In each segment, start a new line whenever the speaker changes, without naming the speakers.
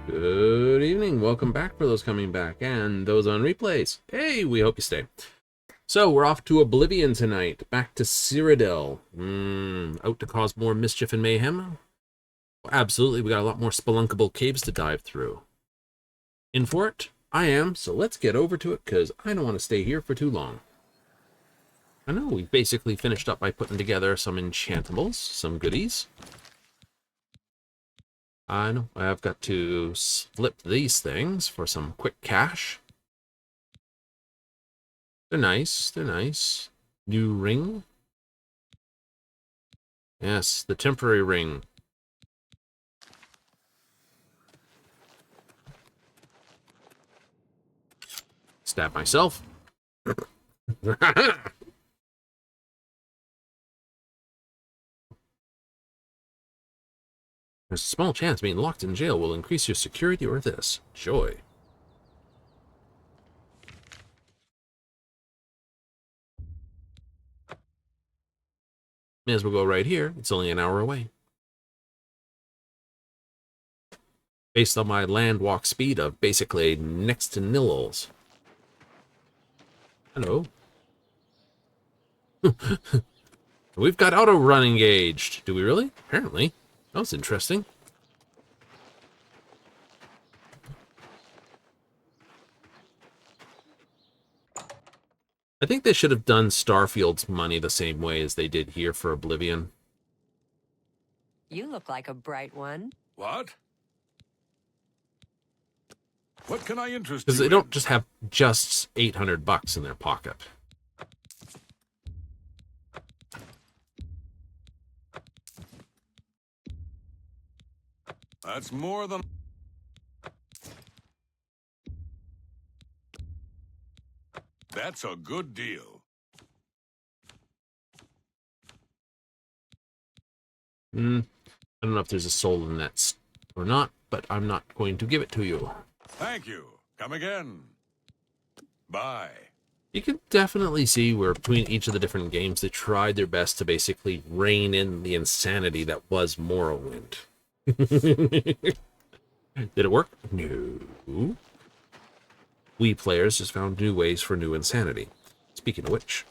Good evening. Welcome back for those coming back and those on replays. Hey, we hope you stay. So we're off to Oblivion tonight. Back to Cyrodiil. Out to cause more mischief and mayhem? Absolutely. We got a lot more spelunkable caves to dive through. In for it? I am. So let's get over to it because I don't want to stay here for too long. I know we basically finished up by putting together some enchantables, some goodies. I know I've got to flip these things for some quick cash. They're nice. They're nice. New ring. Yes, the temporary ring. Stab myself. There's a small chance being locked in jail will increase your security or this. Joy. May as well go right here. It's only an hour away. Based on my land walk speed of basically next to nils. Hello. We've got auto run engaged. Do we really? Apparently. That was interesting. I think they should have done Starfield's money the same way as they did here for Oblivion.
You look like a bright one.
What? What can I interest you
Because they
in?
don't just have just 800 bucks in their pocket.
That's more than... That's a good deal.
I don't know if there's a soul in that or not, but I'm not going to give it to you.
Thank you. Come again. Bye.
You can definitely see where between each of the different games, they tried their best to basically rein in the insanity that was Morrowind. Did it work? No. We players just found new ways for new insanity. Speaking of which,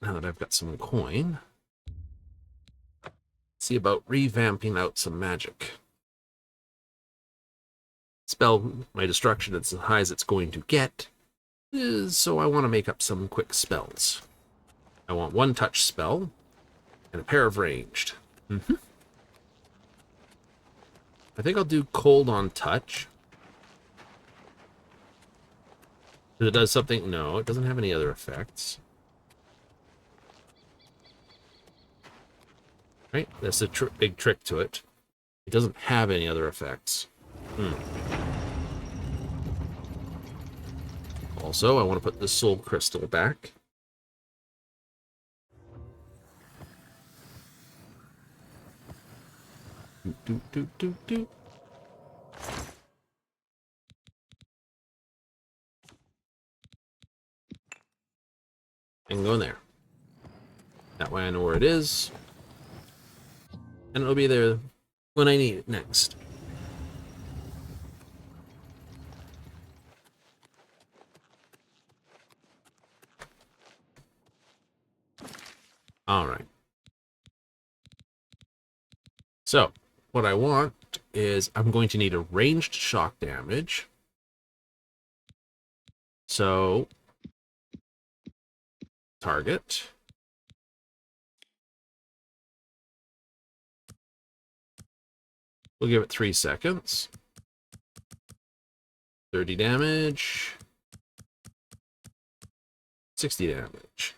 now that I've got some coin, see about revamping out some magic. Spell my destruction as high as it's going to get, so I want to make up some quick spells. I want one touch spell and a pair of ranged. I think I'll do cold on touch. It does something. No, it doesn't have any other effects. Right? That's a big trick to it. It doesn't have any other effects. Also, I want to put the soul crystal back. Do. And go in there. That way I know where it is. And it'll be there when I need it next. All right. So, what I want is I'm going to need a ranged shock damage. So, target. We'll give it 3 seconds. 30 damage. 60 damage.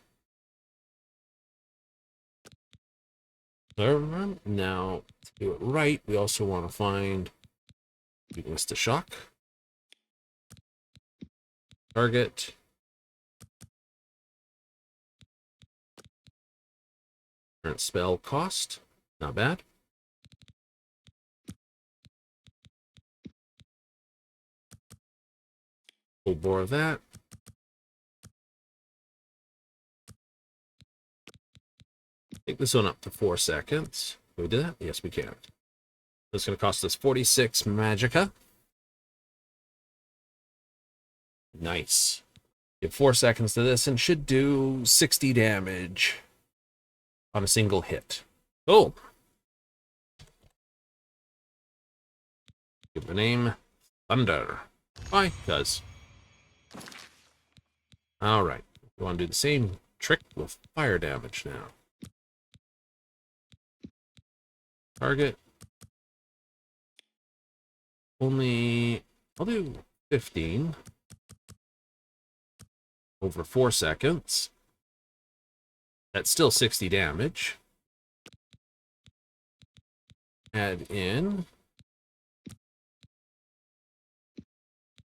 Now, to do it right, we also want to find weakness to shock. Target. Current spell cost. Not bad. Full bore of that. Take this one up to 4 seconds. Can we do that? Yes, we can. That's going to cost us 46 magicka. Nice. Give 4 seconds to this and should do 60 damage on a single hit. Oh! Give the name Thunder. Why? Because. Alright. We want to do the same trick with fire damage now. Target. Only. I'll do 15. Over 4 seconds. That's still 60 damage. Add in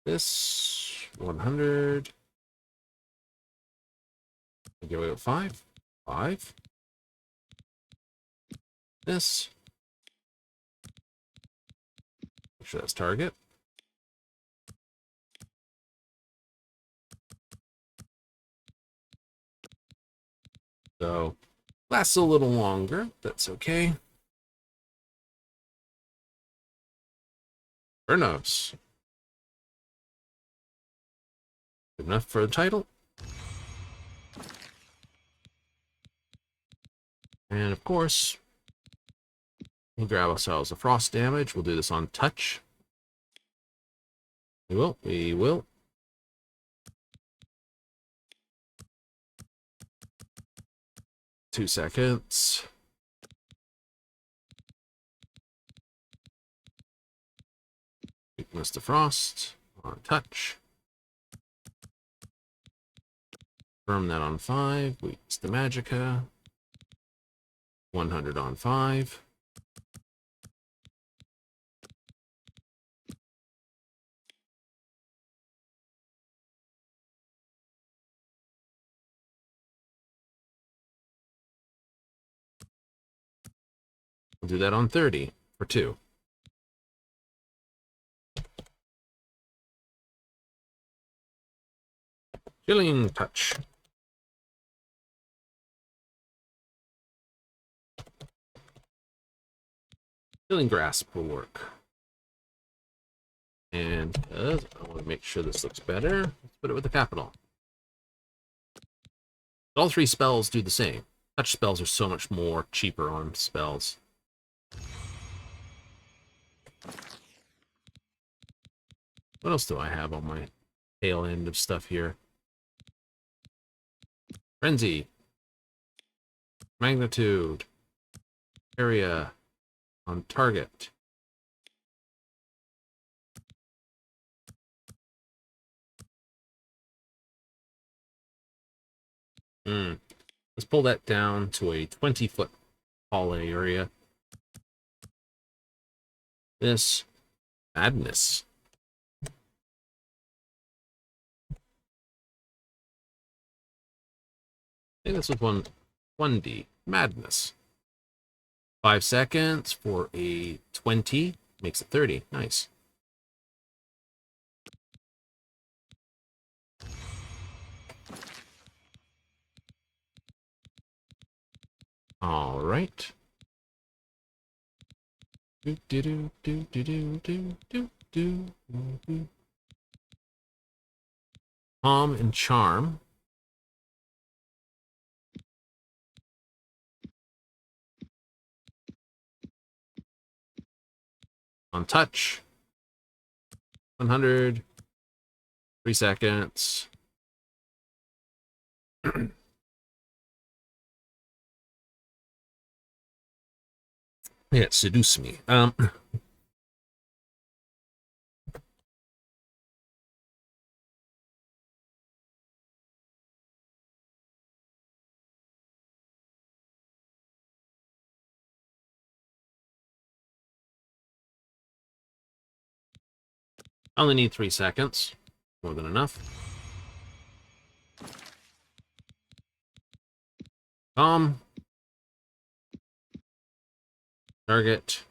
this 100. Give it 5. 5. This. Make sure that's target. So, lasts a little longer. That's okay. Burnos. Good enough for the title. And of course, we'll grab ourselves a frost damage. We'll do this on touch. We will. We will. Two seconds. Weakness to frost on touch. Confirm that on 5. Weakness to magicka. 100 on 5. We'll do that on 30 for 2. Chilling touch. Chilling grasp will work. And I want to make sure this looks better. Let's put it with a capital. All 3 spells do the same. Touch spells are so much more cheaper on spells. What else do I have on my tail end of stuff here? Frenzy. Magnitude. Area. On target. Let's pull that down to a 20-foot tall area. This madness. I think this was 1D. Madness. 5 seconds for a 20. Makes it 30. Nice. All right. Do do do do do do do do do. Calm and charm. On touch. 100. 3 seconds. Yeah, seduce me. I only need 3 seconds. More than enough. Target.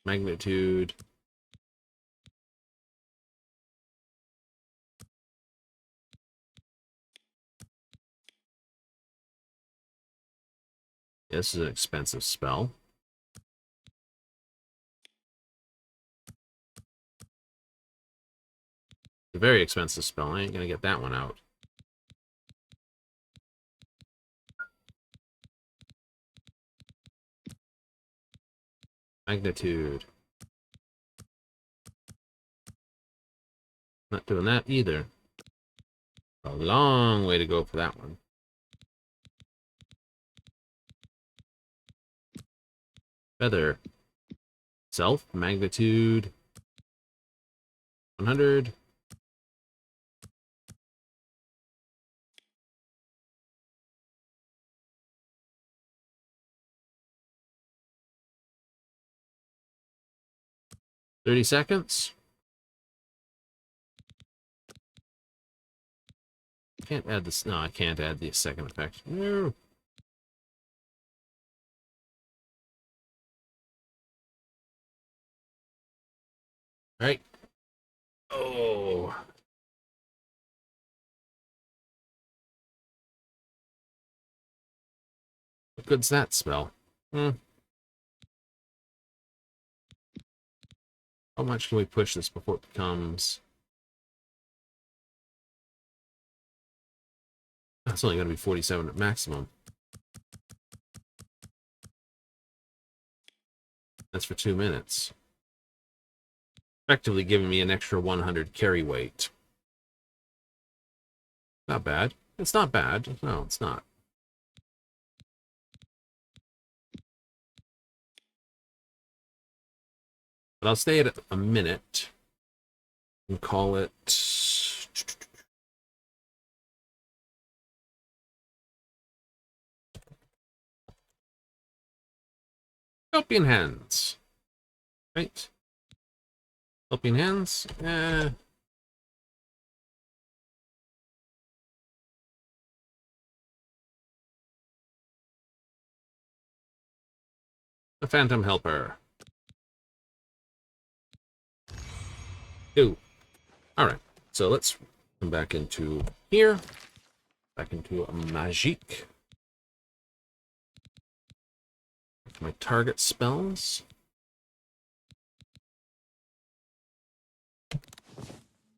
Magnitude. Yeah, this is an expensive spell. a very expensive spell. I ain't gonna get that one out. Magnitude. Not doing that either. A long way to go for that one. Feather. Self. Magnitude. 100. $30 seconds. Can't add this. No, I can't add the second effect. No. All right. Oh. What good's that spell? How much can we push this before it becomes... That's only going to be 47 at maximum. That's for 2 minutes. Effectively giving me an extra 100 carry weight. Not bad. It's not bad. No, it's not. But I'll stay at a minute and call it... Helping Hands. Right? Helping Hands? The Phantom Helper. Ooh. Alright. So let's come back into here. Back into a Magique. My target spells.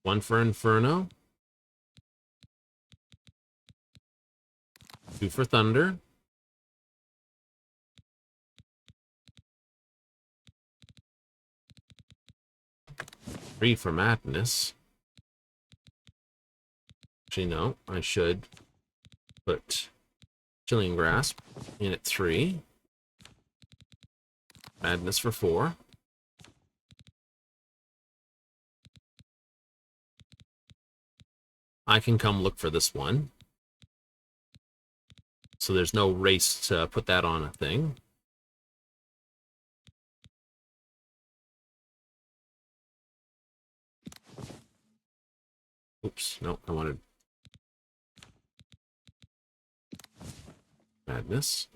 1 for Inferno. 2 for Thunder. 3 for Madness. Actually, no. I should put Chilling Grasp in at 3. Madness for 4. I can come look for this one. So there's no race to put that on a thing. Oops, no, I wanted Madness.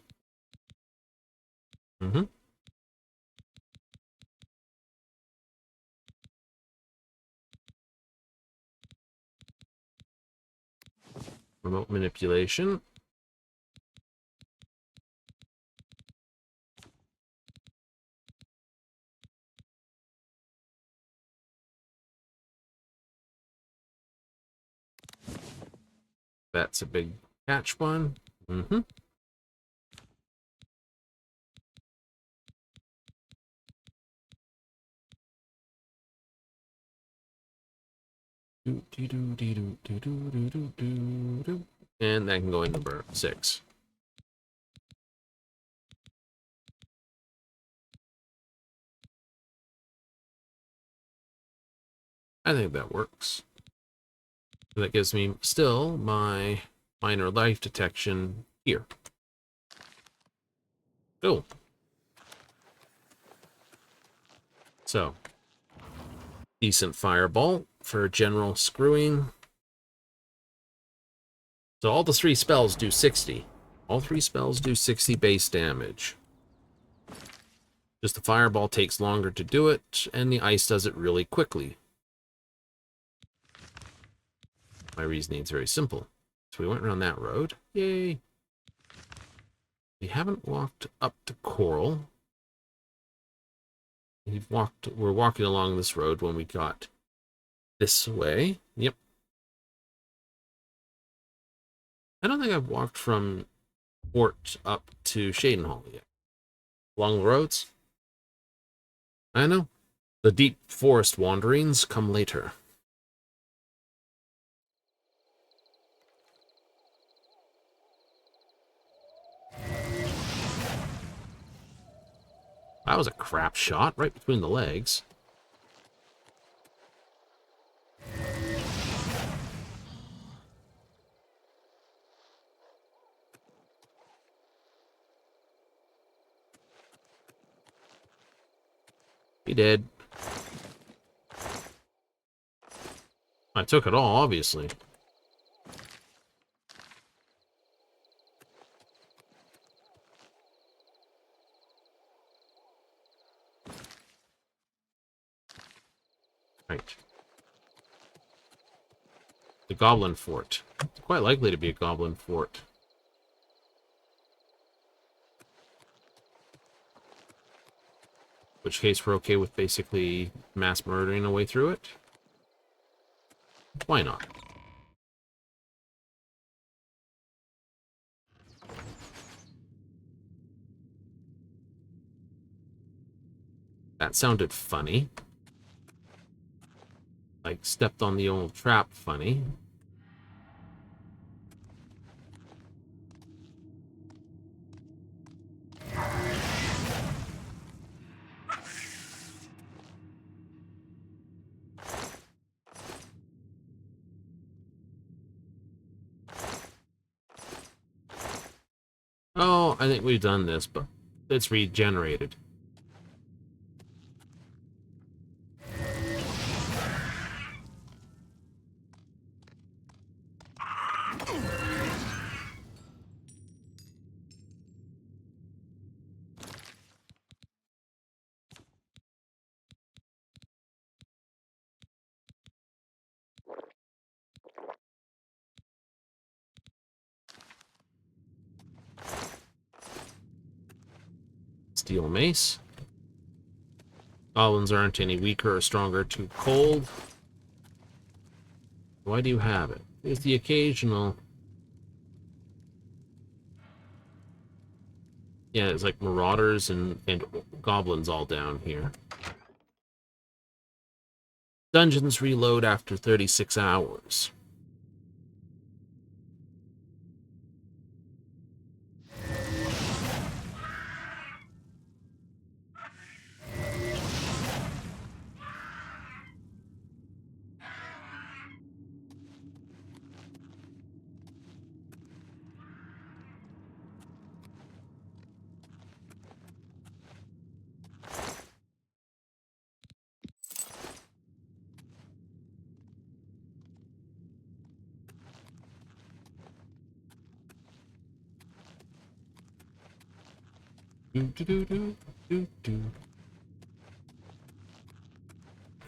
Remote Manipulation. That's a big catch one. And that can go in number 6. I think that works. That gives me still my minor life detection here. Cool. So, decent fireball for general screwing. So all the 3 spells do 60. All 3 spells do 60 base damage. Just the fireball takes longer to do it, and the ice does it really quickly. My reasoning is very simple. So we went around that road. Yay! We haven't walked up to Coral. We're walking along this road when we got This way. Yep. I don't think I've walked from Fort up to Shadenhall yet. Along the roads? I know. The deep forest wanderings come later. That was a crap shot right between the legs. He did. I took it all, obviously. Right. The Goblin Fort. It's quite likely to be a Goblin Fort. In which case we're okay with basically mass murdering a way through it. Why not? That sounded funny. Like, stepped on the old trap funny. Oh, I think we've done this, but it's regenerated. Steel mace. Goblins aren't any weaker or stronger to cold. Why do you have it? There's the occasional... Yeah, it's like marauders and goblins all down here. Dungeons reload after 36 hours.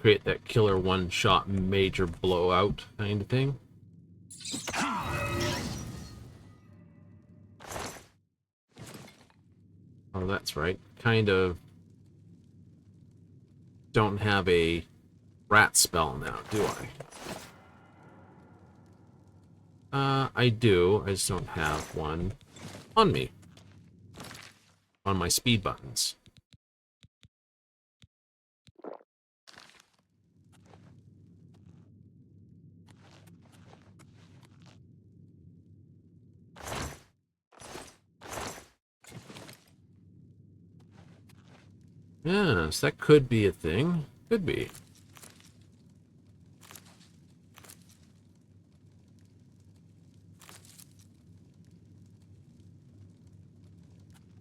Create that killer one-shot major blowout kind of thing. Oh, that's right. Kind of don't have a rat spell now, do I? I do. I just don't have one on me. On my speed buttons. Yes, that could be a thing. Could be.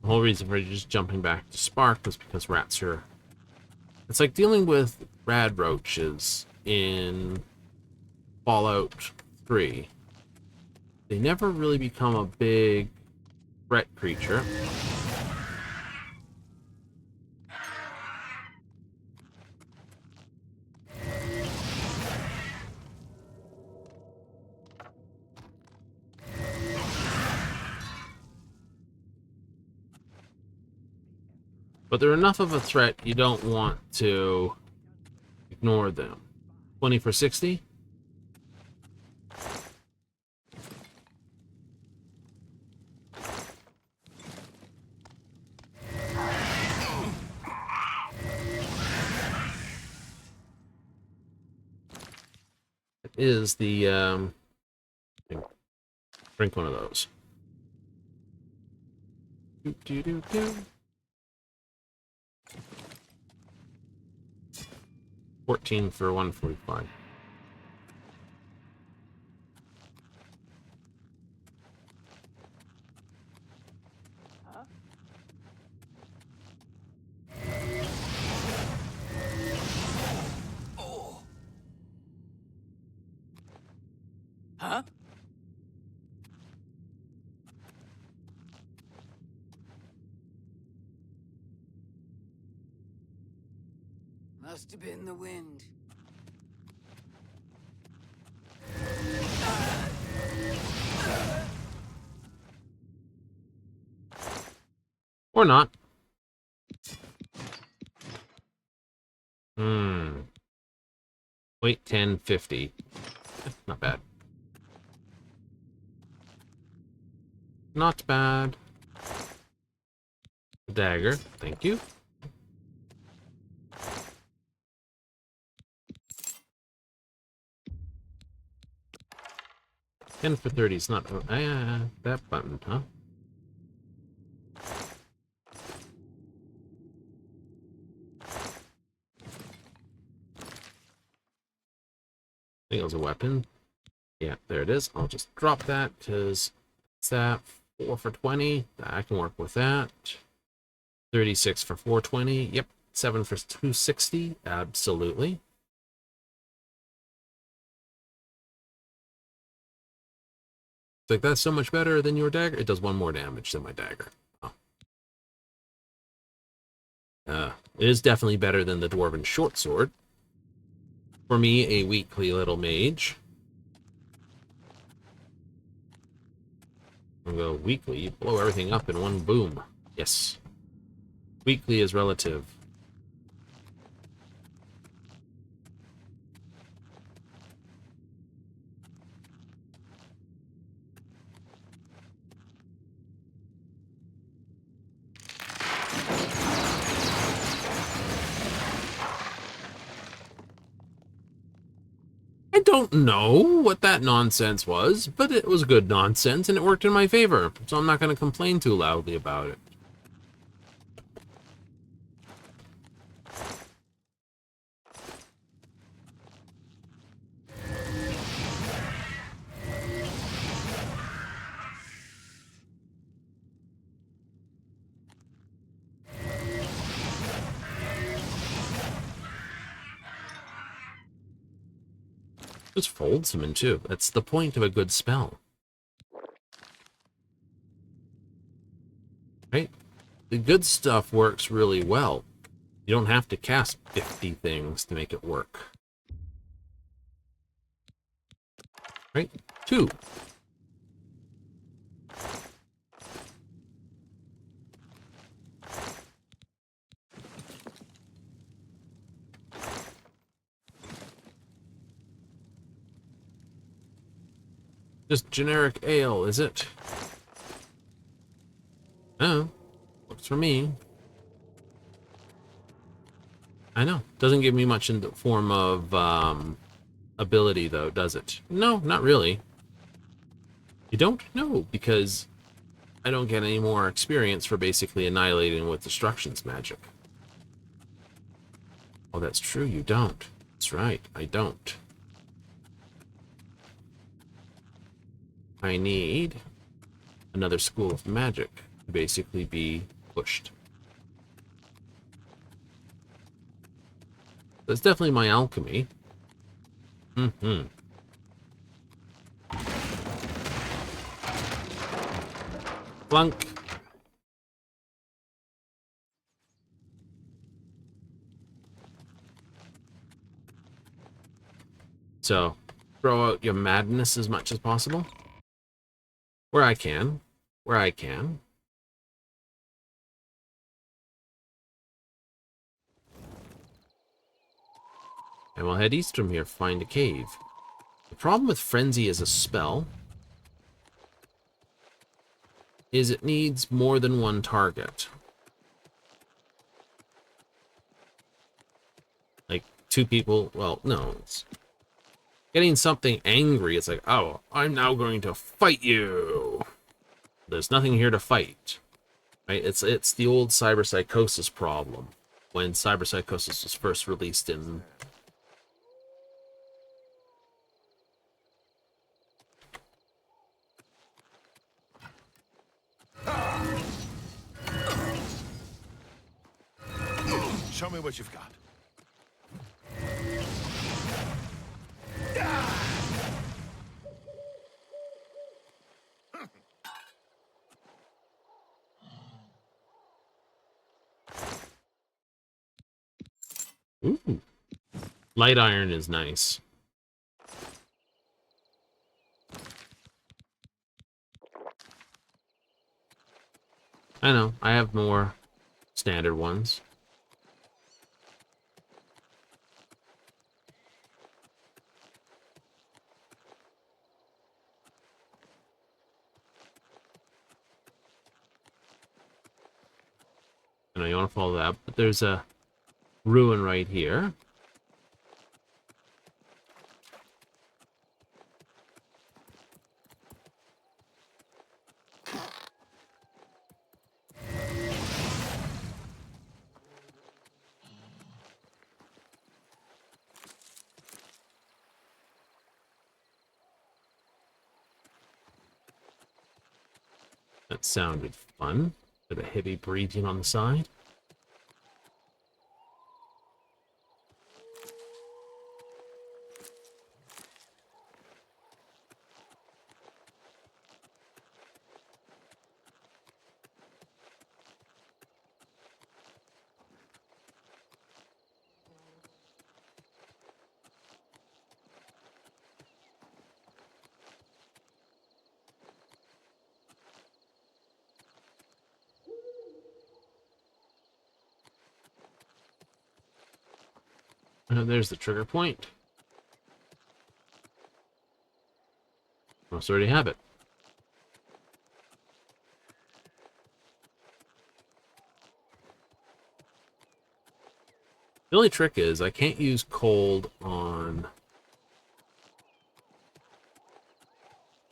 The whole reason for just jumping back to Spark was because rats are... It's like dealing with rad roaches in Fallout 3. They never really become a big threat creature. But they're enough of a threat you don't want to ignore them. 20 for 60. It is the, drink one of those. Do, do, do, do. 14 for 145.
Huh? Must have been the wind.
Or not. Wait, 10, 50. Not bad. Not bad. Dagger, thank you. Ten for 30 is not that button, huh? I think it was a weapon. Yeah, there it is. I'll just drop that because it's that 4 for 20. I can work with that. 36 for 420. Yep. 7 for 260. Absolutely. It's like, that's so much better than your dagger. It does 1 more damage than my dagger. Oh. It is definitely better than the Dwarven Short Sword. For me, a weakly little mage. I'll go weakly, blow everything up in one boom. Yes. Weakly is relative. I don't know what that nonsense was, but it was good nonsense and it worked in my favor, so I'm not going to complain too loudly about it. Just folds them in two. That's the point of a good spell. Right? The good stuff works really well. You don't have to cast 50 things to make it work. Right? 2. Just generic ale, is it? Oh, works for me. I know. Doesn't give me much in the form of ability, though, does it? No, not really. You don't? No, because I don't get any more experience for basically annihilating with destruction's magic. Oh, that's true, you don't. That's right, I don't. I need another school of magic to basically be pushed. That's definitely my alchemy. Flunk. So, throw out your madness as much as possible. Where I can. Where I can. And we'll head east from here, find a cave. The problem with Frenzy as a spell is it needs more than one target. Like, two people, well, no. It's getting something angry, it's like, oh, I'm now going to fight you. There's nothing here to fight. Right? It's the old cyberpsychosis problem. When cyberpsychosis was first released in...
Show me what you've got.
Ooh. Light iron is nice. I know, I have more standard ones. I know you want to follow that, but there's a ruin right here. That sounded fun. Bit of heavy breathing on the side. And there's the trigger point. Must already have it. The only trick is I can't use cold on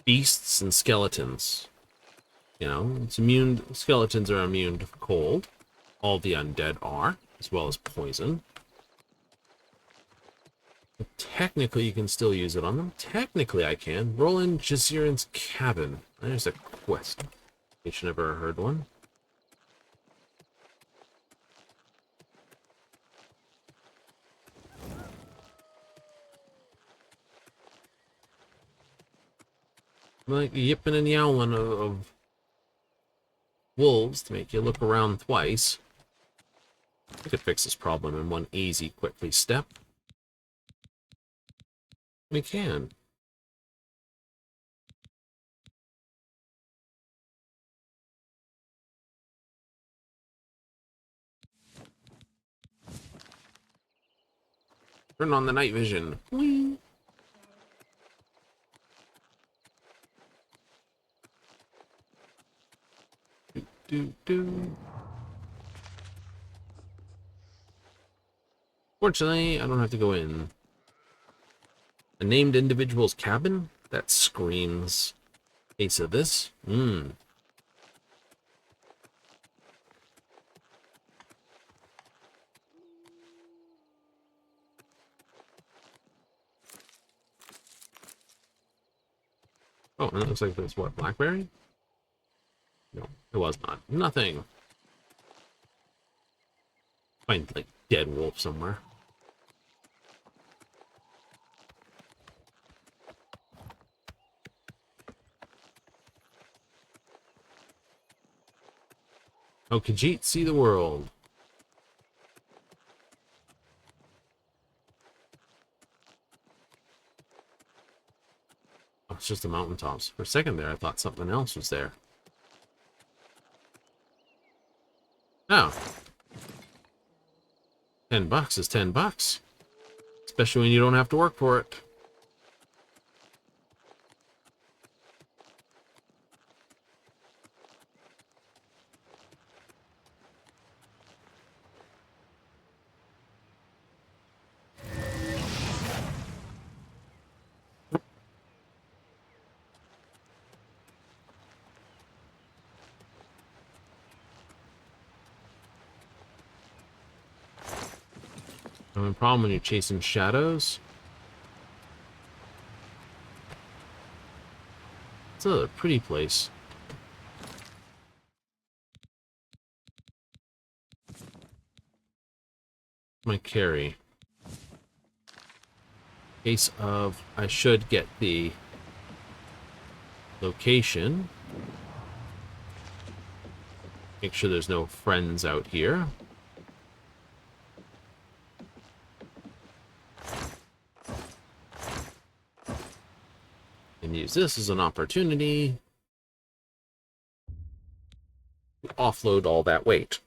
beasts and skeletons. You know, it's immune. Skeletons are immune to cold. All the undead are, as well as poison. But technically, you can still use it on them. Technically, I can. Roll in Jaziran's cabin. There's a quest. In case you never heard one. Like the yipping and yowling of wolves to make you look around twice. I could fix this problem in one easy, quickly step. We can. Turn on the night vision. Whee! Do. Fortunately, I don't have to go in. A named individual's cabin? That screams case of this. Oh, and it looks like there's what, blackberry? No, it was not. Nothing. Find like dead wolf somewhere. Oh, Khajiit, see the world. Oh, it's just the mountaintops. For a second there, I thought something else was there. Oh. $10 is $10. It's Especially when you don't have to work for it. No problem when you're chasing shadows. It's a pretty place. My carry. Case of I should get the location. Make sure there's no friends out here. And use this as an opportunity to offload all that weight.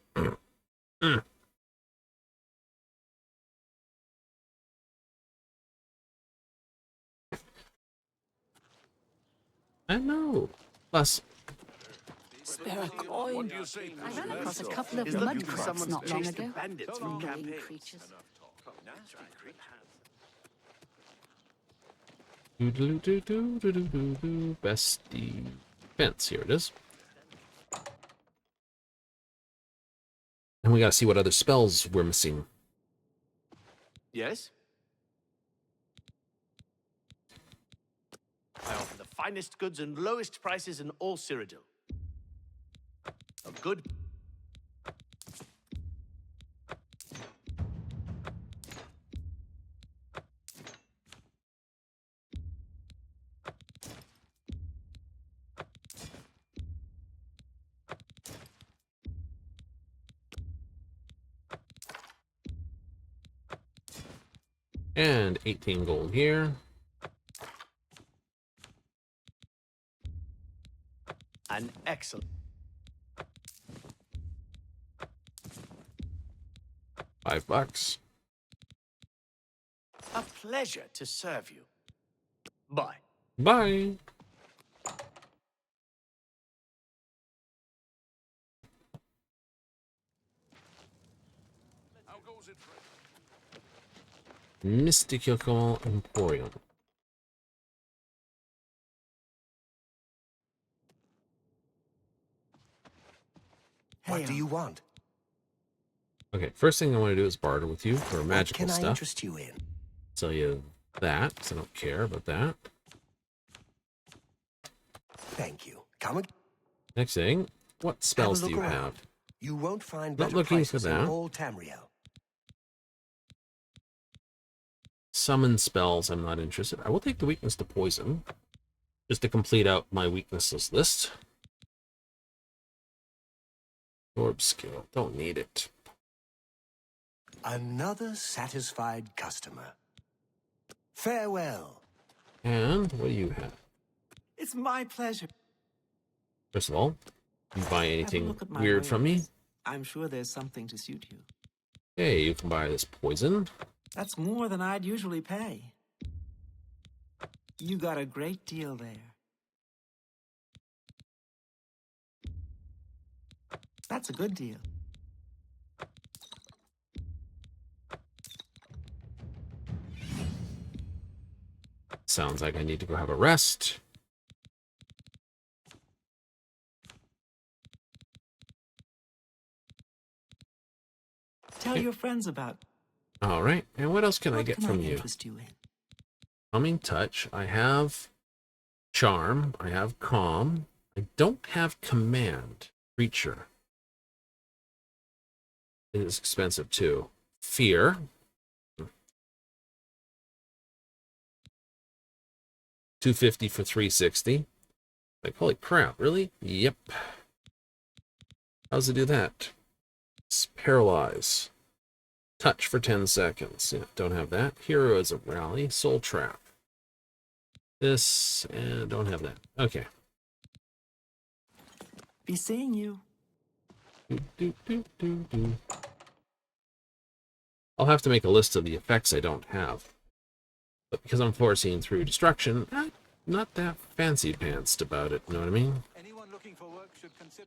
I know. Plus,
Spare a coin.
I ran across a couple of
He's
mud
looking for
crabs
someone
not
to
long
chase the
ago.
bandits from
Annoying
campaigns.
creatures.
best defense. Here it is. And we gotta see what other spells we're missing.
Yes? I offer the finest goods and lowest prices in all Cyrodiil. A good...
And 18 gold here.
An excellent...
$5.
A pleasure to serve you. Bye.
Bye.
How goes it, friend?
Mystical Emporium.
What do you want?
Okay, first thing I want to do is barter with you for magical
What can I
stuff.
interest you in?
Sell you that, because I don't care about that.
Thank you. Come and
Next thing, what spells do
look
you
around.
have?
You won't find
Not
better
looking for
prices in
that.
all Tamriel.
Summon spells, I'm not interested. I will take the weakness to poison, just to complete out my weaknesses list. Orb skill, don't need it.
Another satisfied customer. Farewell.
And what do you have?
It's my pleasure.
First of all, you buy
Have a
anything
look at my
weird from me?
wares. I'm sure there's something to suit you.
Hey, you can buy this poison.
That's more than I'd usually pay. You got a great deal there. That's a good deal.
Sounds like I need to go have a rest.
Tell your friends about.
All right, and what else can I
What
get
can
from
I
you?
interest you in?
Calming touch. I have charm. I have calm. I don't have command. Creature. It is expensive too. Fear. $250 for 360. Like, holy crap, really? Yep. How's it do that? It's paralyze. Touch for 10 seconds. Yeah, don't have that. Hero is a rally. Soul trap. This, and don't have that. Okay.
Be seeing you.
I'll have to make a list of the effects I don't have. But because I'm foreseeing through destruction, I'm not that fancy pantsed about it, you know what I mean?
Anyone looking for work should consider.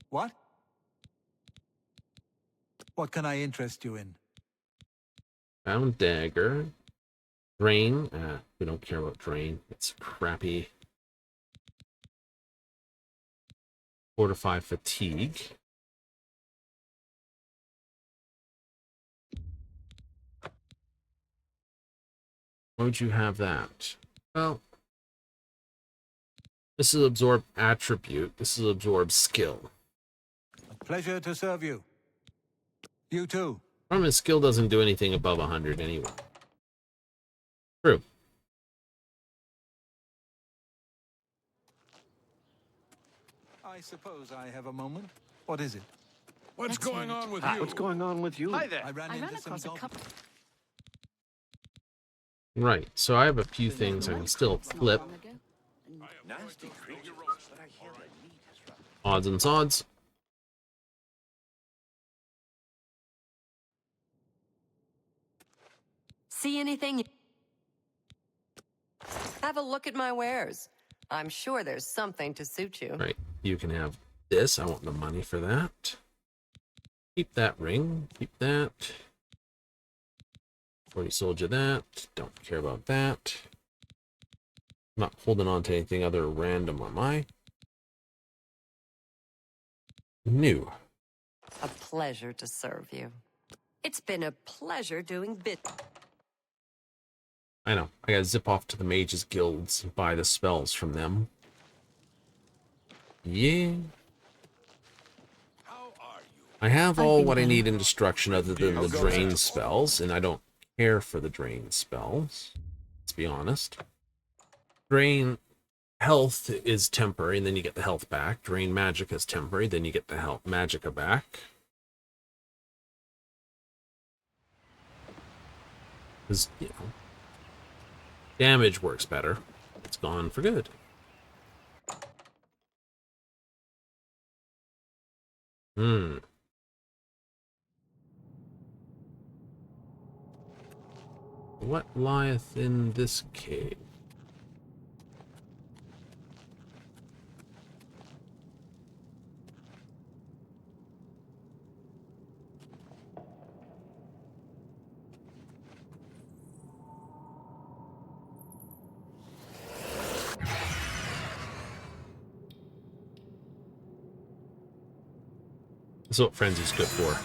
What? What can I interest you in?
Found dagger. Drain. We don't care about drain. It's crappy. Fortify fatigue. Why would you have that? Well, this is absorb attribute. This is absorb skill.
A pleasure to serve you. You too.
Problem is, skill doesn't do anything above 100 anyway. True.
I suppose I have a moment. What is it?
What's going on with you?
What's going on with you?
Hi there.
I ran into some goblins.
Right, so I have a few things I can still flip.
Nasty creatures, but I hear their meat is rough.
Odds and sods.
See anything? Have a look at my wares. I'm sure there's something to suit you.
Right, you can have this. I want the money for that. Keep that ring. Keep that. Already sold you that. Don't care about that. Not holding on to anything other random, am I? New.
A pleasure to serve you. It's been a pleasure doing bit.
I know. I gotta zip off to the Mages Guilds and buy the spells from them. Yeah.
How are you?
I have all what I need in destruction other than the drain spells, and I don't care for the drain spells. Let's be honest. Drain health is temporary, and then you get the health back. Drain magic is temporary, then you get the health magicka back. Because, you know, damage works better. It's gone for good. What lieth in this cave? That's what frenzy's good for.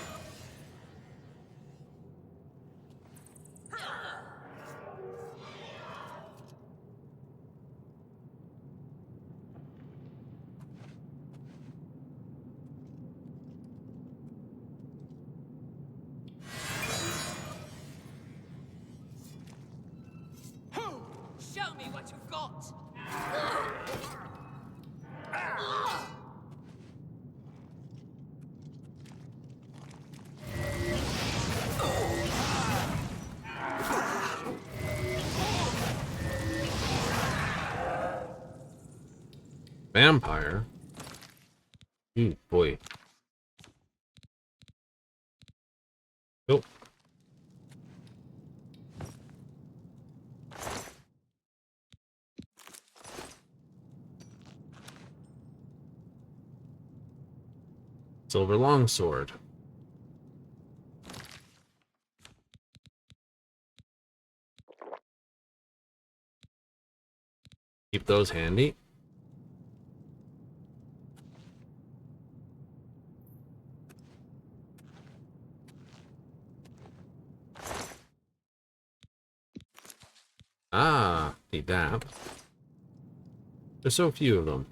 Show me what you've got!
Vampire? Boy. Oh. Silver longsword. Keep those handy. Ah, need that. There's so few of them.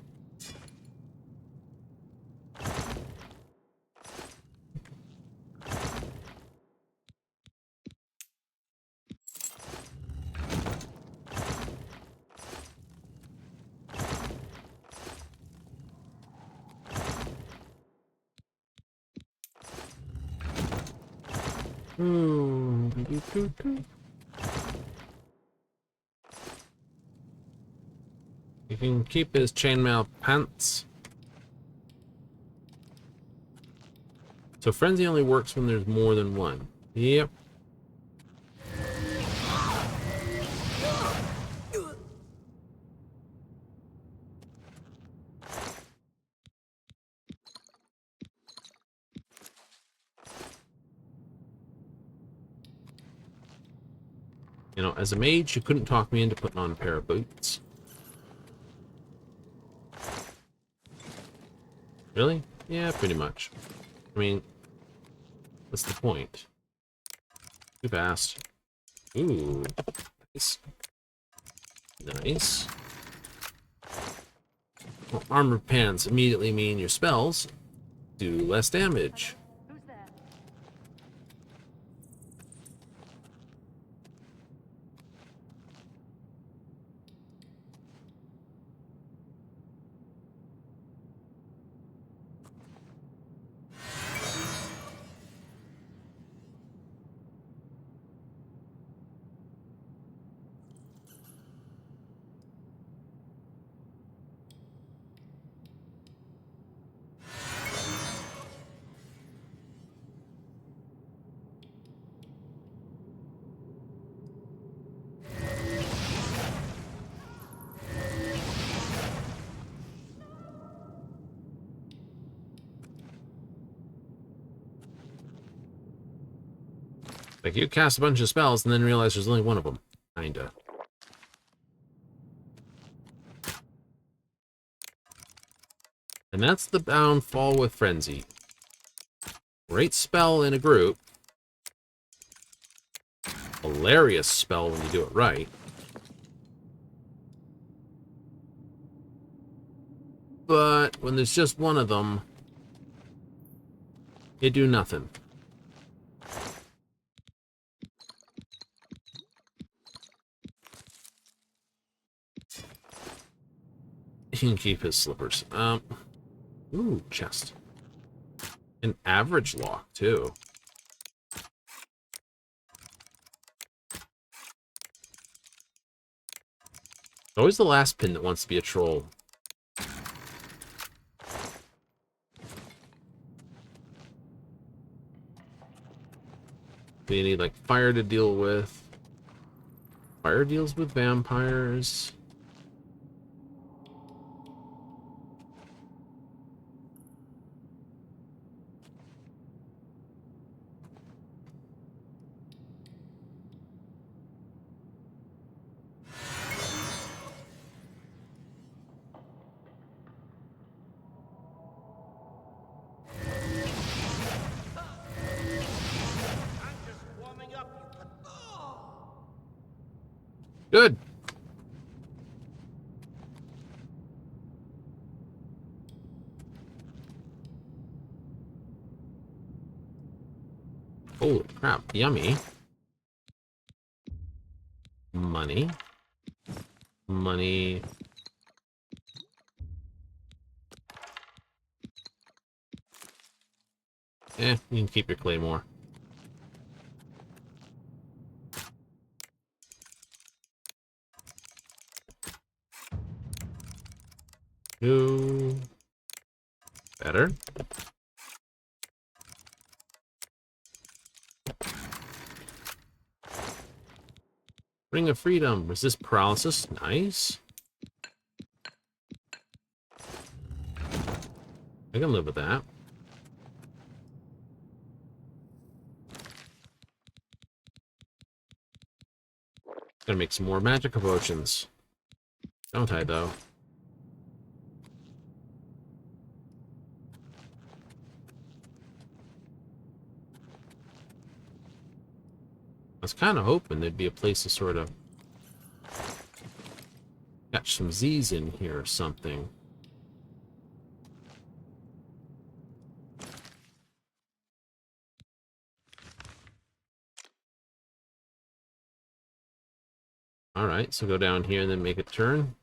You can keep his chainmail pants. So frenzy only works when there's more than one. Yep. You know, as a mage, you couldn't talk me into putting on a pair of boots. Really? Yeah, pretty much. I mean, what's the point? Too fast. Ooh. Nice. Nice. Well, armored pants immediately mean your spells do less damage. Like, you cast a bunch of spells and then realize there's only one of them. Kinda. And that's the downfall with Frenzy. Great spell in a group. Hilarious spell when you do it right. But when there's just one of them, it do nothing. He can keep his slippers. Ooh, chest. An average lock, too. Always the last pin that wants to be a troll. You need, like, fire to deal with. Fire deals with vampires. Good. Holy crap, yummy. Money. Money. You can keep your claymore. No. Better. Ring of Freedom. Resist paralysis. Nice. I can live with that. Gotta make some more magic potions. Don't I, though? I was kind of hoping there'd be a place to sort of catch some Z's in here or something. Alright, so go down here and then make a turn.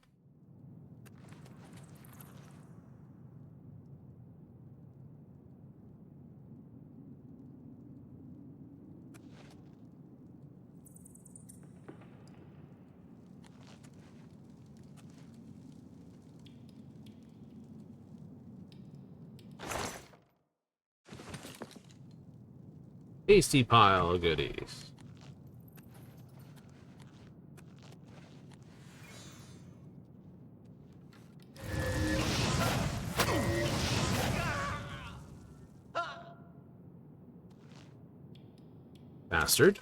Tasty pile of goodies. Bastard.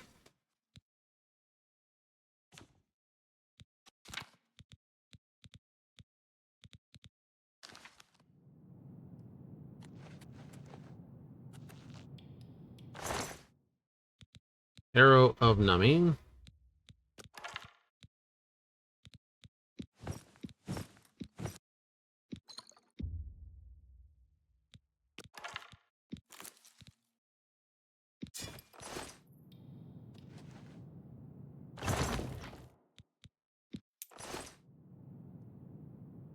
Arrow of numbing.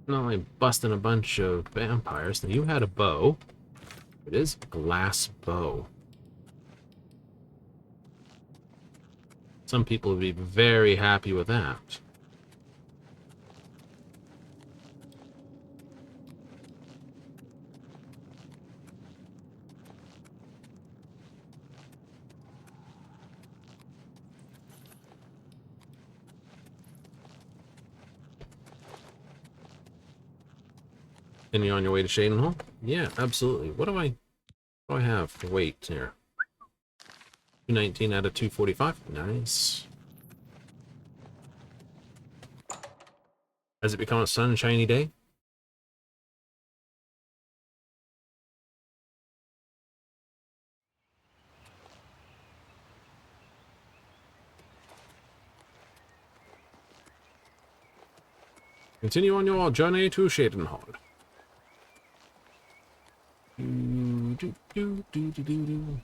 Not only busting a bunch of vampires. Now you had a bow. It is a glass bow. Some people would be very happy with that. And you on your way to Shadenhall? Yeah, absolutely. What do I have for weight here? 219 out of 245. Nice. Has it become a sunshiny day? Continue on your journey to Shadenhall. Do, do, do, do, do, do.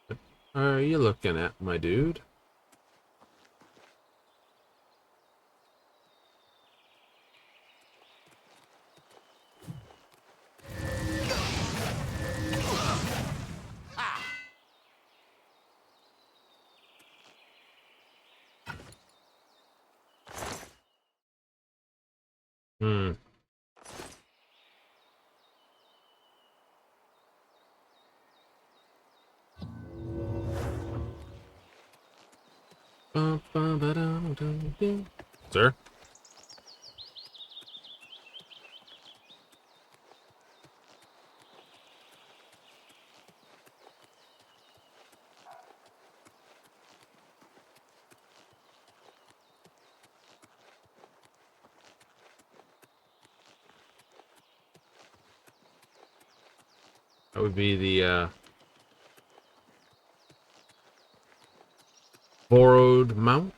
What are you looking at, my dude? Hmm. Sir? That would be the borrowed mount.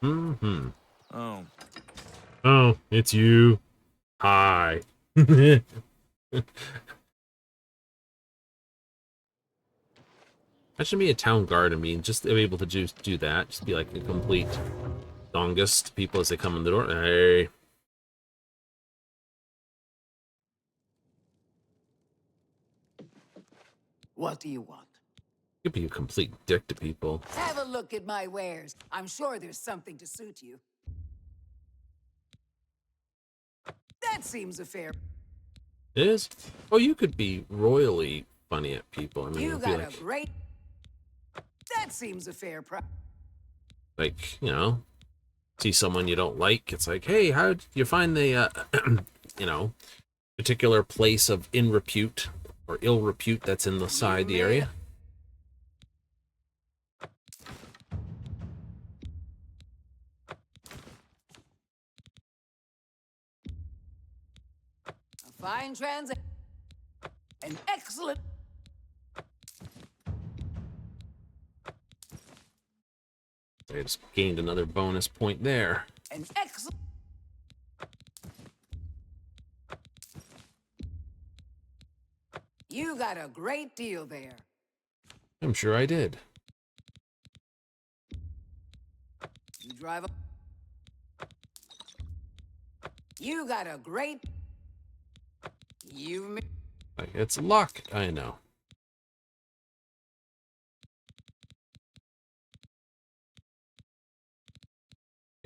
Mm-hmm.
Oh.
Oh, it's you. Hi. That should be a town guard. I mean, just to be able to just do that, just be like a complete dongus to people as they come in the door. Hey.
What do you want?
Could be a complete dick to people.
Have a look at my wares. I'm sure there's something to suit you. That seems a fair...
It is? Oh, you could be royally funny at people. I mean,
You
it'd be
got
like,
a great... That seems a fair price.
you know, see someone you don't like. It's like, hey, how did you find the, you know, particular place of in repute or ill repute that's in the side the area?
A fine transaction. An excellent...
I just gained another bonus point there.
An excellent... You got a great deal there.
I'm sure I did.
You drive a... You got a great... You...
Like, it's luck, I know.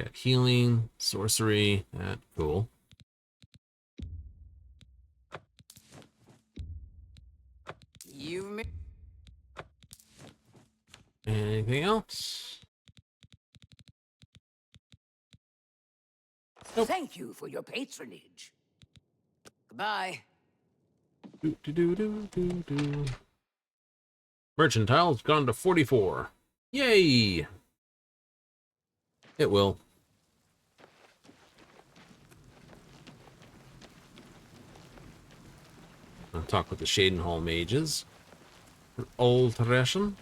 Got healing, sorcery, that cool.
You
Anything else? Nope.
Thank you for your patronage. Goodbye.
Do. Merchantile's gone to 44. Yay! It will. I'll talk with the Shadenhall mages. Alteration.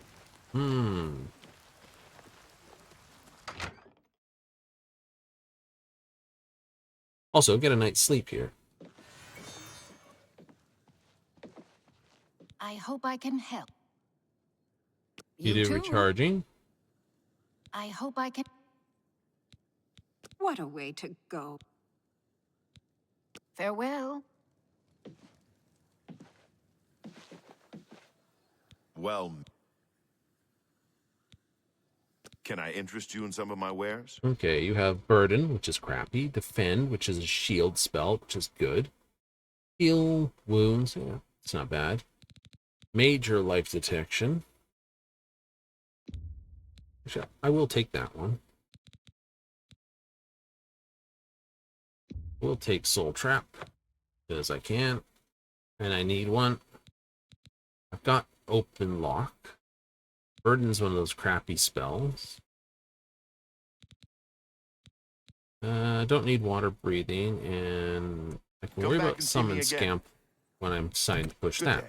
Also, get a night's sleep here.
I hope I can help.
You do
too.
recharging.
I hope I can.
What a way to go.
Farewell.
Well, can I interest you in some of my wares?
Okay, you have Burden, which is crappy. Defend, which is a shield spell, which is good. Heal wounds, yeah, it's not bad. Major life detection. Actually, I will take that one. We'll take Soul Trap, because I can, and I need one. I've got Open Lock. Burden's one of those crappy spells. I don't need Water Breathing, and I can worry about Summon Scamp when I'm deciding to push that.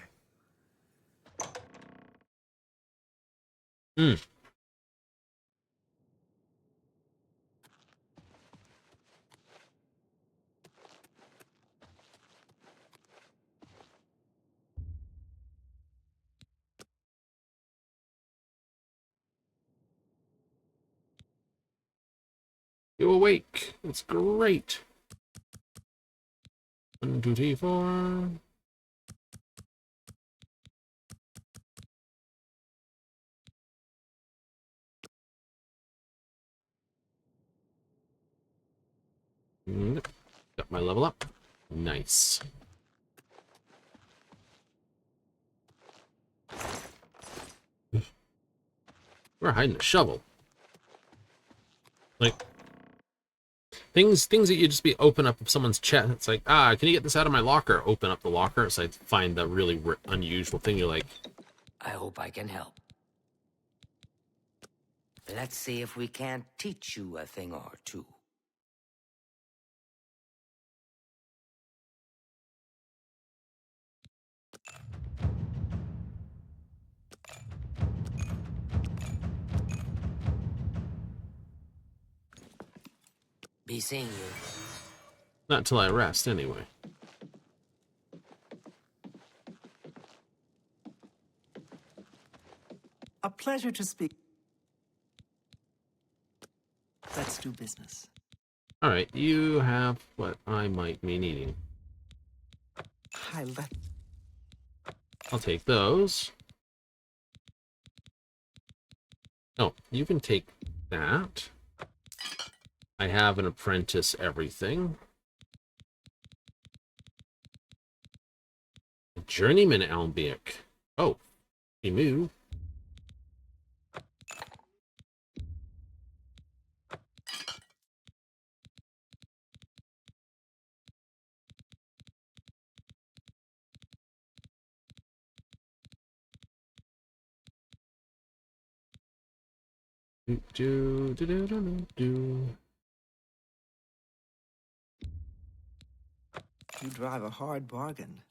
You awake. It's great. 1, 2, 3, 4. Got my level up. Nice. We're hiding a shovel. Like things that you just be open up of someone's chest. It's like, can you get this out of my locker? Open up the locker. So I find the really unusual thing. You're like,
I hope I can help. Let's see if we can't teach you a thing or two. Be seeing you.
not until I rest anyway.
A pleasure to speak. Let's do business.
All right, you have what I might be needing. I'll take those. Oh, you can take that. I have an apprentice everything. Journeyman Albic. Oh, Emu.
You drive a hard bargain.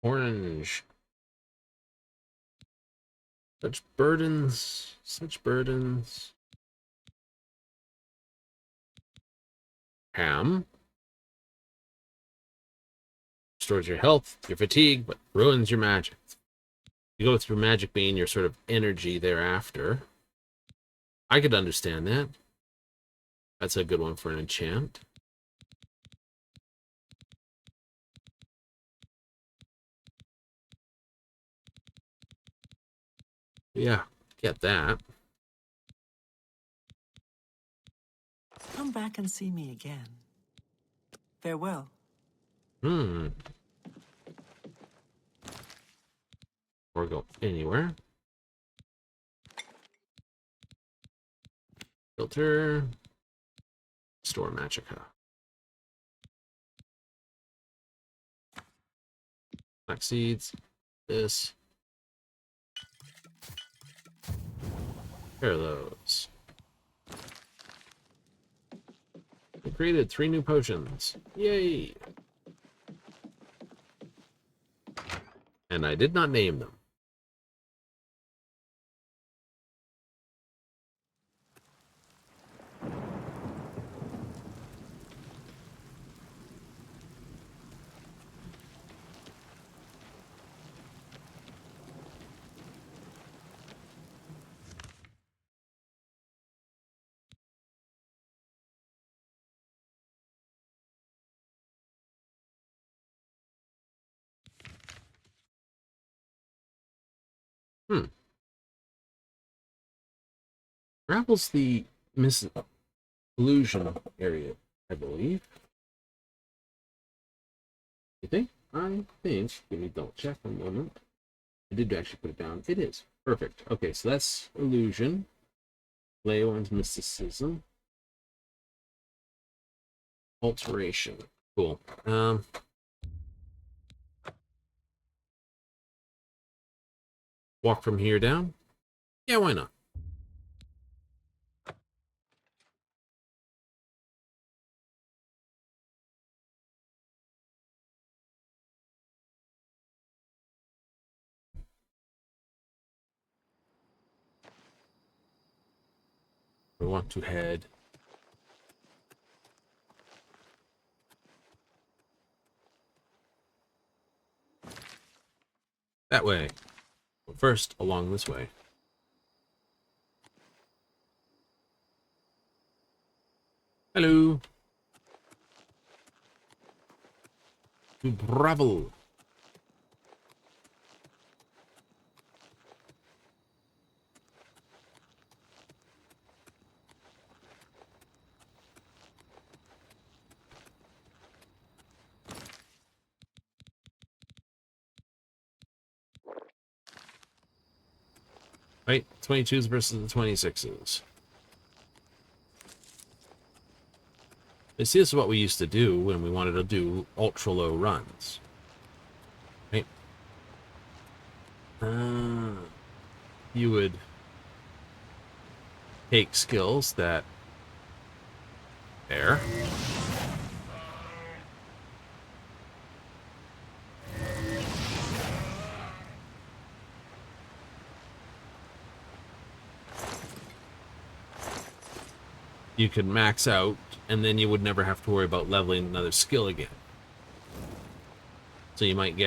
Orange. Such burdens. Such burdens. Ham. Restores your health, your fatigue, but ruins your magic. You go through magic being your sort of energy thereafter. I could understand that. That's a good one for an enchant. Yeah, get that.
Come back and see me again. Farewell.
Or go anywhere. Filter. Store Magica. Black seeds. This. Pair of those. I created 3 new potions. Yay! And I did not name them. Grapple's the illusion area, I believe. You think? I think. Give me double check a moment. I did actually put it down. It is. Perfect. Okay, so that's illusion. Leon's mysticism. Alteration. Cool. Walk from here down? Yeah, why not? We want to head that way. But first, along this way. Hello. To Bravo. Right, 22s versus the 26s. You see, this is what we used to do when we wanted to do ultra low runs. Right? You would take skills that there. You could max out, and then you would never have to worry about leveling another skill again. So you might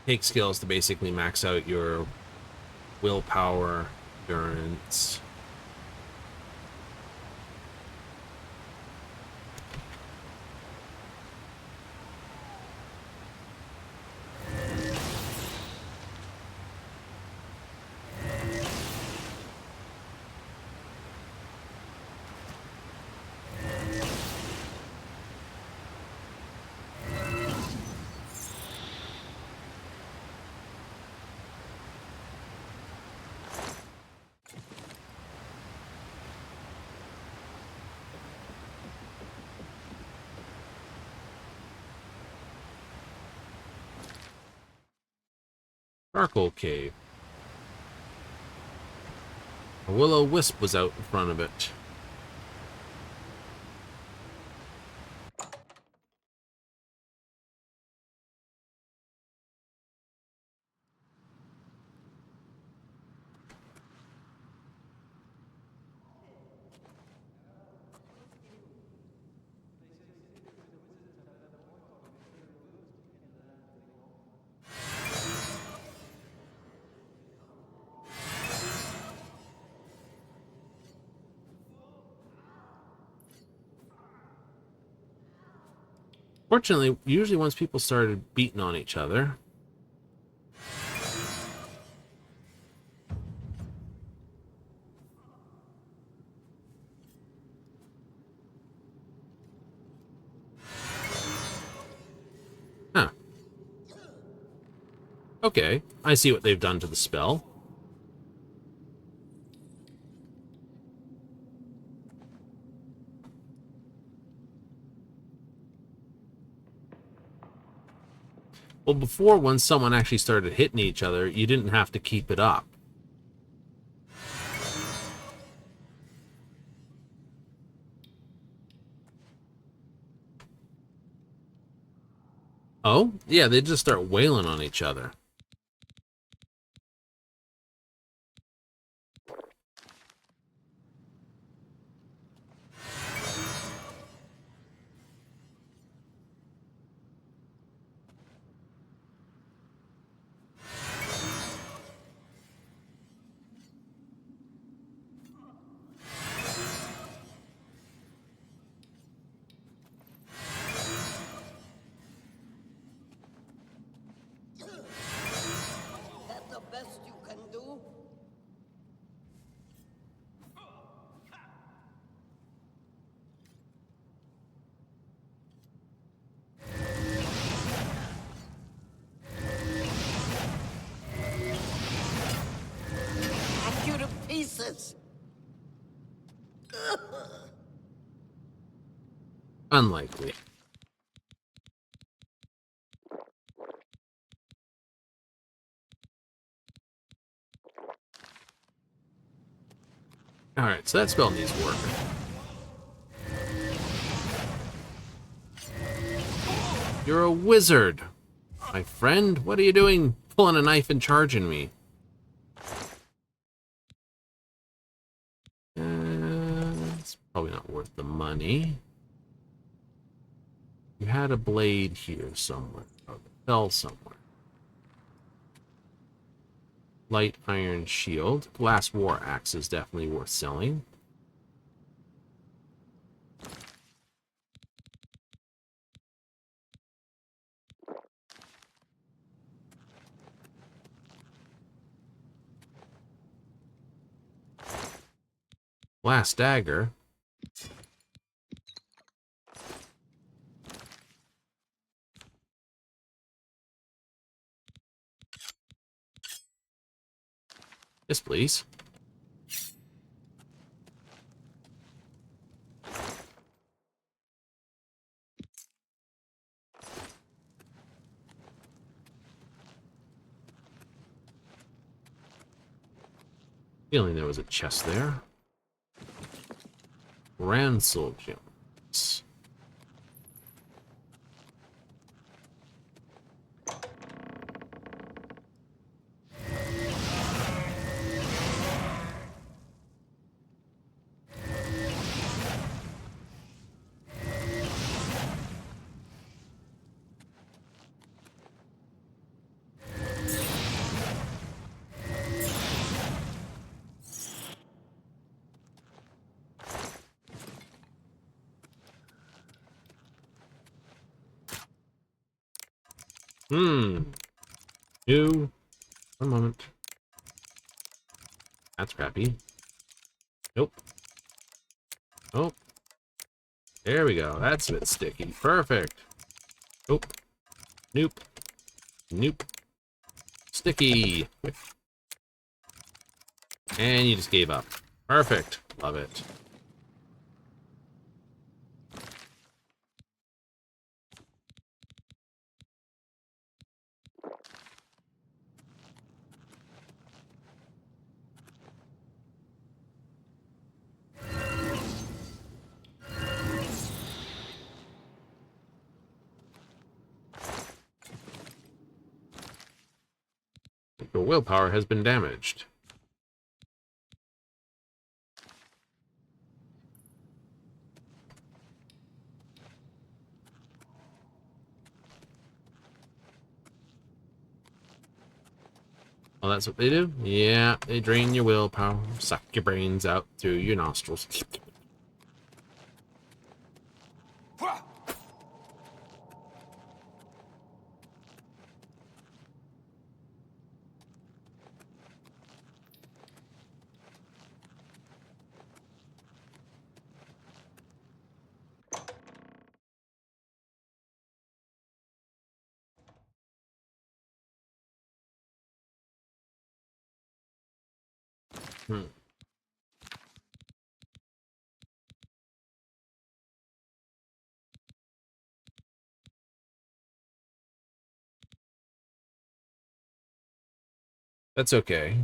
take skills to basically max out your willpower, endurance. Charcoal cave. A will-o-wisp was out in front of it. Fortunately, usually once people started beating on each other, Okay, I see what they've done to the spell. Well, before, when someone actually started hitting each other, you didn't have to keep it up. Oh? Yeah, they just start wailing on each other.
That's the best you can do? Knock you to pieces.
Unlikely. Alright, so that spell needs work. You're a wizard! My friend, what are you doing pulling a knife and charging me? It's probably not worth the money. You had a blade here somewhere. Oh, it fell somewhere. Light iron shield. Glass war axe is definitely worth selling. Glass dagger. Yes, please. Feeling there was a chest there. Ransel gems. New. One moment. That's crappy. Nope. Oh. There we go. That's a bit sticky. Perfect. Nope. Nope. Nope. Sticky. And you just gave up. Perfect. Love it. Your willpower has been damaged. Oh, that's what they do? Yeah, they drain your willpower, suck your brains out through your nostrils. Hmm. That's okay.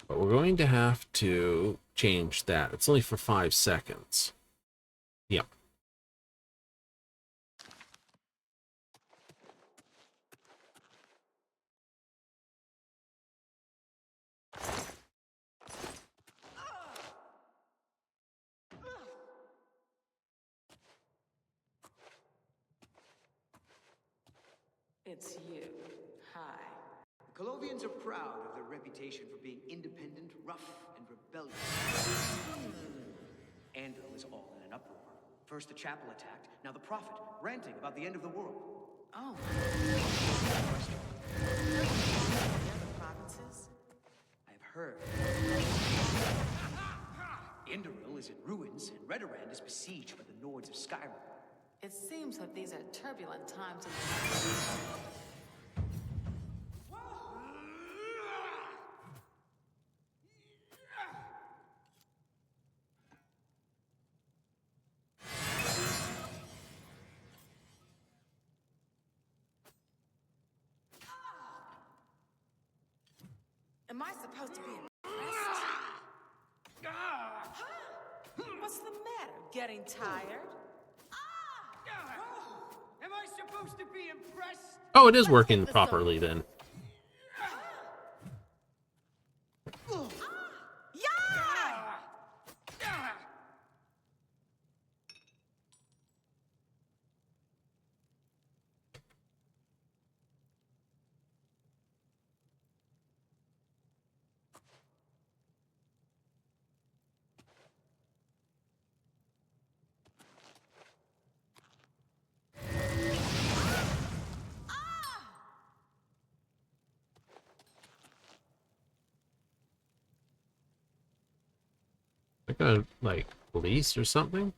But we're going to have to change that. It's only for 5 seconds. Yep.
It's you. Hi.
The Colovians are proud of their reputation for being independent, rough, and rebellious. Andal is all in an uproar. First the chapel attacked, now the prophet, ranting about the end of the world.
Oh. The other provinces?
I've heard. Indoril is in ruins, and Redorand is besieged by the Nords of Skyrim.
It seems that these are turbulent times in Am I supposed to be impressed? What's the matter? Getting tired?
Am I supposed to be impressed?
Oh, it is working properly then. Like a police or something?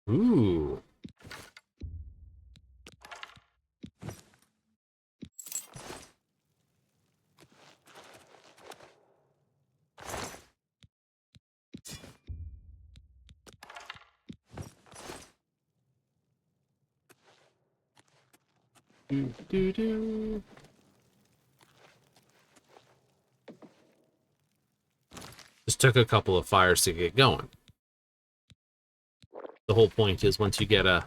Ooh. Do. Just took a couple of fires to get going. The whole point is once you get a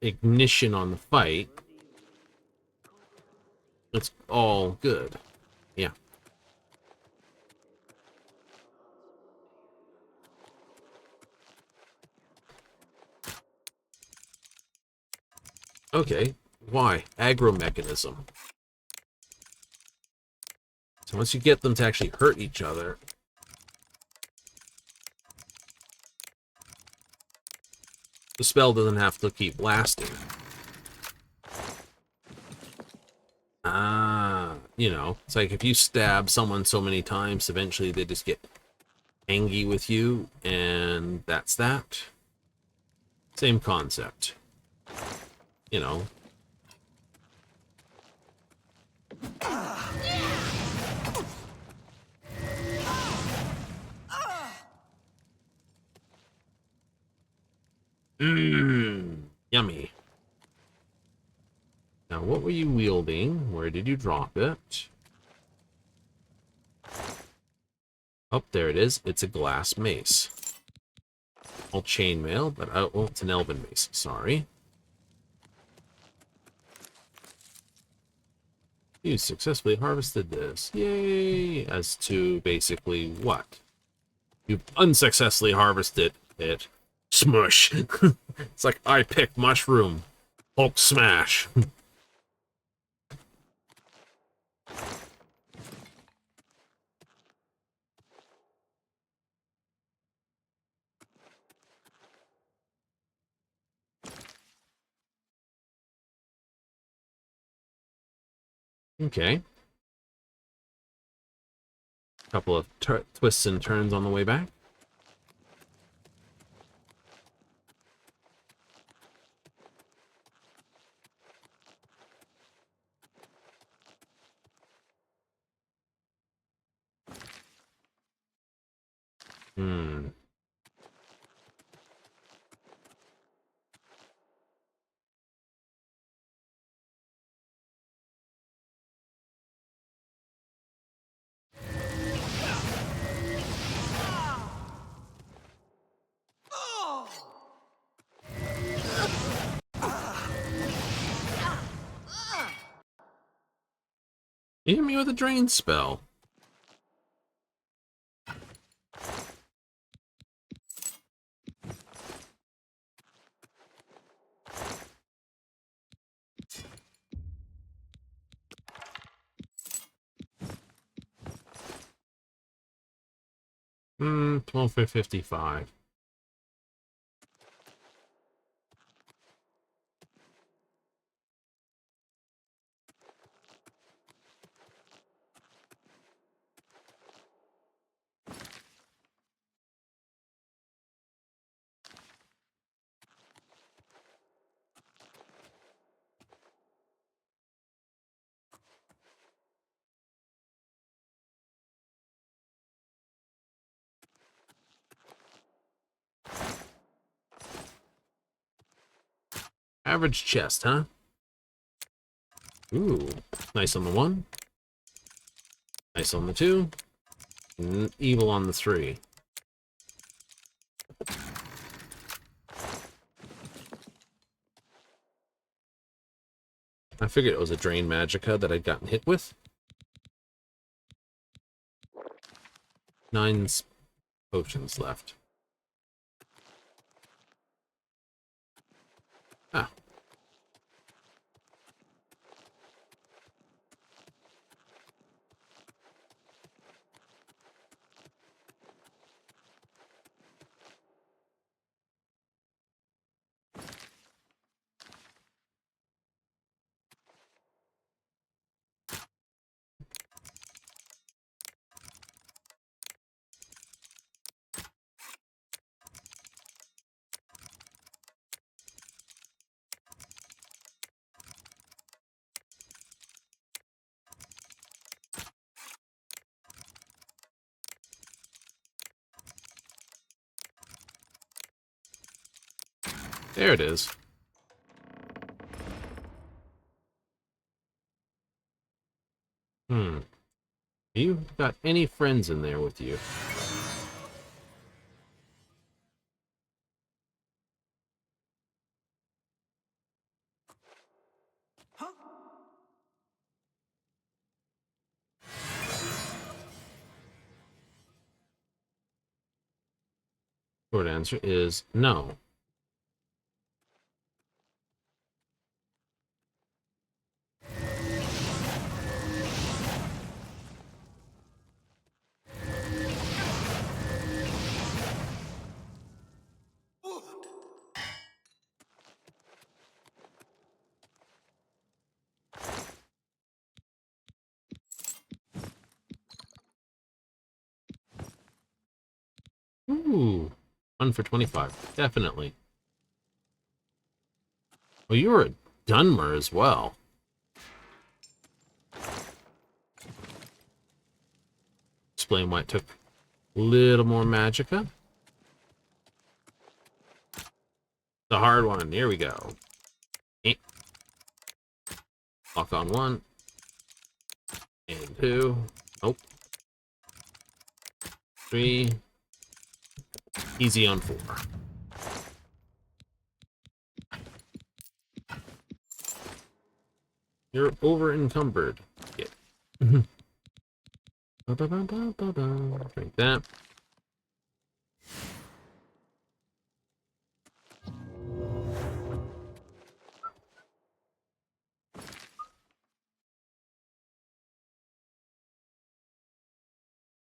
ignition on the fight, it's all good. Yeah. Okay. Why? Aggro mechanism. So once you get them to actually hurt each other, the spell doesn't have to keep lasting. You know, it's like if you stab someone so many times, eventually they just get angry with you, and that's that. Same concept. You know. Yummy. Now, what were you wielding? Where did you drop it? Oh, there it is. It's a glass mace. All chainmail, but well, it's an elven mace. Sorry. You successfully harvested this. Yay! As to basically what? You've unsuccessfully harvested it. Smush! It's like I picked mushroom. Hulk smash. Okay. Couple of twists and turns on the way back. Hmm. You hit me with a drain spell. Hmm, 12 for 55. Average chest, huh? Ooh, nice on the 1. Nice on the 2. Evil on the 3. I figured it was a Drain Magicka that I'd gotten hit with. 9 potions left. Ah. There it is. Hmm. You got any friends in there with you? Short answer is no. Ooh. 1 for 25. Definitely. Well, you were a Dunmer as well. Explain why it took a little more magicka. The hard one. Here we go. Lock on 1. And 2. Nope. 3. Easy on 4. You're over encumbered. Yeah. Drink that.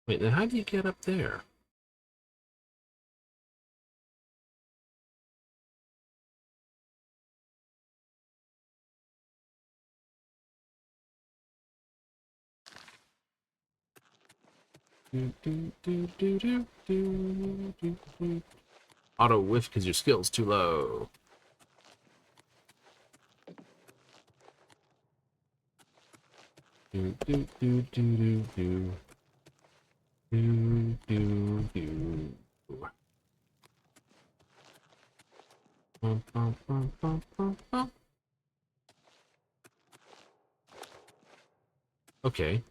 Wait, then how do you get up there? Auto whiff because your skill's too low. Do do do do do do do do do. Okay.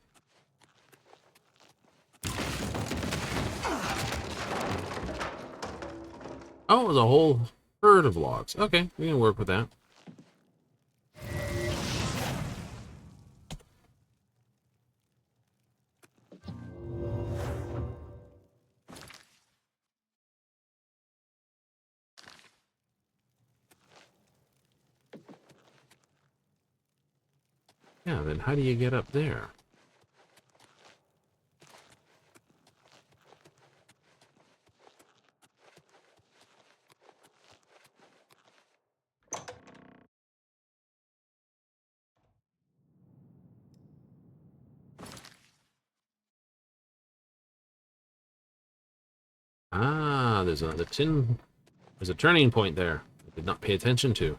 Oh, it was a whole herd of logs. Okay, we can work with that. Yeah, then how do you get up there? Ah, there's another tin. There's a turning point there. I did not pay attention to.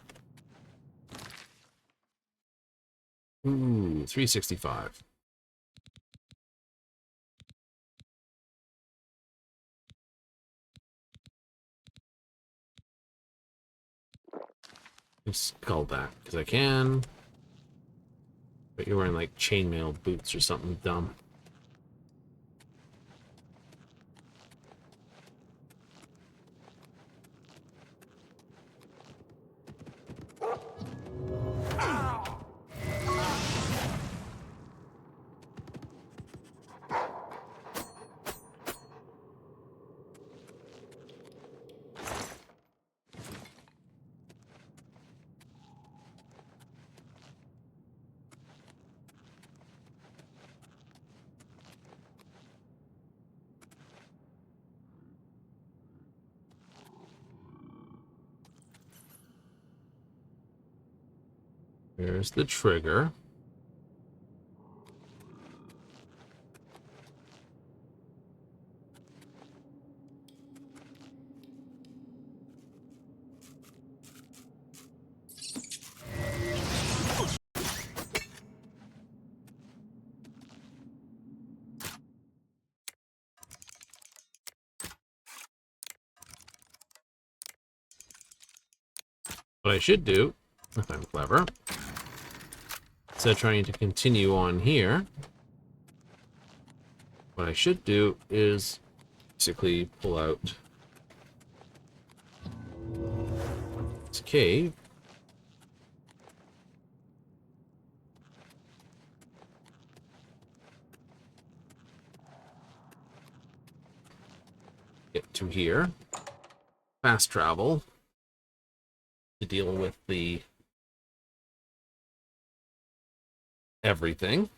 Ooh, 365. Just call that because I can. But you're wearing like chainmail boots or something dumb. There's the trigger. What I should do, if I'm clever, instead of trying to continue on here, what I should do is basically pull out this cave. Get to here. Fast travel to deal with the everything.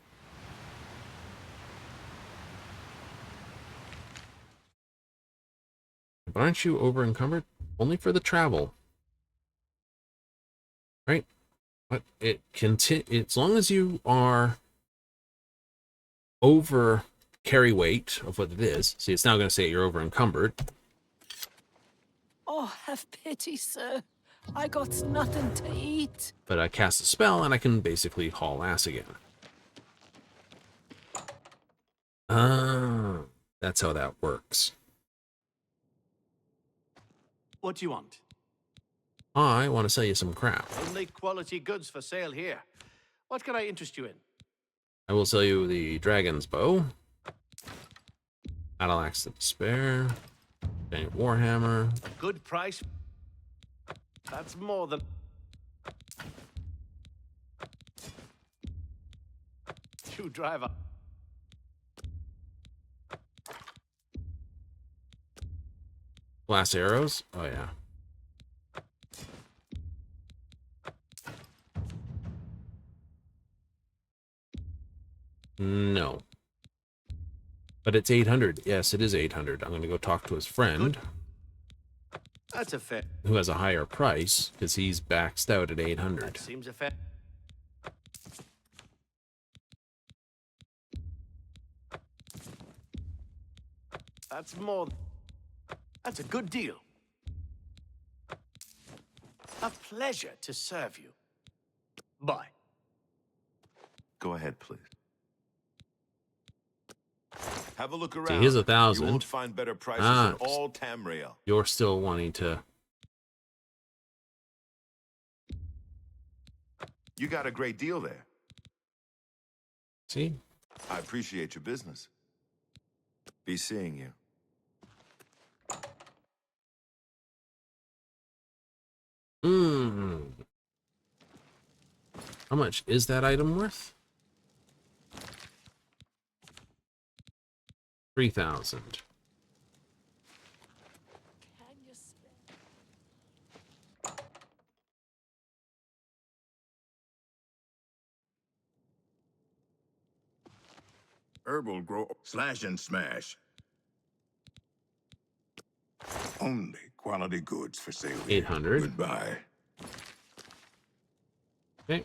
But aren't you over encumbered? Only for the travel. Right? But it as long as you are over carry weight of what it is. See, it's now going to say you're over encumbered.
Oh, have pity, sir. I got nothing to eat.
But I cast a spell and I can basically haul ass again. Ah, that's how that works.
What do you want?
I want to sell you some crap.
Only quality goods for sale here. What can I interest you in?
I will sell you the dragon's bow, battle axe of despair, giant warhammer.
A good price. That's more than... You drive up.
Glass arrows? Oh, yeah. No. But it's 800. Yes, it is 800. I'm going to go talk to his friend.
That's a fair...
Who has a higher price, because he's baxed out at 800.
That seems a fair... That's more... That's a good deal. A pleasure to serve you. Bye.
Go ahead, please. Have a look around.
See, here's 1,000.
You won't find better prices in all Tamriel.
You're still wanting to
You got a great deal there.
See?
I appreciate your business. Be seeing you.
How much is that item worth? 3,000.
Herbal grow slash and smash. Only quality goods for sale.
800.
Goodbye.
Okay.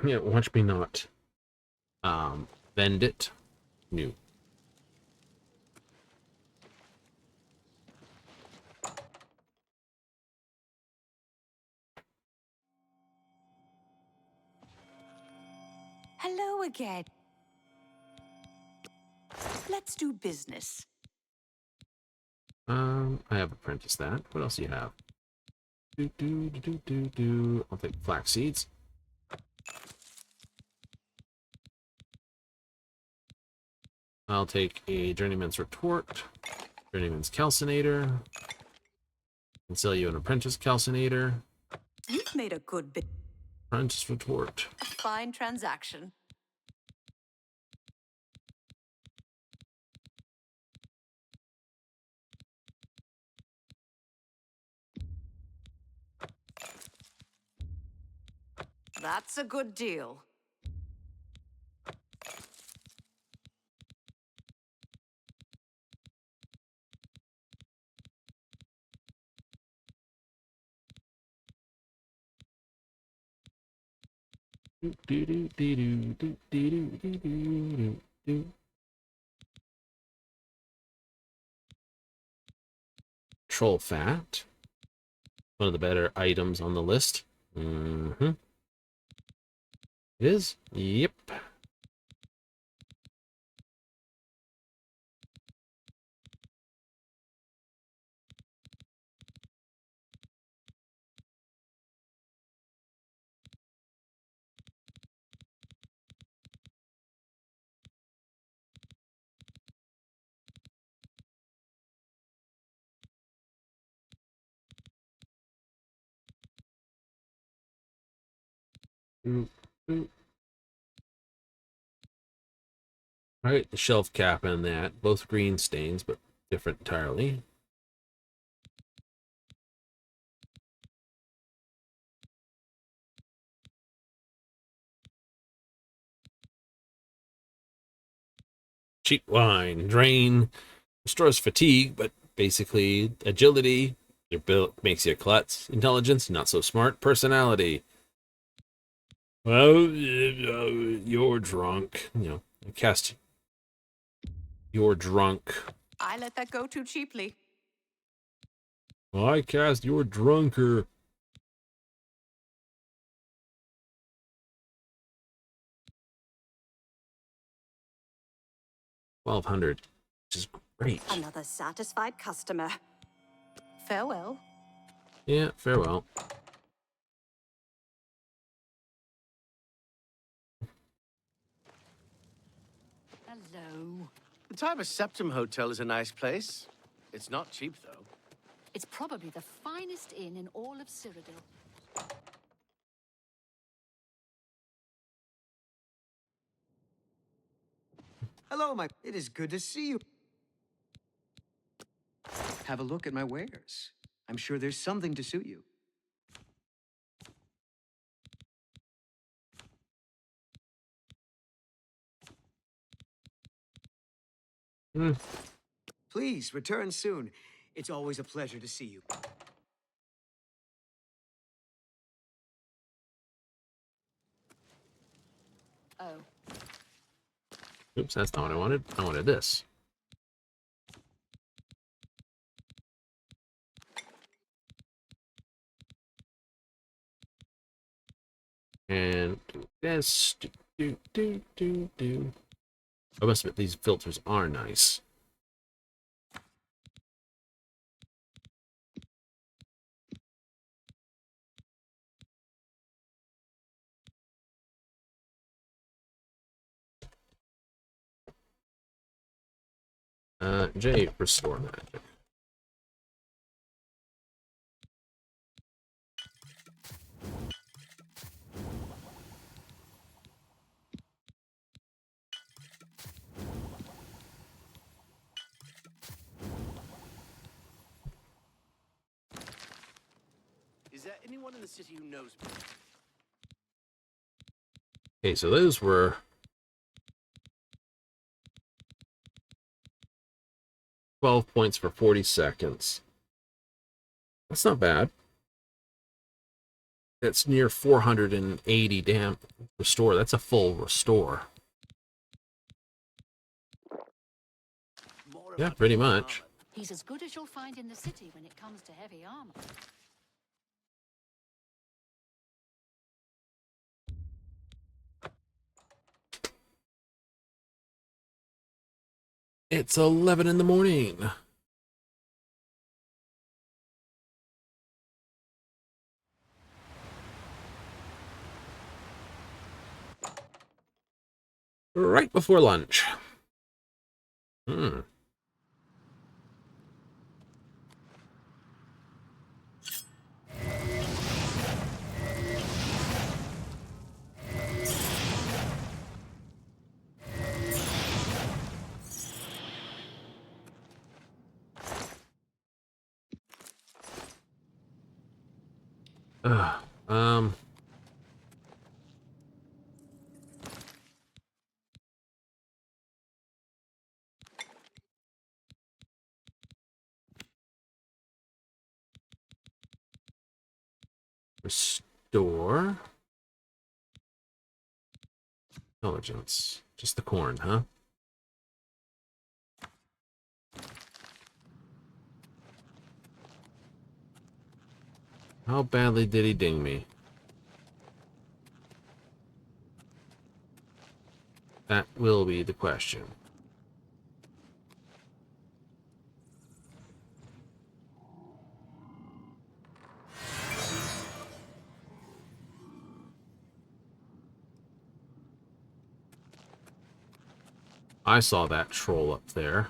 Yeah, watch me not. Vend it. New.
Hello again. Let's do business.
I have apprenticed that. What else do you have? I'll take flax seeds. I'll take a journeyman's retort, journeyman's calcinator, and sell you an apprentice calcinator.
You've made a good bit.
Apprentice retort.
Fine transaction. That's a good deal.
Troll fat. One of the better items on the list. It is? Yep. Alright, the shelf cap and that. Both green stains, but different entirely. Cheap wine. Drain. Restores fatigue, but basically agility. Your build makes you a klutz. Intelligence, not so smart. Personality. Well, you're drunk. You know, cast. You're drunk.
I let that go too cheaply.
Well, I cast you're drunker. $1,200, which is great.
Another satisfied customer. Farewell.
Yeah, farewell.
Hello.
The Tiber Septim Hotel is a nice place. It's not cheap, though.
It's probably the finest inn in all of Cyrodiil.
Hello, it is good to see you. Have a look at my wares. I'm sure there's something to suit you. Please return soon. It's always a pleasure to see you.
Oh.
Oops, that's not what I wanted. I wanted this. And do this. Do. I must admit, these filters are nice. J, restore magic.
Is there anyone in the city who knows me?
Okay, so those were 12 points for 40 seconds. That's not bad. That's near 480 damn restore. That's a full restore. Yeah, pretty much.
He's as good as you'll find in the city when it comes to heavy armor.
It's 11 in the morning. Right before lunch. Um, Restore. Intelligence. Just the corn, huh? How badly did he ding me? That will be the question. I saw that troll up there.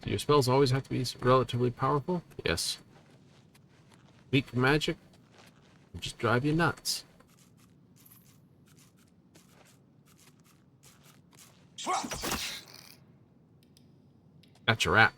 Do your spells always have to be relatively powerful? Yes. Weak magic will just drive you nuts. Got your app.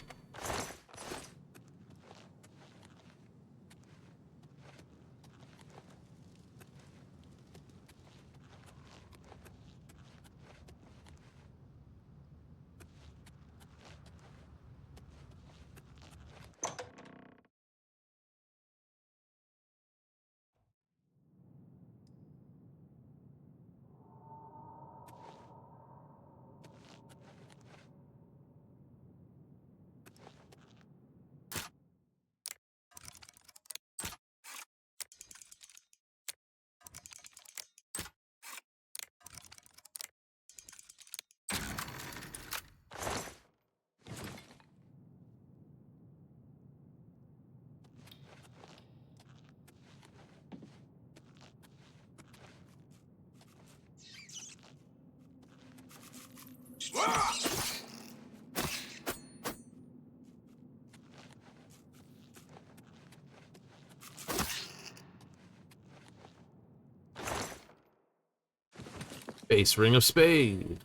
Base Ring of Spade.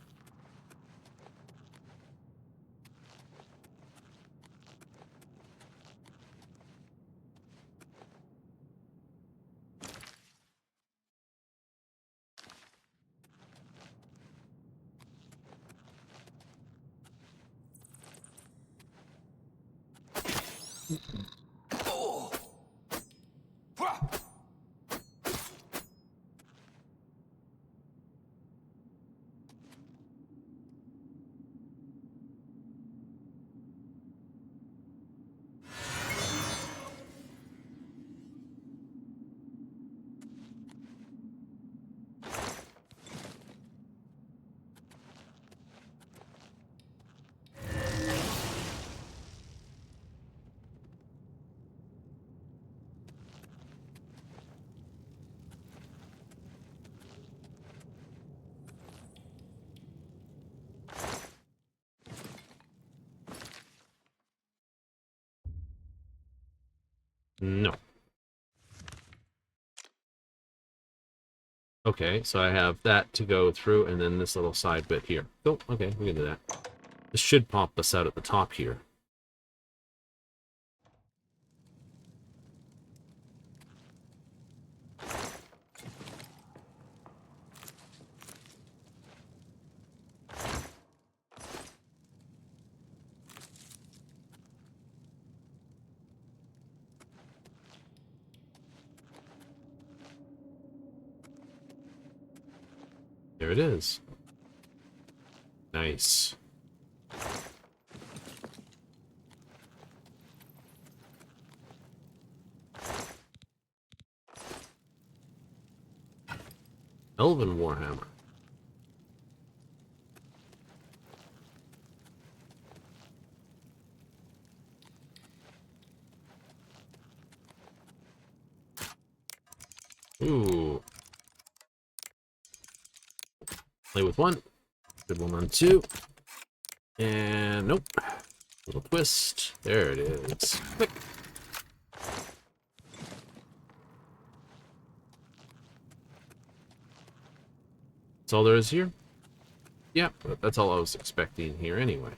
No. Okay, so I have that to go through, and then this little side bit here. Oh, okay, we can do that. This should pop us out at the top here. There it is. Nice. Elven Warhammer. Ooh. Play with one. Good one on two. And nope. Little twist. There it is. Click. That's all there is here? Yeah, but that's all I was expecting here anyway.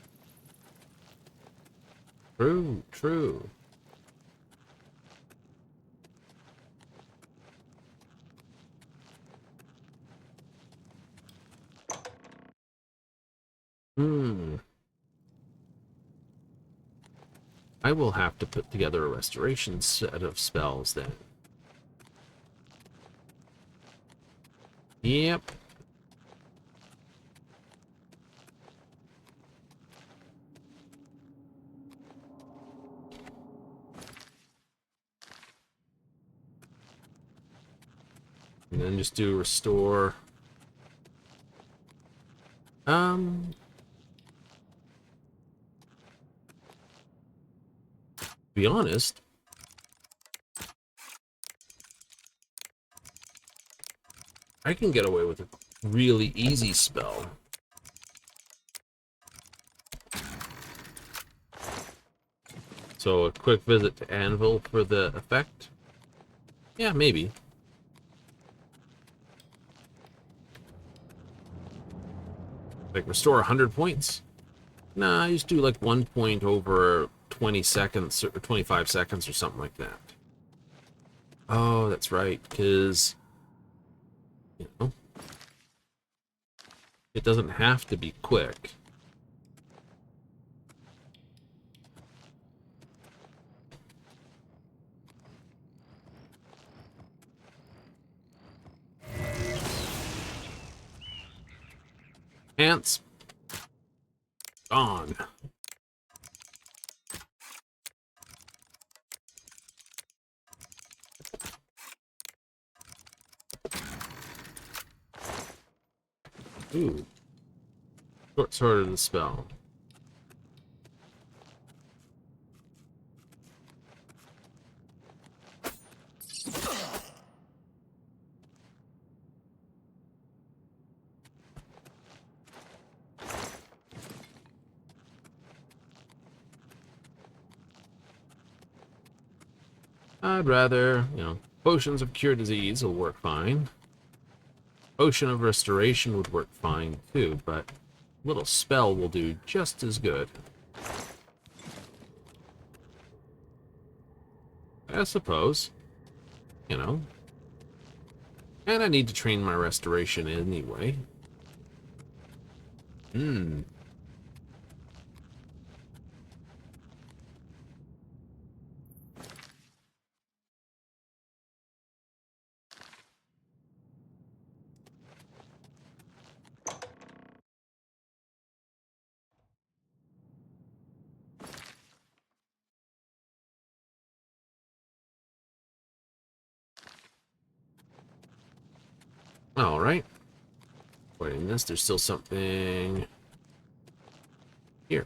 True, true. I will have to put together a restoration set of spells then. Yep. And then just do restore. To be honest, I can get away with a really easy spell. So a quick visit to Anvil for the effect? Yeah, maybe. Like restore 100 points? Nah, I just do like 1 point over 20 seconds or 25 seconds or something like that. Oh, that's right, because, you know, it doesn't have to be quick. Ants. Gone. Ooh. Short sword of the spell. I'd rather, you know, potions of cure disease will work fine. Potion of restoration would work fine too, but a little spell will do just as good. I suppose. You know. And I need to train my restoration anyway. Alright. Avoiding this, there's still something here.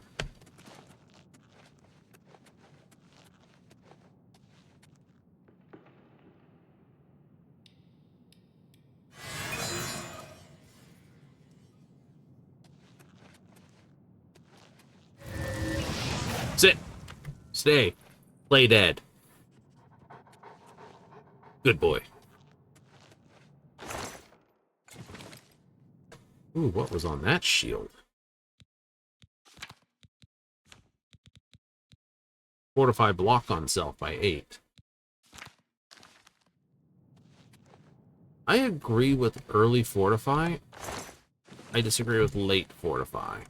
Sit. Stay. Play dead. Good boy. Ooh, what was on that shield? Fortify block on self by 8. I agree with early fortify. I disagree with late fortify.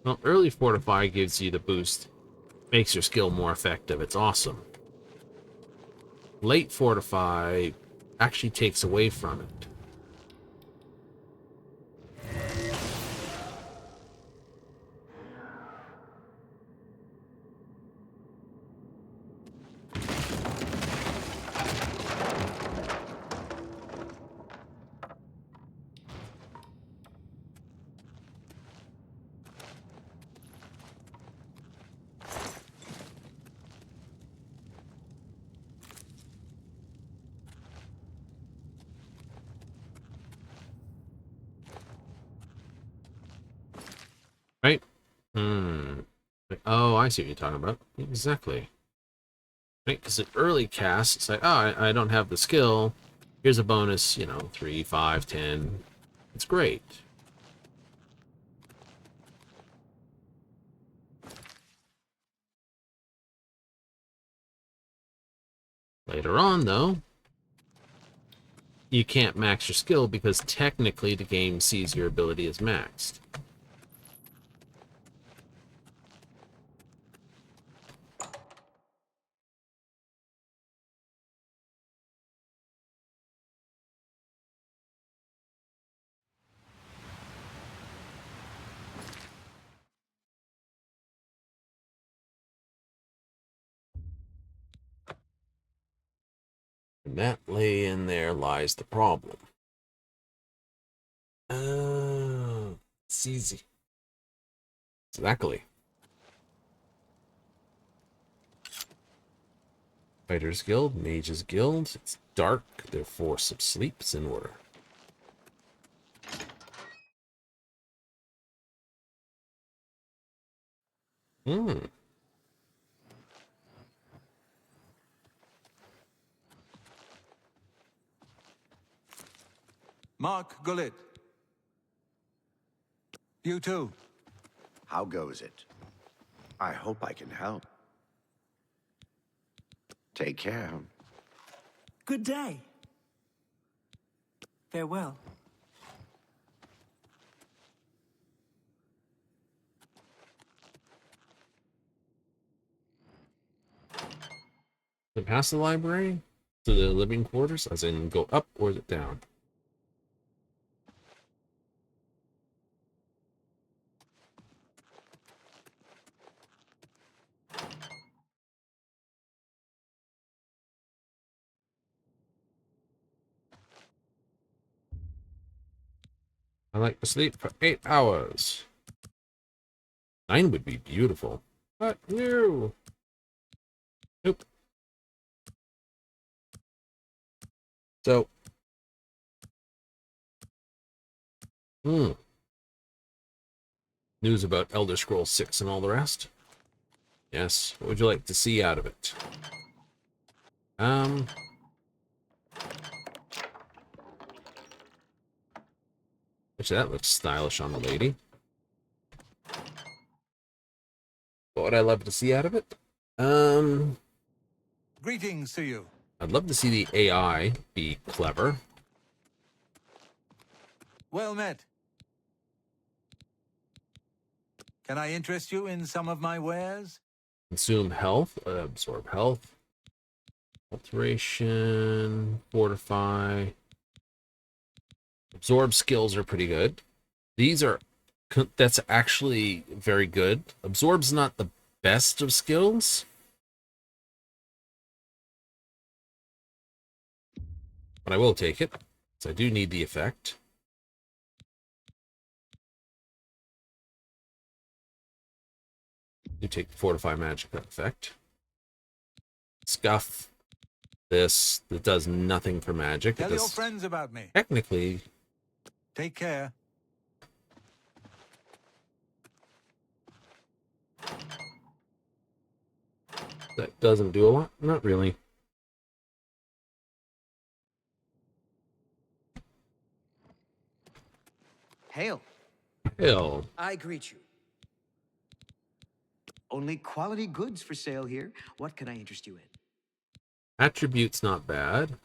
Well, early fortify gives you the boost, makes your skill more effective. It's awesome. Late fortify actually takes away from it. Right? Oh, I see what you're talking about. Exactly. Right? Because at early cast, it's like, oh, I don't have the skill. Here's a bonus, 3, 5, 10. It's great. Later on, though, you can't max your skill because technically the game sees your ability as maxed. And that lay in there lies the problem. Oh, it's easy. Exactly. Fighters Guild, Mages Guild. It's dark, therefore some sleep's in order.
Mark Gullet. You too.
How goes it? I hope I can help. Take care.
Good day. Farewell.
To pass the library to the living quarters, as in go up or is it down? I like to sleep for 8 hours. 9 would be beautiful. But no. Nope. So. News about Elder Scrolls 6 and all the rest? Yes. What would you like to see out of it? Actually, that looks stylish on the lady. What would I love to see out of it?
Greetings to you.
I'd love to see the AI be clever.
Well met. Can I interest you in some of my wares?
Consume health, absorb health, alteration, fortify. Absorb skills are pretty good. That's actually very good. Absorb's not the best of skills, but I will take it, because I do need the effect. Do take the fortify magic effect. Scuff. That does nothing for magic.
Tell your friends about me.
Technically,
Take care.
That doesn't do a lot. Not really.
Hail.
Hell.
I greet you. Only quality goods for sale here. What can I interest you in?
Attributes not bad.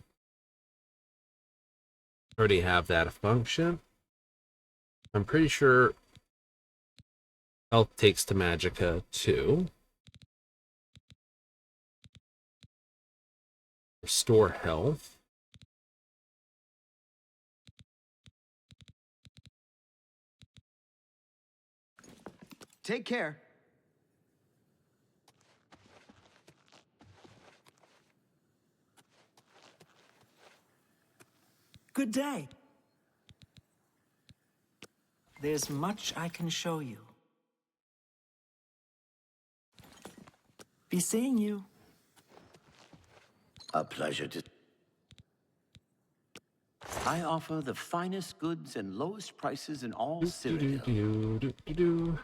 Already have that function. I'm pretty sure health takes to magicka too. Restore health.
Take care.
Good day. There's much I can show you. Be seeing you.
A pleasure to...
I offer the finest goods and lowest prices in all Cyrodiil.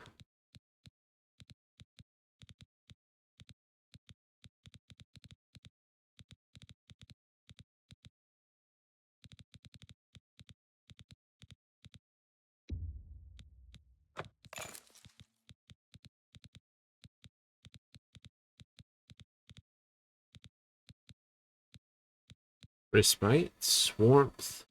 Respite, warmth.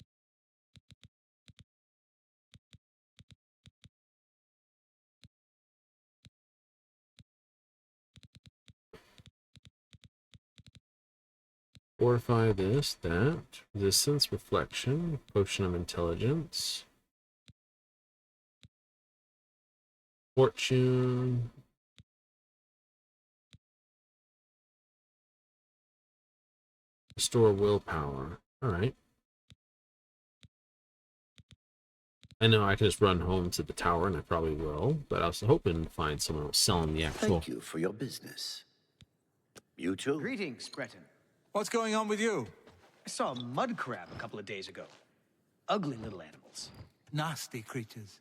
Fortify this, that. Resistance, reflection, potion of intelligence. Fortune. Restore willpower. Alright. I know I can just run home to the tower, and I probably will, but I was hoping to find someone else selling the actual...
Thank you for your business. You too.
Greetings, Breton.
What's going on with you?
I saw a mud crab a couple of days ago. Ugly little animals.
Nasty creatures.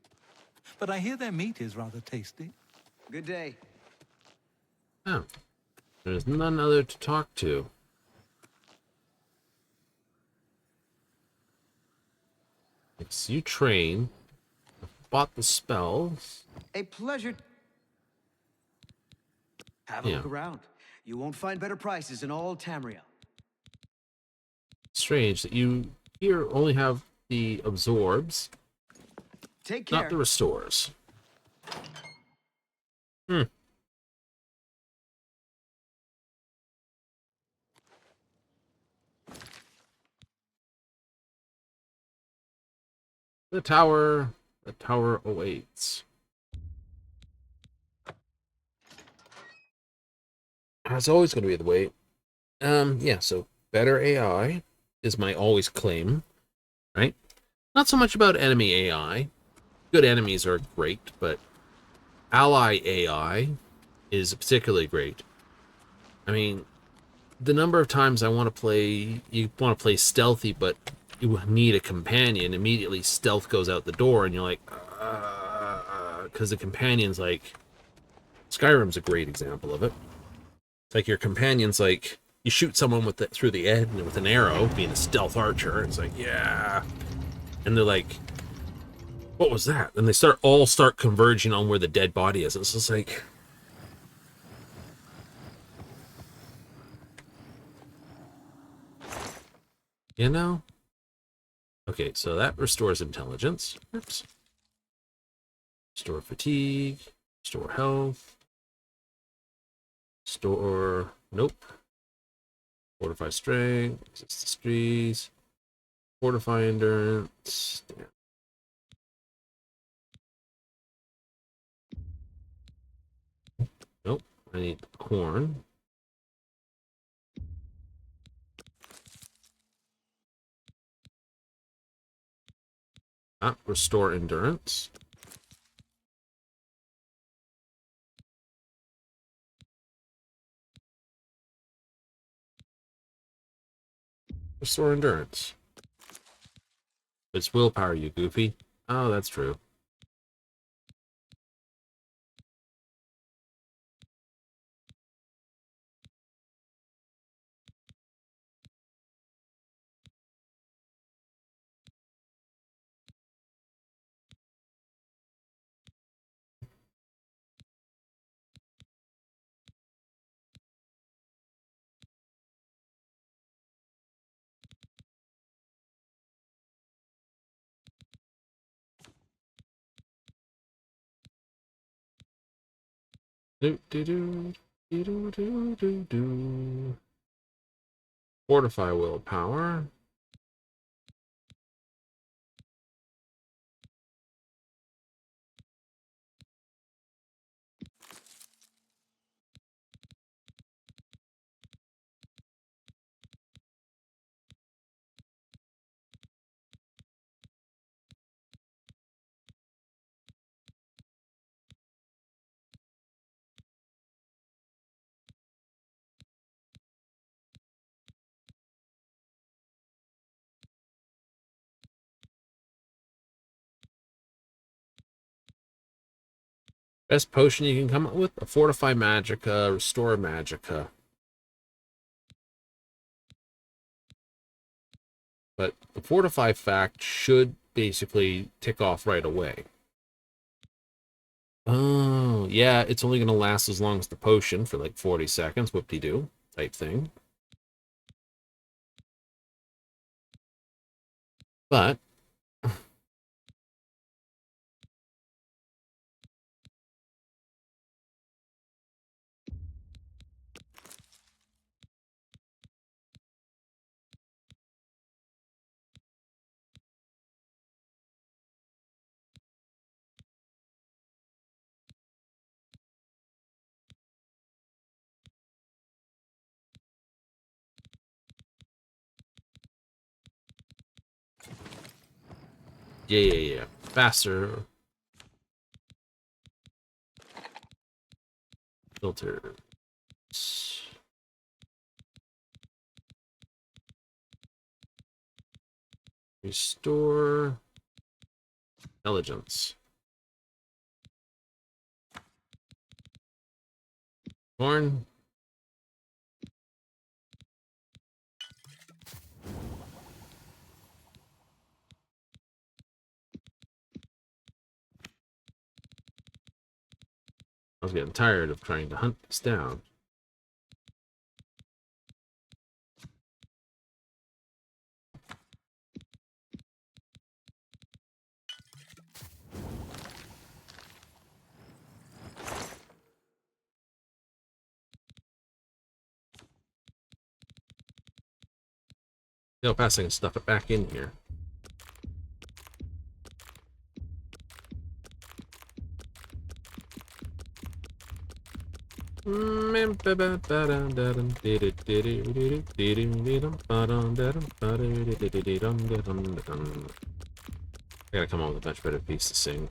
But I hear their meat is rather tasty.
Good day.
Oh. There's none other to talk to. It's you train. Bought the spells.
A pleasure. Have a look around. You won't find better prices in all Tamriel.
Strange that you here only have the absorbs,
Take care.
not the restores. Hmm. The tower awaits. It's always going to be the way. Yeah, so better AI is my always claim, right? Not so much about enemy AI. Good enemies are great, but ally AI is particularly great. I mean, the number of times you want to play stealthy, but you need a companion, immediately stealth goes out the door, and you're like, because the companion's like, Skyrim's a great example of it. It's like your companion's like, you shoot someone through the head with an arrow, being a stealth archer, and it's like, yeah. And they're like, what was that? And they all start converging on where the dead body is. It's just like, you know? Okay, so that restores intelligence. Oops. Restore fatigue. Restore health. Restore... Nope. Fortify strength. Resist trees. Fortify endurance. Damn. Nope. I need corn. Restore endurance. Restore endurance. It's willpower, you goofy. Oh, that's true. Do do do do do do do do. Fortify willpower. Best potion you can come up with? A Fortify Magicka, Restore Magicka. But the Fortify fact should basically tick off right away. Oh, yeah, it's only going to last as long as the potion for like 40 seconds, whoop-de-doo type thing. But yeah. Faster. Filter. Restore intelligence. Horn. I was getting tired of trying to hunt this down. Pass, I can stuff it back in here. I gotta come up with a much better piece to sing.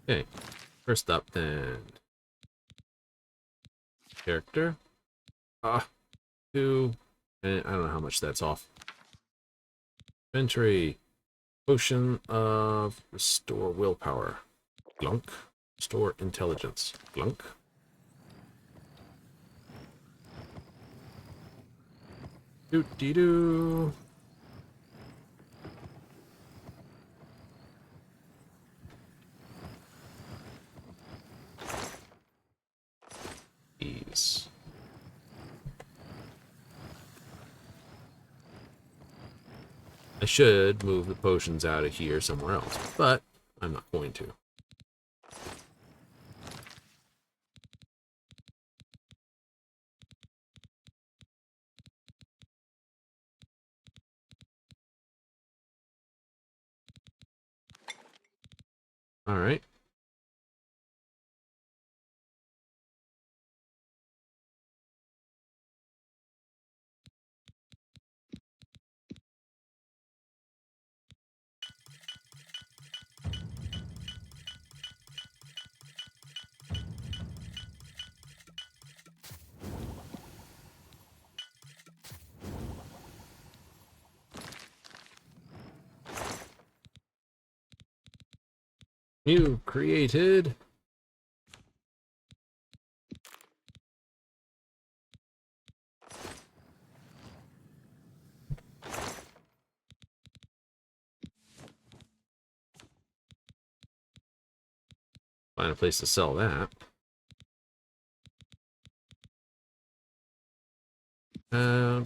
Okay, first up then. Character. 2. And I don't know how much that's off. Inventory. Potion of Restore Willpower. Glunk. Restore Intelligence. Glunk. Doo-dee-doo. These. I should move the potions out of here somewhere else, but I'm not going to. All right. You created find a place to sell that.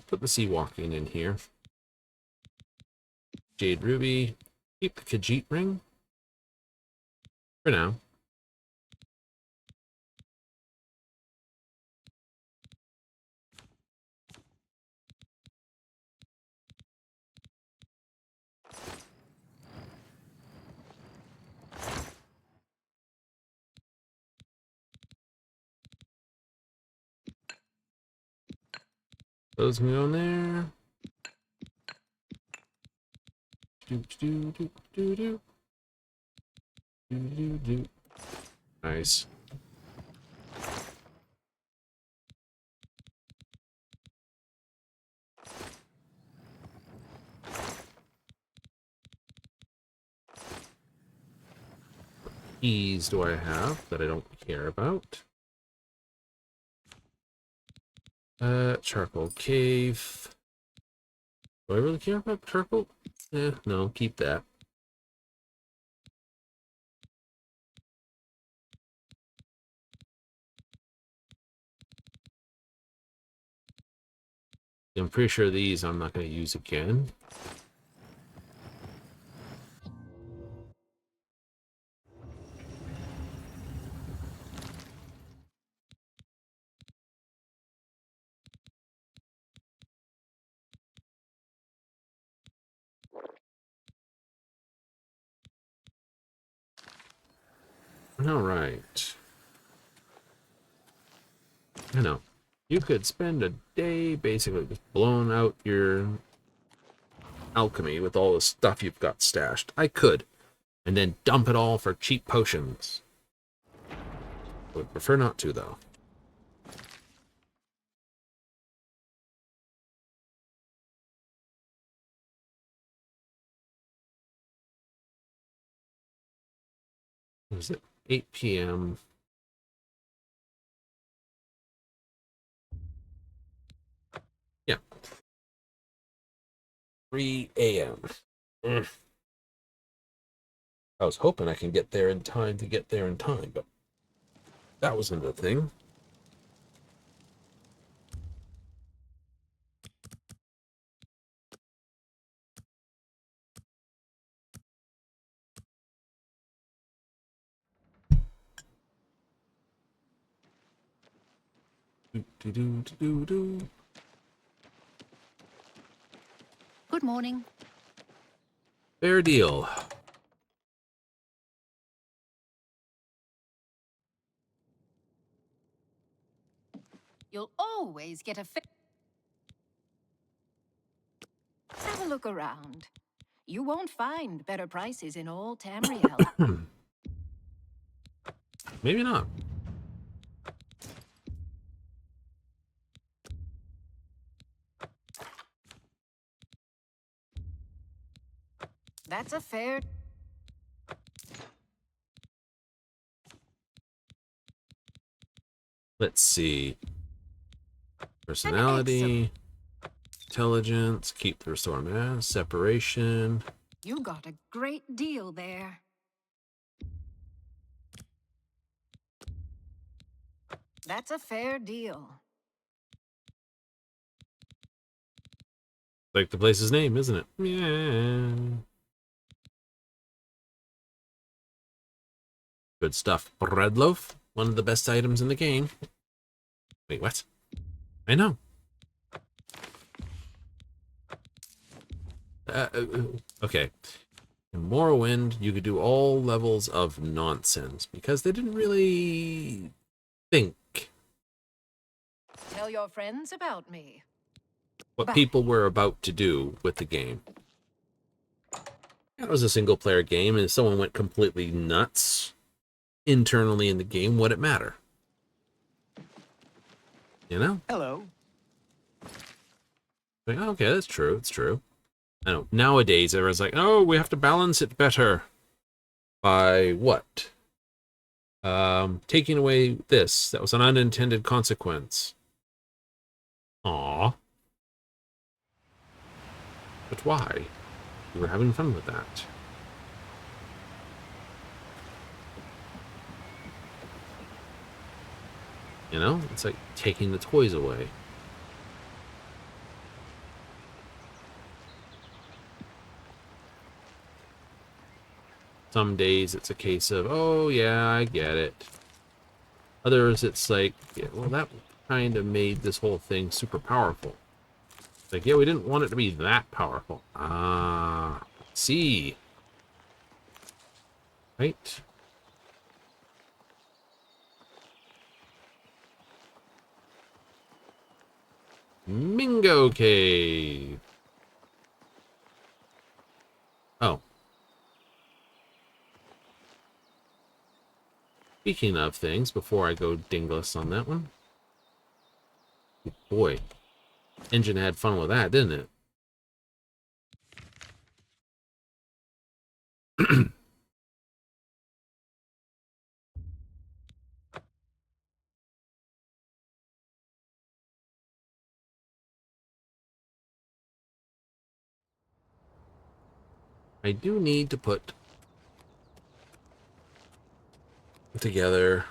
Put the sea walking in here. Jade ruby. Keep the Khajiit ring for now. Those can go in there. Nice. Keys do I have that I don't care about? Charcoal cave. Do I really care about charcoal? No, keep that. I'm pretty sure these I'm not going to use again. All right. I know. You could spend a day basically just blowing out your alchemy with all the stuff you've got stashed. I could. And then dump it all for cheap potions. I would prefer not to, though. What is it? 8 p.m. Yeah. 3 a.m. I was hoping I can get there in time to get there in time, but that wasn't a thing.
Good morning.
Fair deal.
You'll always get a Have a look around. You won't find better prices in all Tamriel.
Maybe not.
That's a fair...
Let's see. Personality. intelligence, keep the restore mass, separation.
You got a great deal there. That's a fair deal.
Like the place's name, isn't it? Yeah. Good stuff. Bread loaf, one of the best items in the game. Wait, what? I know. Okay. In Morrowind, you could do all levels of nonsense because they didn't really think
Tell your friends about me.
what people were about to do with the game. It was a single player game, and if someone went completely nuts internally in the game, would it matter? You know?
Hello.
Like, oh, okay, that's true. It's true. I know. Nowadays, everyone's like, oh, we have to balance it better. By what? Taking away this. That was an unintended consequence. Aww. But why? You were having fun with that. You know? It's like taking the toys away. Some days it's a case of, oh yeah, I get it. Others it's like, yeah, well, that kind of made this whole thing super powerful. Like, yeah, we didn't want it to be that powerful. Ah, see. Right? Mingo Cave. Oh. Speaking of things, before I go dingless on that one. Boy, engine had fun with that, didn't it? I do need to put together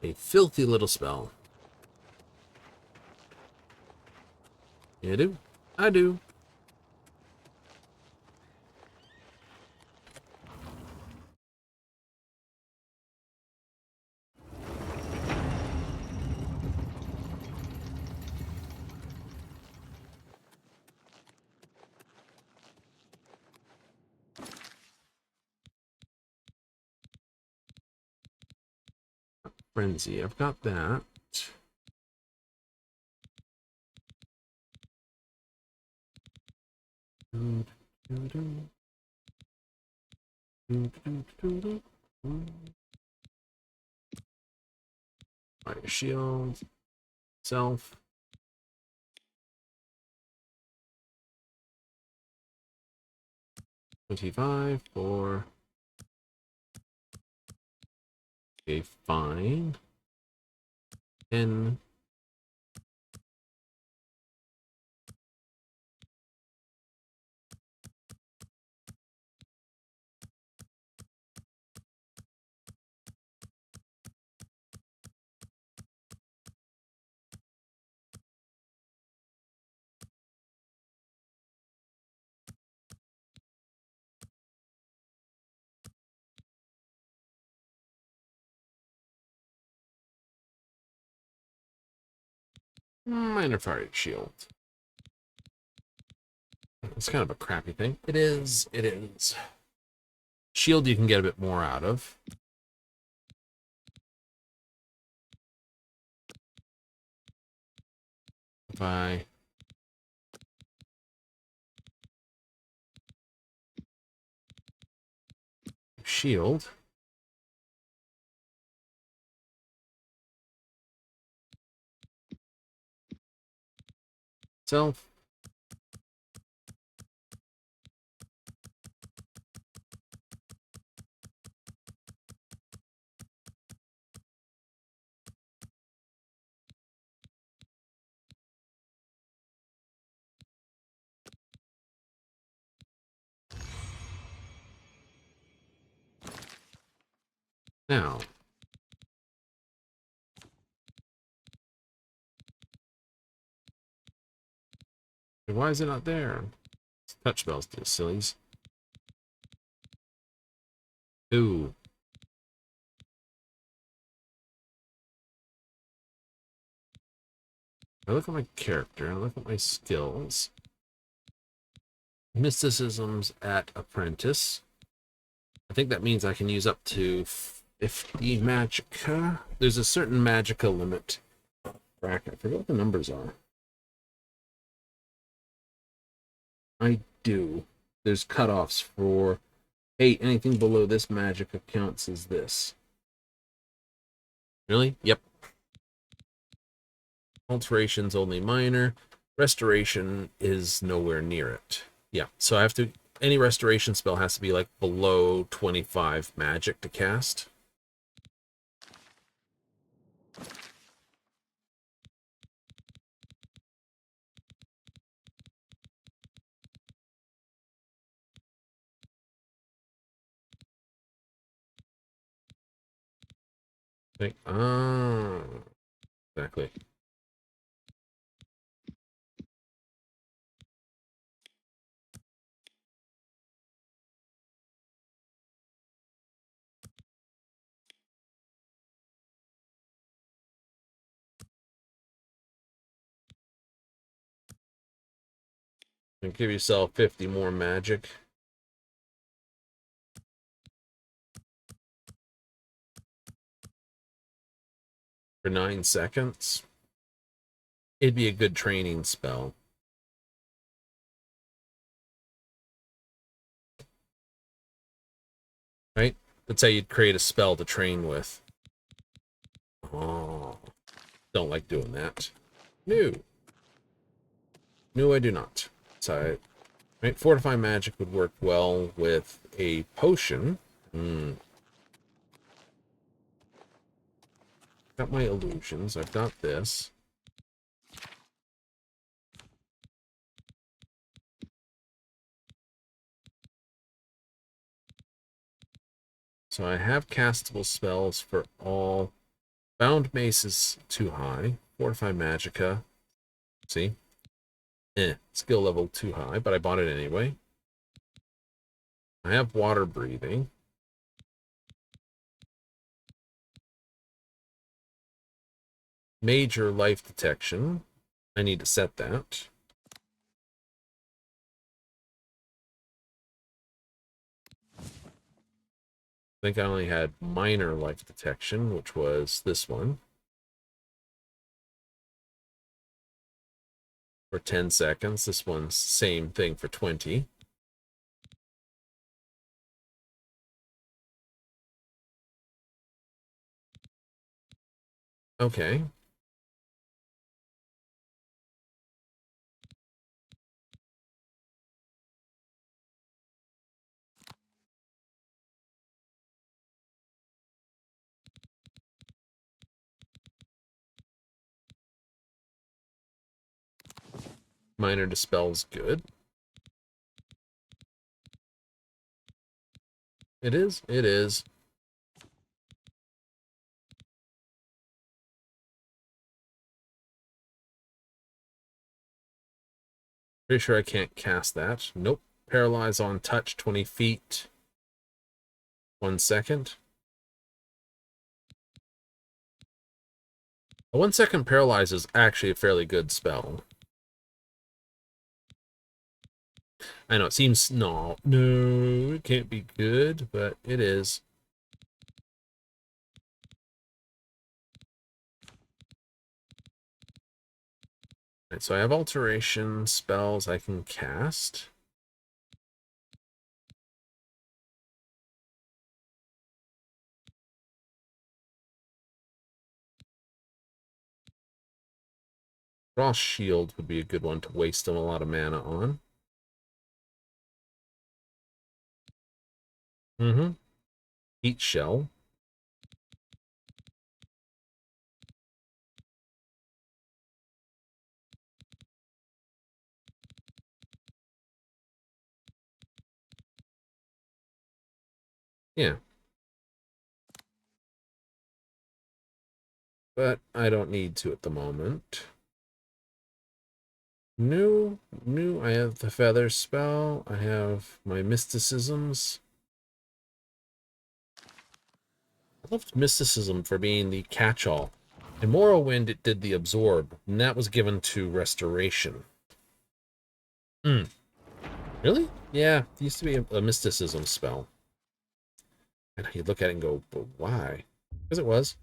a filthy little spell. You do? I do. Frenzy, I've got that. Fire shield, self. $25 for. Okay, fine. 10. Minor fire shield. It's kind of a crappy thing. It is. It is. Shield you can get a bit more out of. If I shield. Self. Now, why is it not there? Touch spells, you sillies. Ooh. I look at my character, I look at my skills. Mysticism's at apprentice. I think that means I can use up to 50 magicka. There's a certain magicka limit. Bracket. I forget what the numbers are. I do. There's cutoffs for, hey, anything below this magicka counts as this. Really? Yep. Alteration's only minor. Restoration is nowhere near it. Yeah, so I have to, any restoration spell has to be like below 25 magic to cast. Like, exactly. And give yourself 50 more magic. For 9 seconds. It'd be a good training spell. Right? That's how you'd create a spell to train with. Oh. Don't like doing that. No. No, I do not. So, right, Fortify Magic would work well with a potion. Got my illusions. I've got this. So I have castable spells for all. Bound Mace is too high. Fortify Magicka. See? Skill level too high, but I bought it anyway. I have Water Breathing. Major Life Detection. I need to set that. I think I only had Minor Life Detection, which was this one. For 10 seconds. This one's same thing for 20. Okay. Minor Dispel's good. It is? It is. Pretty sure I can't cast that. Nope. Paralyze on touch, 20 feet. 1 second. A 1 second paralyze is actually a fairly good spell. I know it seems no, it can't be good, but it is. Right, so I have alteration spells I can cast. Frost Shield would be a good one to waste them a lot of mana on. Heat Shell. Yeah. but I don't need to at the moment. New, I have the feather spell. I have my mysticisms. I loved mysticism for being the catch-all. In Morrowind, it did the absorb, and that was given to restoration. Really? Yeah, it used to be a mysticism spell. And you look at it and go, but why? Because it was.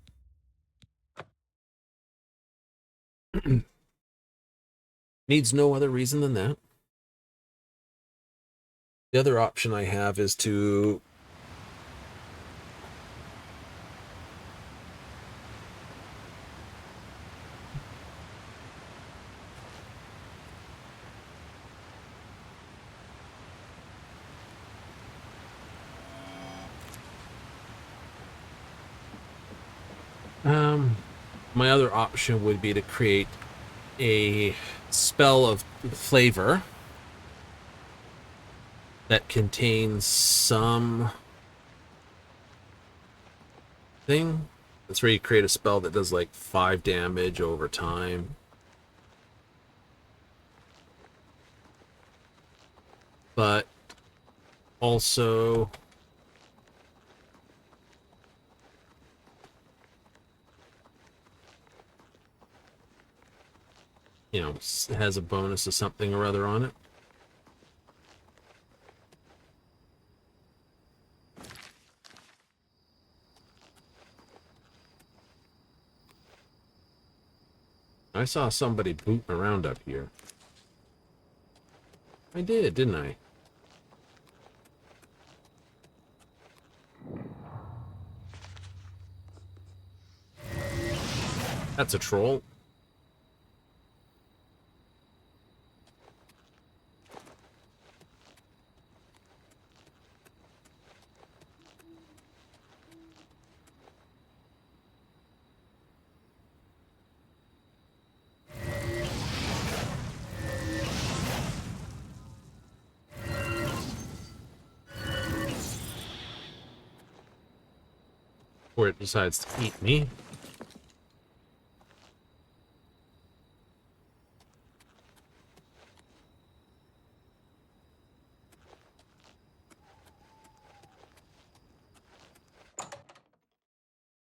Needs no other reason than that. The other option I have is to my other option would be to create a spell of flavor that contains some thing. That's where you create a spell that does like 5 damage over time. But also you know, it has a bonus of something or other on it. I saw somebody booting around up here. I did, didn't I? That's a troll. Or it decides to eat me.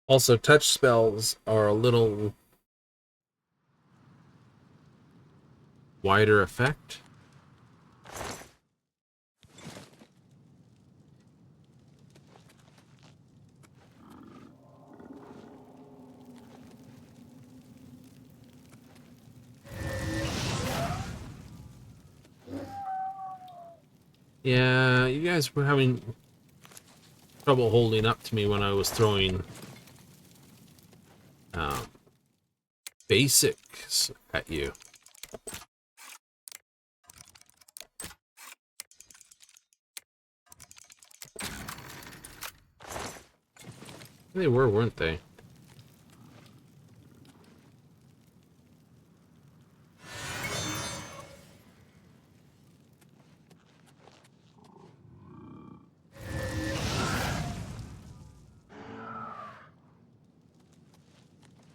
Also, touch spells are a little wider effect. Yeah, you guys were having trouble holding up to me when I was throwing basics at you. They were, weren't they?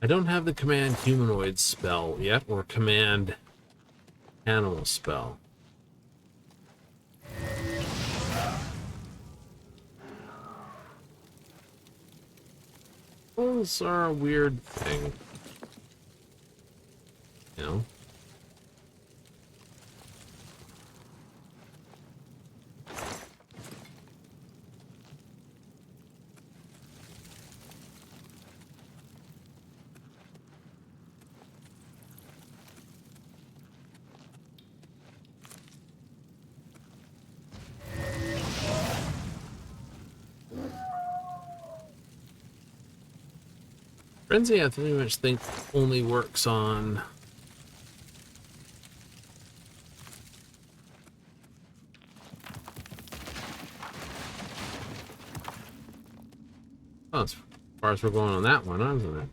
I don't have the command humanoid spell yet, or command animal spell. Those are a weird thing. You know? Frenzy, I pretty much think only works on oh, as far as we're going on that one, isn't it?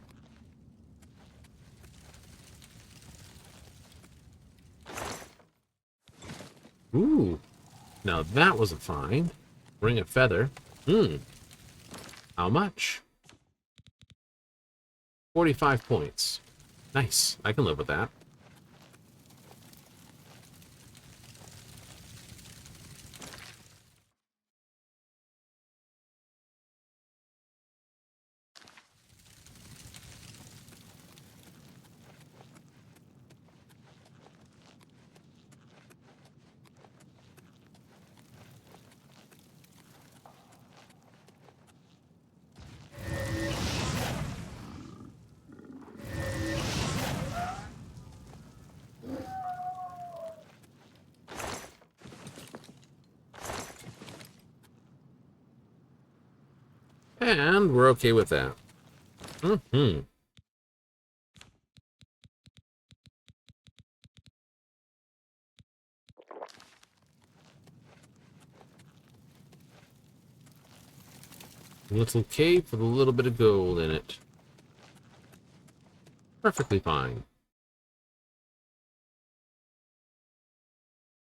Ooh, now that was a find. Ring of feather. How much? 45 points. Nice. I can live with that. And we're okay with that. Mm-hmm. Little cave with a little bit of gold in it. Perfectly fine.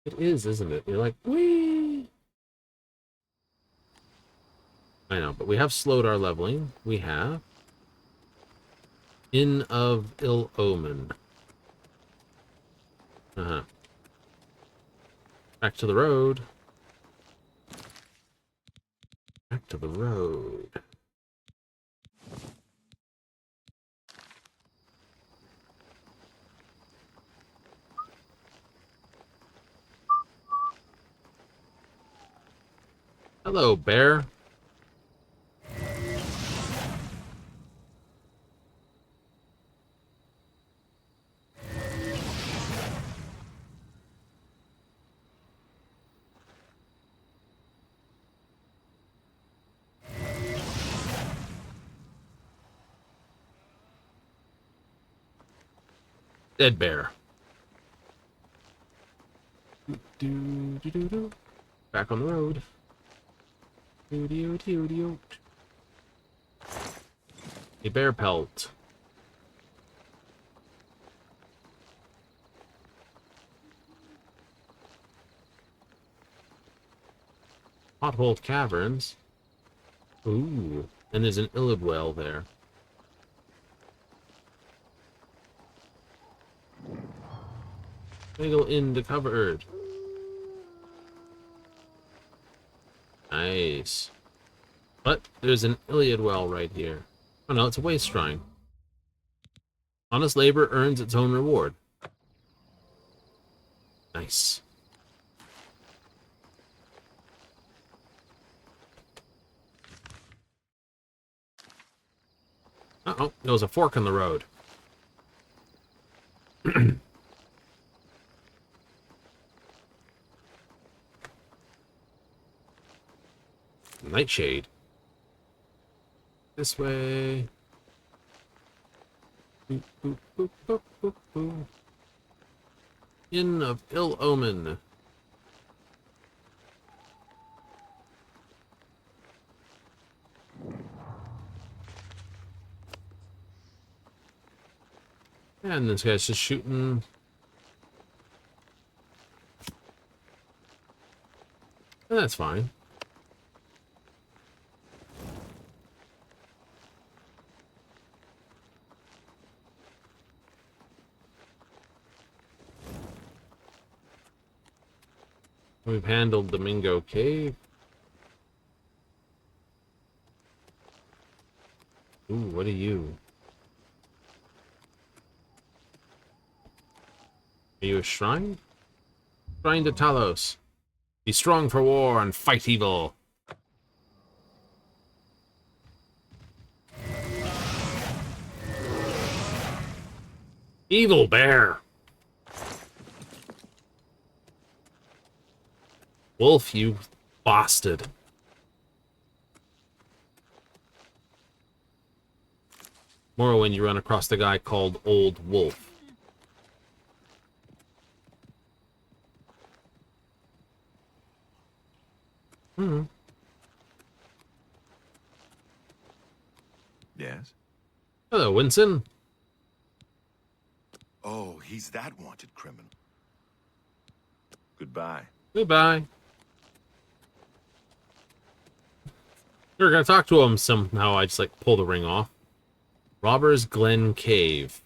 It is, isn't it? You're like, whee! I know, but we have slowed our leveling. We have Inn of Ill Omen. Uh-huh. Back to the road. Back to the road. Hello, bear. Dead bear. Back on the road. A bear pelt. Potholed caverns. Ooh, and there's an illid well there. Wiggle in the cupboard. Nice. But there's an Iliad well right here. Oh no, it's a waste shrine. Honest labor earns its own reward. Nice. Uh-oh, there was a fork in the road. Nightshade. This way. Boop, boop, boop, boop, boop, boop. Inn of Ill Omen. And this guy's just shooting. And that's fine. We've handled Domingo Cave. Ooh, what are you? Are you a shrine? Shrine to Talos. Be strong for war and fight evil. Evil bear. Wolf, you bastard. More when you run across the guy called Old Wolf. Hmm.
Yes?
Hello, Winston.
Oh, he's that wanted criminal. Goodbye.
Goodbye. We were gonna talk to him somehow. I just like pull the ring off. Robbers Glen Cave.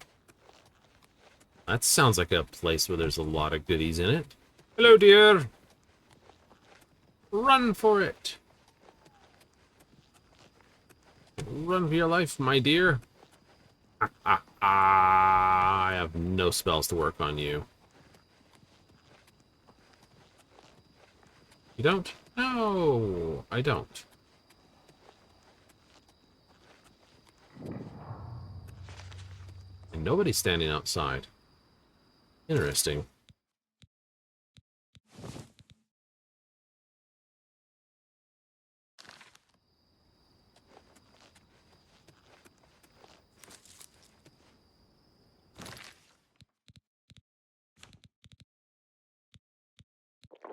That sounds like a place where there's a lot of goodies in it. Hello, dear. Run for it. Run for your life, my dear. I have no spells to work on you. You don't? No, I don't. And nobody's standing outside. Interesting.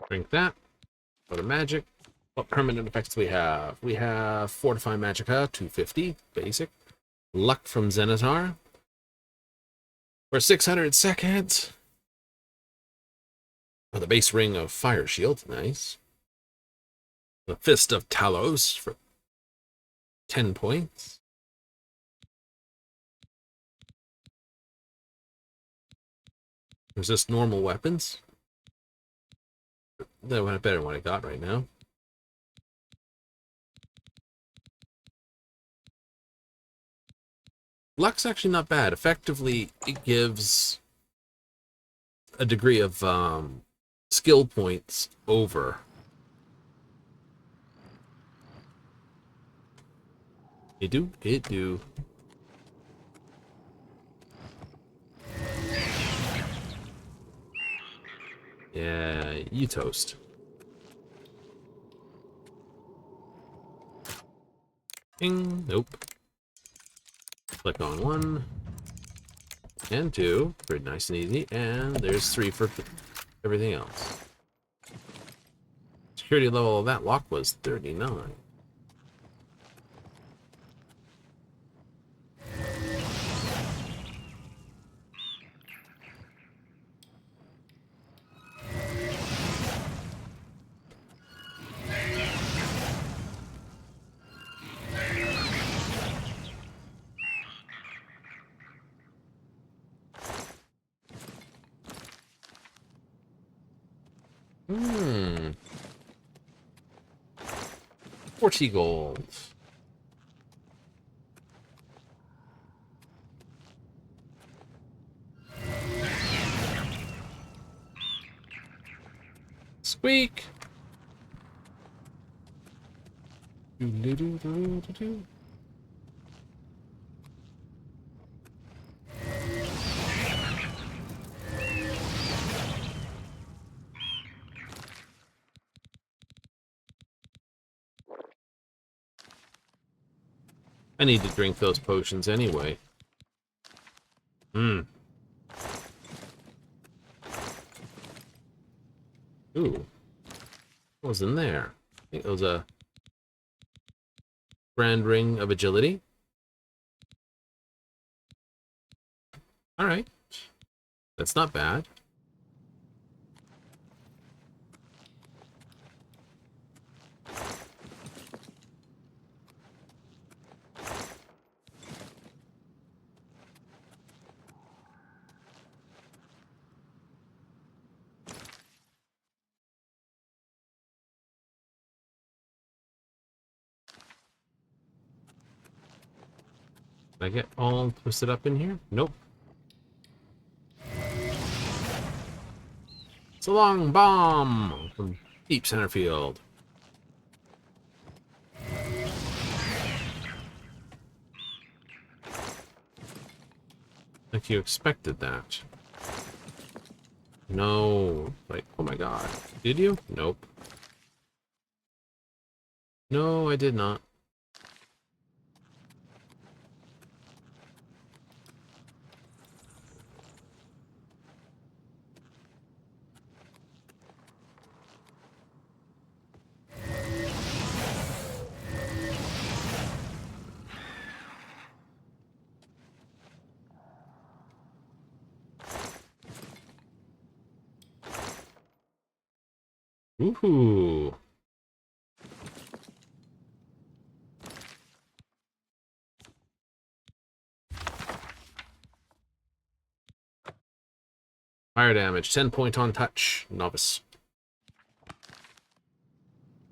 Drink that. Go to magic. What permanent effects do we have? We have Fortify Magicka, 250, basic. Luck from Zenitar for 600 seconds. Oh, the base ring of Fire Shield, nice. The Fist of Talos for 10 points. Resist normal weapons. That one better than what I got right now. Luck's actually not bad. Effectively, it gives a degree of skill points over. It do. Yeah, you toast. Ping, nope. Click on 1 and 2, pretty nice and easy, and there's 3 for everything else. Security level of that lock was 39. Hmm. 40 gold. Squeak. Do-do-do-do-do-do. I need to drink those potions anyway. Hmm. Ooh. What was in there? I think it was a Grand Ring of Agility. Alright. That's not bad. Did I get all twisted up in here? Nope. It's a long bomb from deep center field. Like you expected that. No. Like, oh my god. Did you? Nope. No, I did not. Woohoo! Fire damage, 10 point on touch. Novice.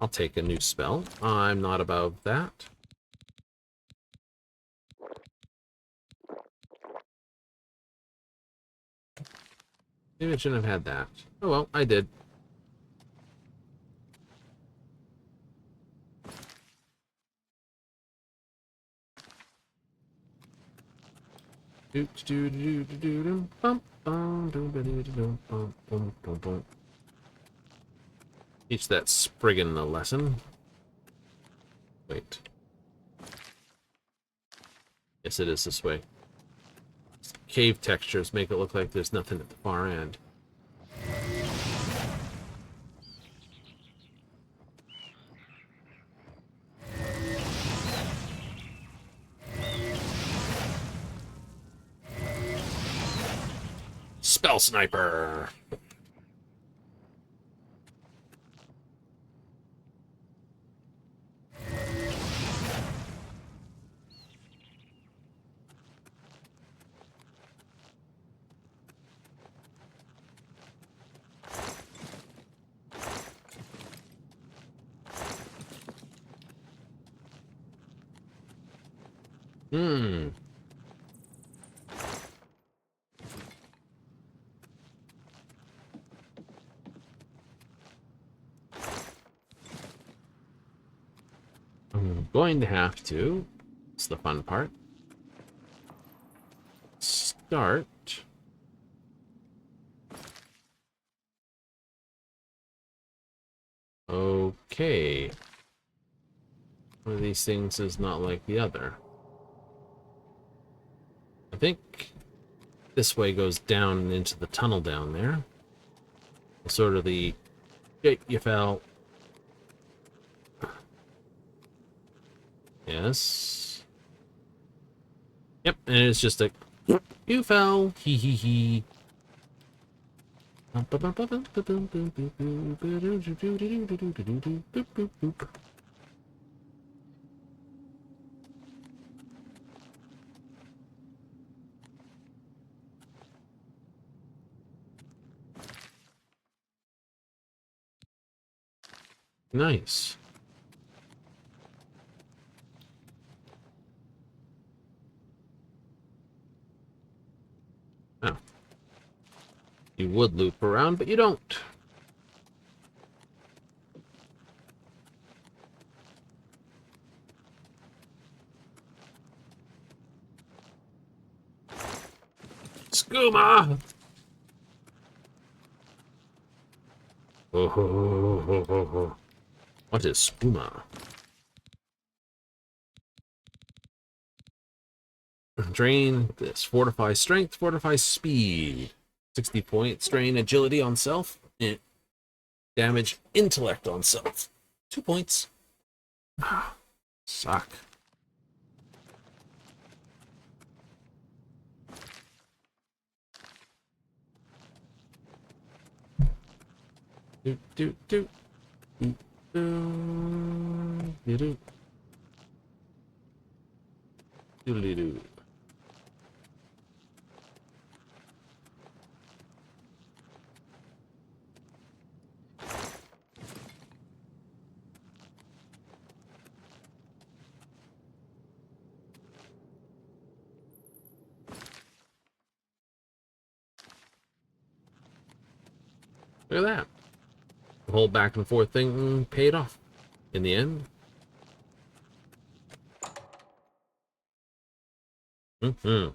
I'll take a new spell. I'm not above that. Maybe I shouldn't have had that. Oh well, I did. Teach that Spriggan a lesson. Wait. Yes, it is this way. Cave textures make it look like there's nothing at the far end. Spell Sniper! I'm going to have to. It's the fun part. Start. Okay. One of these things is not like the other. I think this way goes down into the tunnel down there. Sort of the... You fell. Yes. Yep, and it's just a... You fell. Hee hee hee. Nice. Oh. You would loop around, but you don't. Skooma! Oh. What is skooma? Drain this. Fortify strength, fortify speed. 60 point strain agility on self. Damage intellect on self. 2 points. Suck. Do do do do do do do do do. Look at that. The whole back and forth thing paid off in the end. Mm-hmm.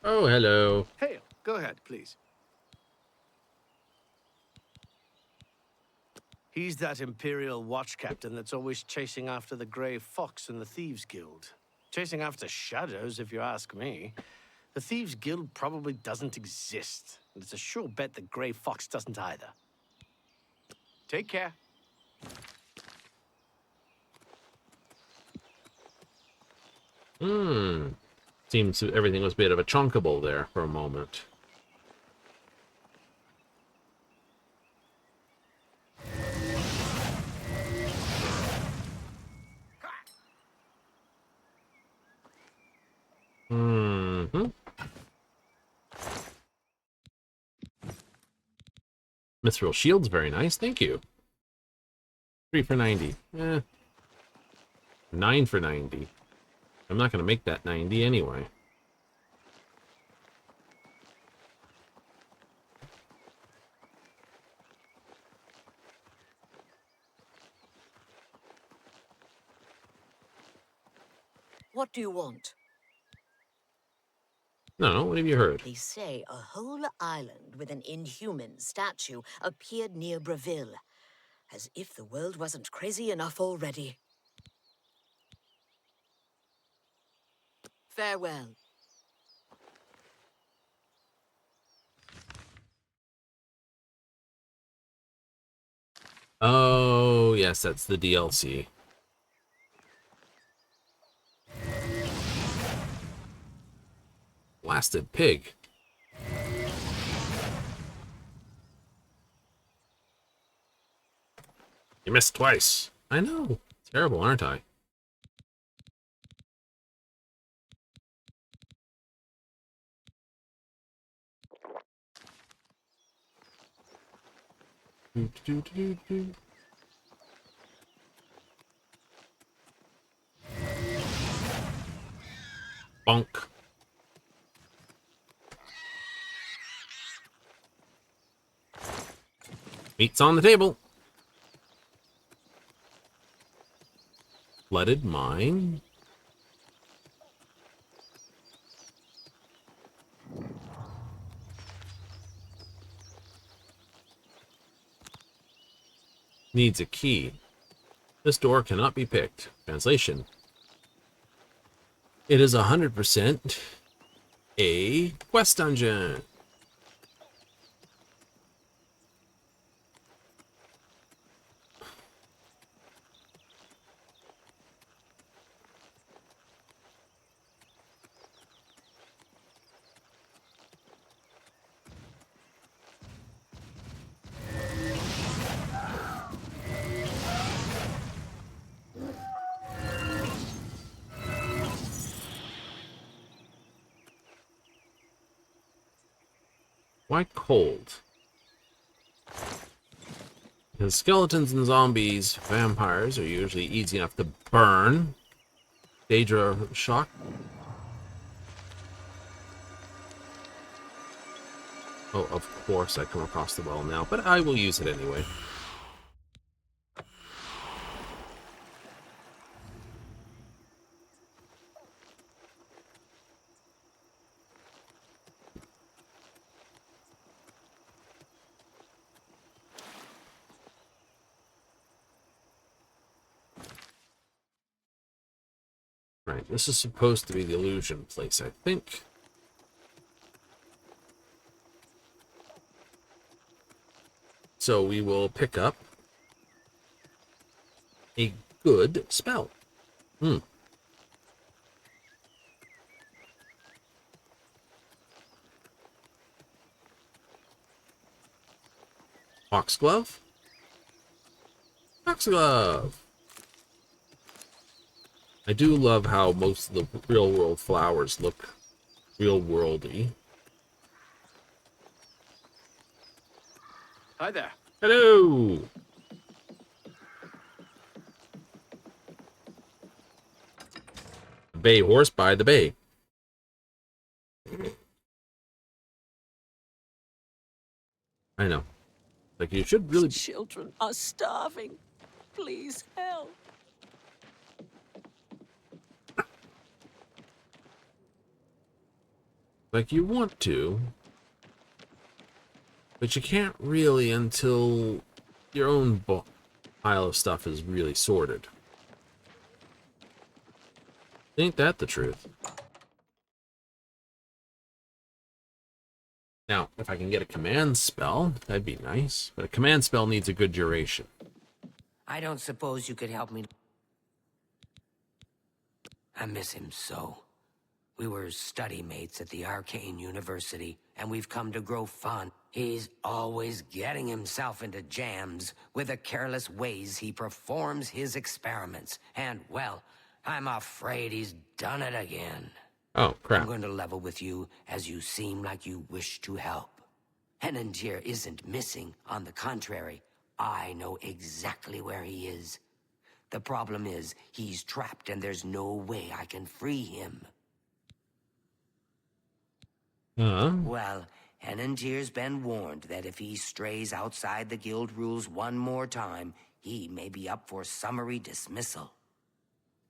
Oh, hello.
Hey, go ahead, please. He's that Imperial watch captain that's always chasing after the Grey Fox and the Thieves Guild. Chasing after shadows, if you ask me. The Thieves Guild probably doesn't exist, and it's a sure bet the Grey Fox doesn't either. Take care.
Seems everything was a bit of a chunkable there for a moment. Mithril shield's very nice. Thank you. 3 for 90. 9 for 90. I'm not going to make that 90 anyway.
What do you want?
No, what have you heard?
They say a whole island with an inhuman statue appeared near Breville. As if the world wasn't crazy enough already. Farewell.
Oh, yes, that's the DLC. Blasted pig. You missed twice. I know. Terrible, aren't I? Bonk. Meat's on the table. Flooded mine. Needs a key. This door cannot be picked. Translation. It is 100% a quest dungeon. Why cold? Because skeletons and zombies, vampires are usually easy enough to burn. Daedra shock. Oh, of course I come across the well now, but I will use it anyway. Right, this is supposed to be the illusion place, I think. So we will pick up a good spell. Foxglove? Foxglove! I do love how most of the real-world flowers look real-worldy.
Hi there.
Hello! Bay horse by the bay. I know. Like, you should really...
Children are starving. Please help.
Like, you want to, but you can't really until your own pile of stuff is really sorted. Ain't that the truth? Now, if I can get a command spell, that'd be nice. But a command spell needs a good duration.
I don't suppose you could help me. I miss him so. We were study mates at the Arcane University, and we've come to grow fond. He's always getting himself into jams with the careless ways he performs his experiments. And, well, I'm afraid he's done it again.
Oh, crap.
I'm going to level with you as you seem like you wish to help. Henantier isn't missing. On the contrary, I know exactly where he is. The problem is, he's trapped and there's no way I can free him. Well, Henantier's been warned that if he strays outside the guild rules one more time, he may be up for summary dismissal.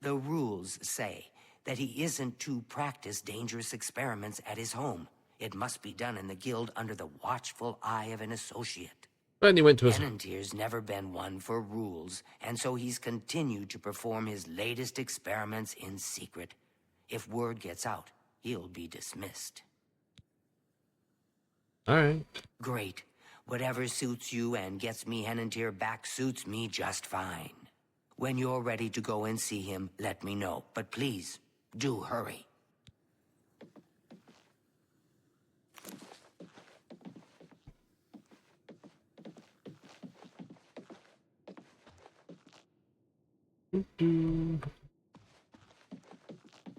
The rules say that he isn't to practice dangerous experiments at his home. It must be done in the guild under the watchful eye of an associate.
And he went to his...
Henantier's never been one for rules, and so he's continued to perform his latest experiments in secret. If word gets out, he'll be dismissed.
All right.
Great. Whatever suits you and gets me Henantier back suits me just fine. When you're ready to go and see him, let me know. But please, do hurry.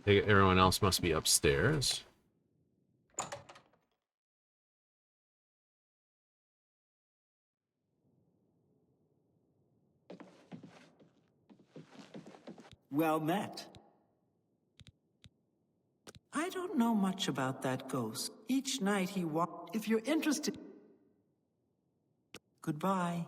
Everyone else must be upstairs.
Well met. I don't know much about that ghost. Each night he walked. If you're interested... Goodbye.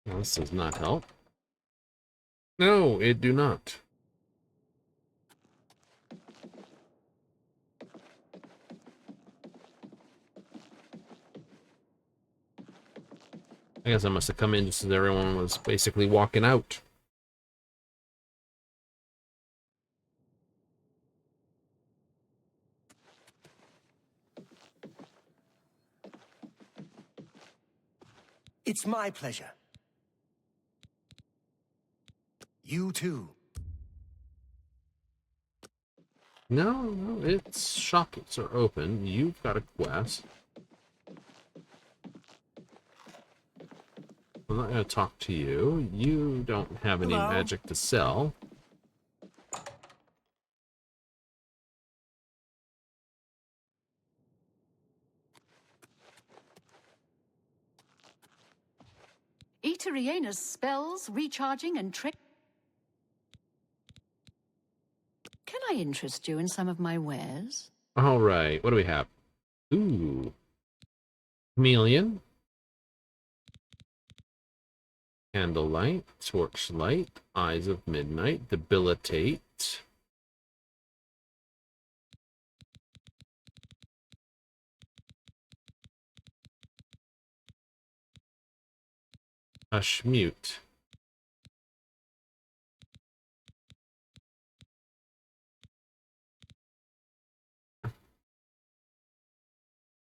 Well, this does not help. No, it do not. I guess I must have come in just as everyone was basically walking out.
It's my pleasure. You too.
No, its shops are open. You've got a quest. I'm not going to talk to you. You don't have any magic to sell.
Eteriena's spells, recharging and trick. Can I interest you in some of my wares?
All right, what do we have? Ooh. Chameleon. Candlelight, Torchlight, Eyes of Midnight, Debilitate. Hush Mute.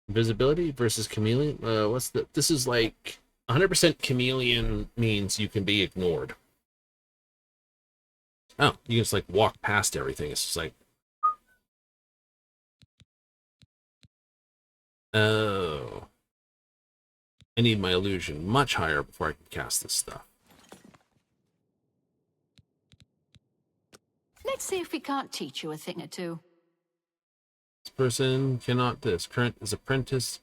Invisibility versus Chameleon. What's the... This is like... 100% Chameleon means you can be ignored. Oh, you can just like walk past everything. It's just like... Oh. I need my illusion much higher before I can cast this stuff.
Let's see if we can't teach you a thing or two.
This person cannot this. Current is apprentice.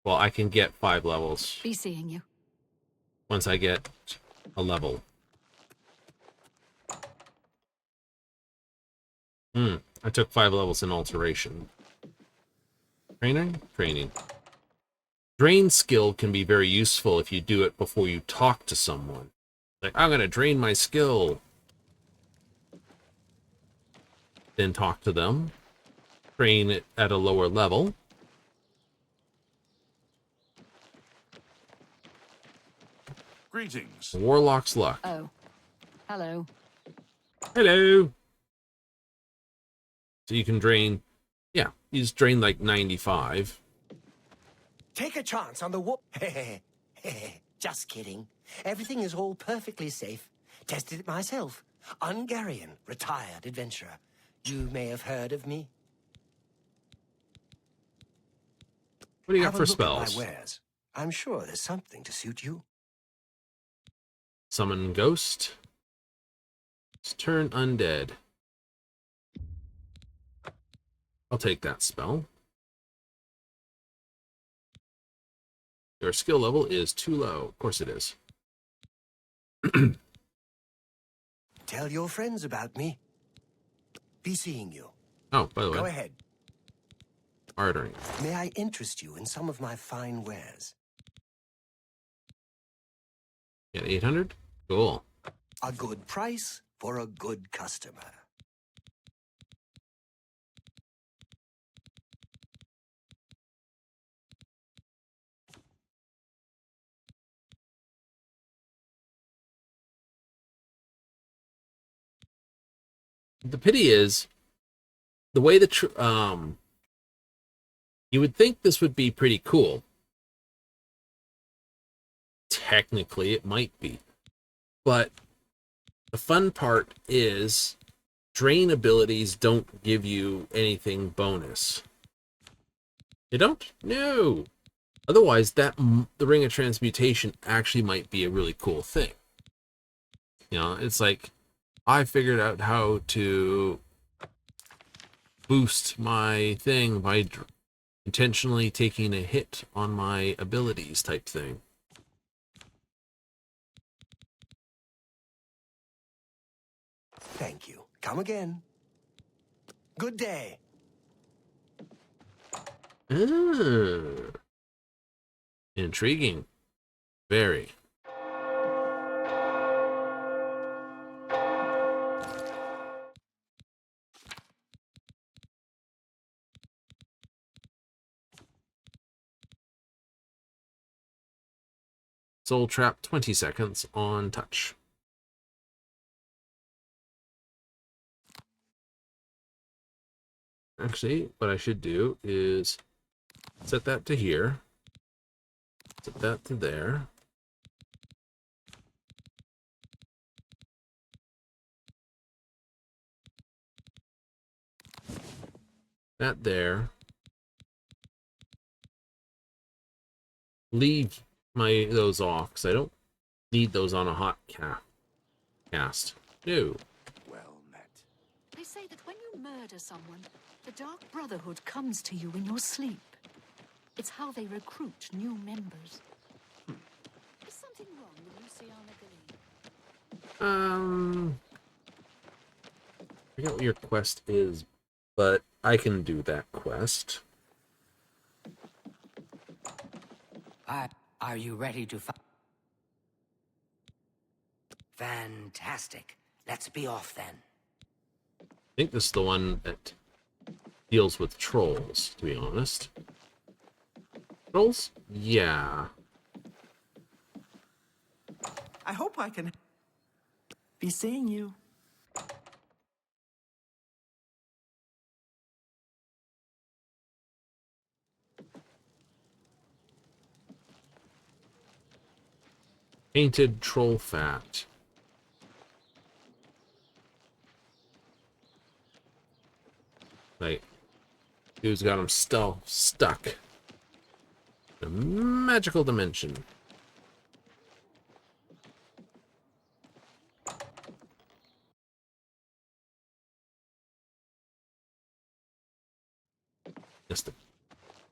Well, I can get 5 levels.
Be seeing you.
Once I get a level. I took 5 levels in alteration. Training? Training. Drain skill can be very useful if you do it before you talk to someone. Like, I'm going to drain my skill. Then talk to them. Train it at a lower level.
Greetings.
Warlock's luck.
Oh. Hello.
Hello. So you can drain... Yeah, you just drain like 95.
Take a chance on the whoop. Just kidding. Everything is all perfectly safe. Tested it myself. Ungarian, retired adventurer. You may have heard of me.
What do you got
Have a
for
look at my
spells?
wares. I'm sure there's something to suit you.
Summon Ghost. Turn Undead. I'll take that spell. Your skill level is too low. Of course it is.
Tell your friends about me. Be seeing you.
Oh, by the way.
Go ahead.
Bartering.
May I interest you in some of my fine wares?
Get 800? Cool.
A good price for a good customer.
The pity is, the way the you would think this would be pretty cool. Technically, it might be. But the fun part is drain abilities don't give you anything bonus. They don't? No. Otherwise, the Ring of Transmutation actually might be a really cool thing. You know, it's like, I figured out how to boost my thing by intentionally taking a hit on my abilities type thing.
Thank you. Come again. Good day.
Intriguing. Very. Soul Trap 20 seconds on touch. Actually, what I should do is set that to here. Set that to there. That there. Leave those off, because I don't need those on a hot cast. No.
Well met.
They say that when you murder someone, the Dark Brotherhood comes to you in your sleep. It's how they recruit new members. Is something wrong with Luciana Glee?
I forget what your quest is, but I can do that quest.
Are you ready to fight? Fantastic. Let's be off then.
I think this is the one that deals with trolls, to be honest. Trolls? Yeah.
I hope I can be seeing you.
Painted troll fat. Like, dude's got him still stuck in a magical dimension. Yes, the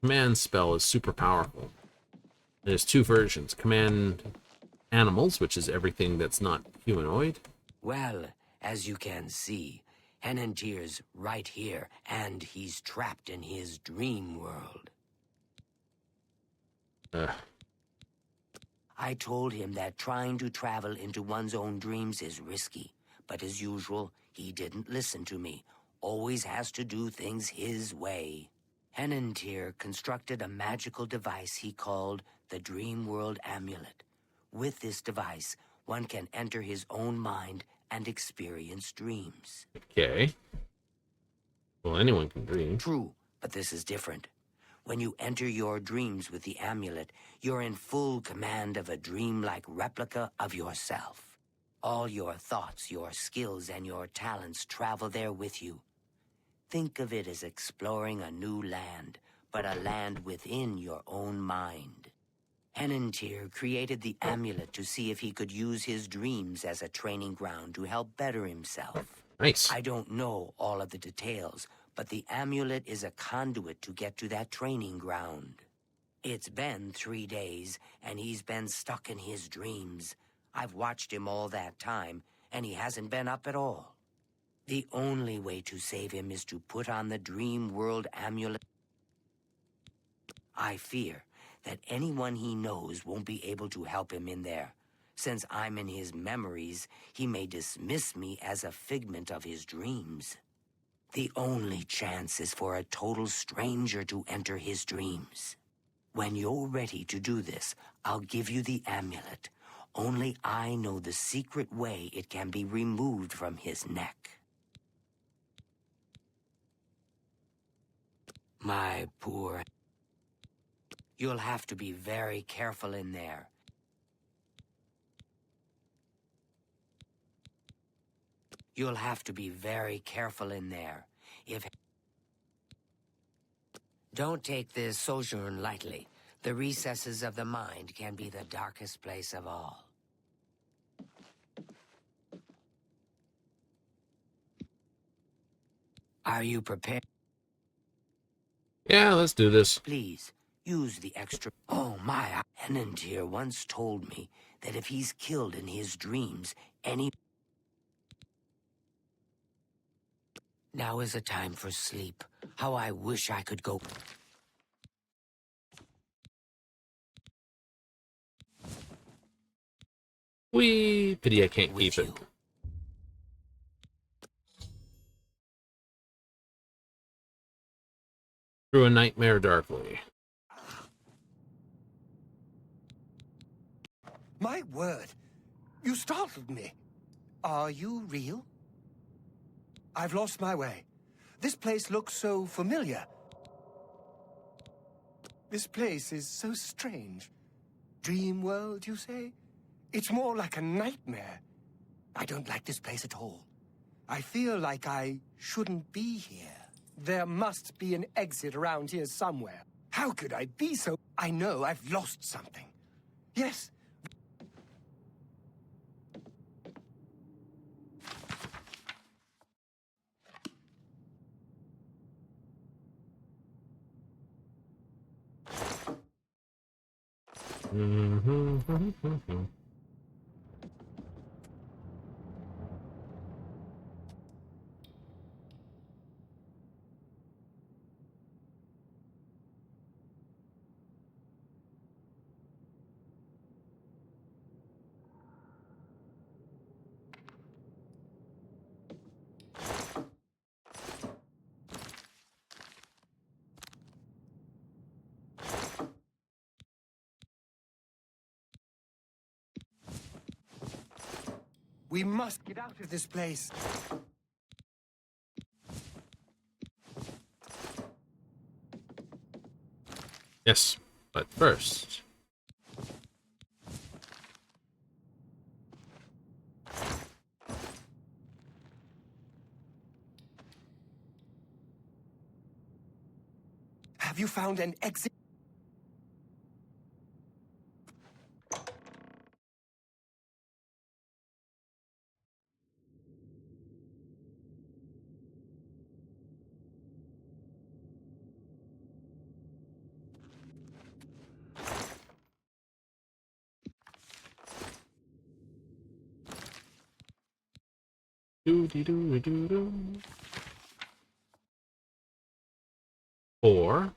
command spell is super powerful. There's two versions. Command animals, which is everything that's not humanoid.
Well, as you can see, Henentier's right here, and he's trapped in his dream world. I told him that trying to travel into one's own dreams is risky, but as usual, he didn't listen to me. Always has to do things his way. Henentier constructed a magical device he called the Dream World Amulet. With this device, one can enter his own mind and experience dreams.
Okay. Well, anyone can dream.
True, but this is different. When you enter your dreams with the amulet, you're in full command of a dreamlike replica of yourself. All your thoughts, your skills, and your talents travel there with you. Think of it as exploring a new land, but a land within your own mind. Henantir created the amulet to see if he could use his dreams as a training ground to help better himself.
Nice.
I don't know all of the details, but the amulet is a conduit to get to that training ground. It's been 3 days, and he's been stuck in his dreams. I've watched him all that time, and he hasn't been up at all. The only way to save him is to put on the Dream World amulet. I fear that anyone he knows won't be able to help him in there. Since I'm in his memories, he may dismiss me as a figment of his dreams. The only chance is for a total stranger to enter his dreams. When you're ready to do this, I'll give you the amulet. Only I know the secret way it can be removed from his neck. My poor... You'll have to be very careful in there. You'll have to be very careful in there. Don't take this sojourn lightly. The recesses of the mind can be the darkest place of all. Are you prepared?
Yeah, let's do this.
Please, use the extra... Oh my, Henantir once told me that if he's killed in his dreams, Now is a time for sleep. How I wish I could go...
Whee! Pity I can't keep it. Through a nightmare darkly.
My word, you startled me. Are you real? I've lost my way. This place looks so familiar. This place is so strange. Dream world, you say? It's more like a nightmare. I don't like this place at all. I feel like I shouldn't be here. There must be an exit around here somewhere. How could I be so... I know I've lost something. Yes. We must get out of this place.
Yes, but first...
Have you found an exit?
Do-de-do-de-do-do. 4.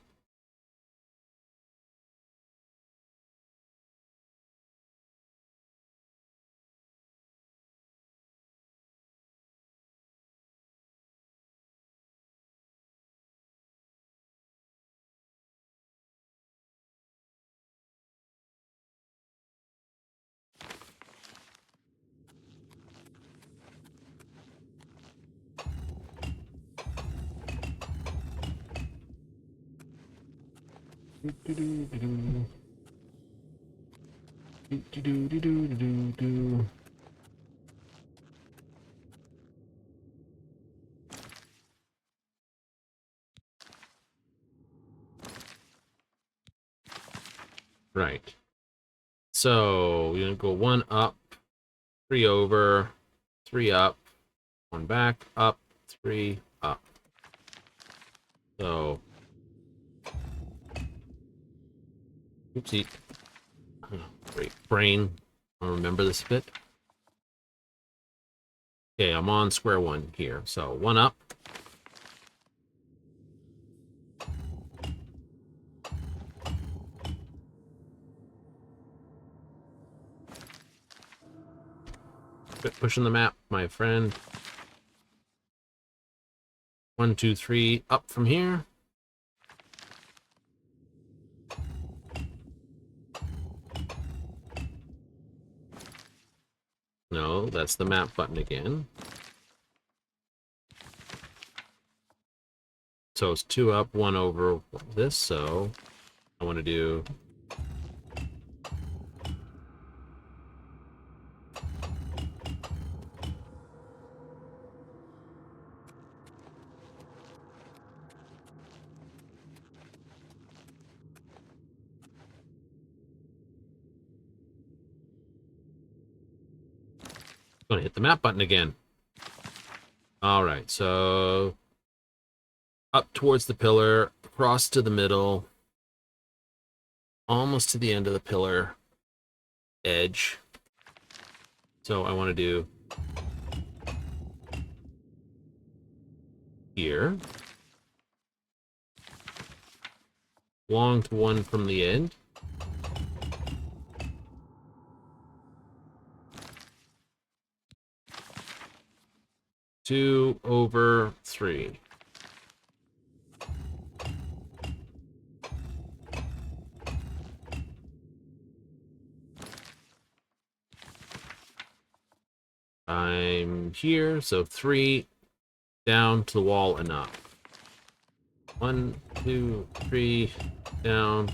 Do-do-do-do-do. Do-do-do-do-do-do-do. So we're gonna go 1 up, 3 over, 3 up, 1 back, up, 3 up. So, oopsie. Oh, great brain. I'll remember this bit. Okay, I'm on square one here. So 1 up. Quit pushing the map, my friend. 1, 2, 3, up from here. No, that's the map button again. So it's 2 up, 1 over this, so I want to do... I'm gonna hit the map button again. Alright, so up towards the pillar, across to the middle, almost to the end of the pillar edge. So I want to do here. Long to 1 from the end. 2 over 3. I'm here, so 3 down to the wall and up. 1, 2, 3, down.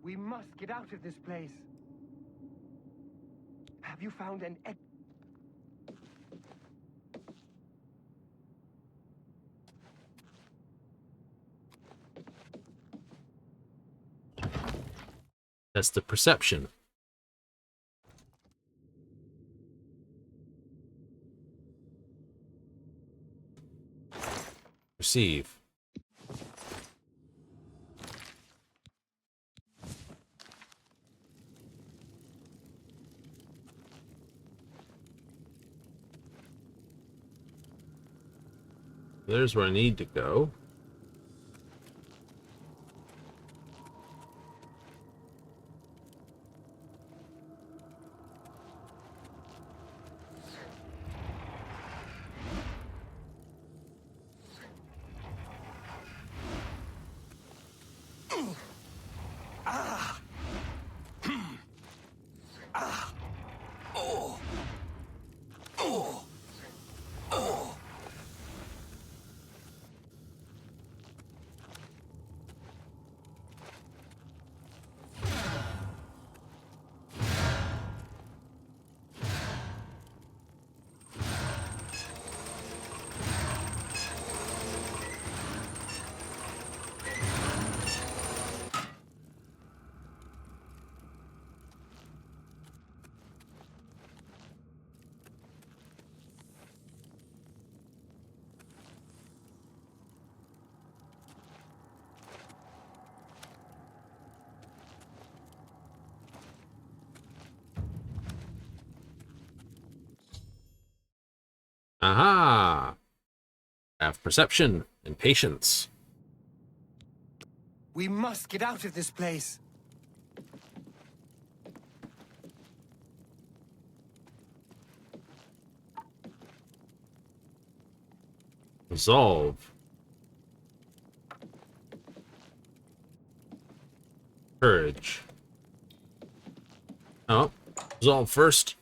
We must get out of this place. Have you found an egg?
That's the perception. Perceive. There's where I need to go. Aha! Have perception and patience.
We must get out of this place.
Resolve. Courage. Oh, resolve first.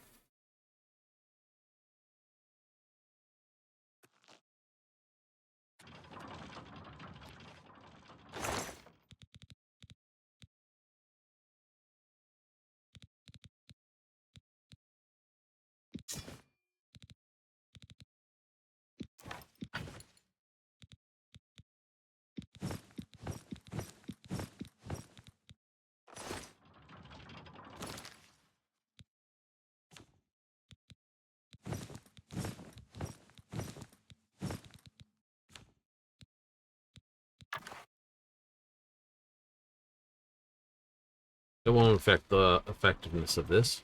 It won't affect the effectiveness of this.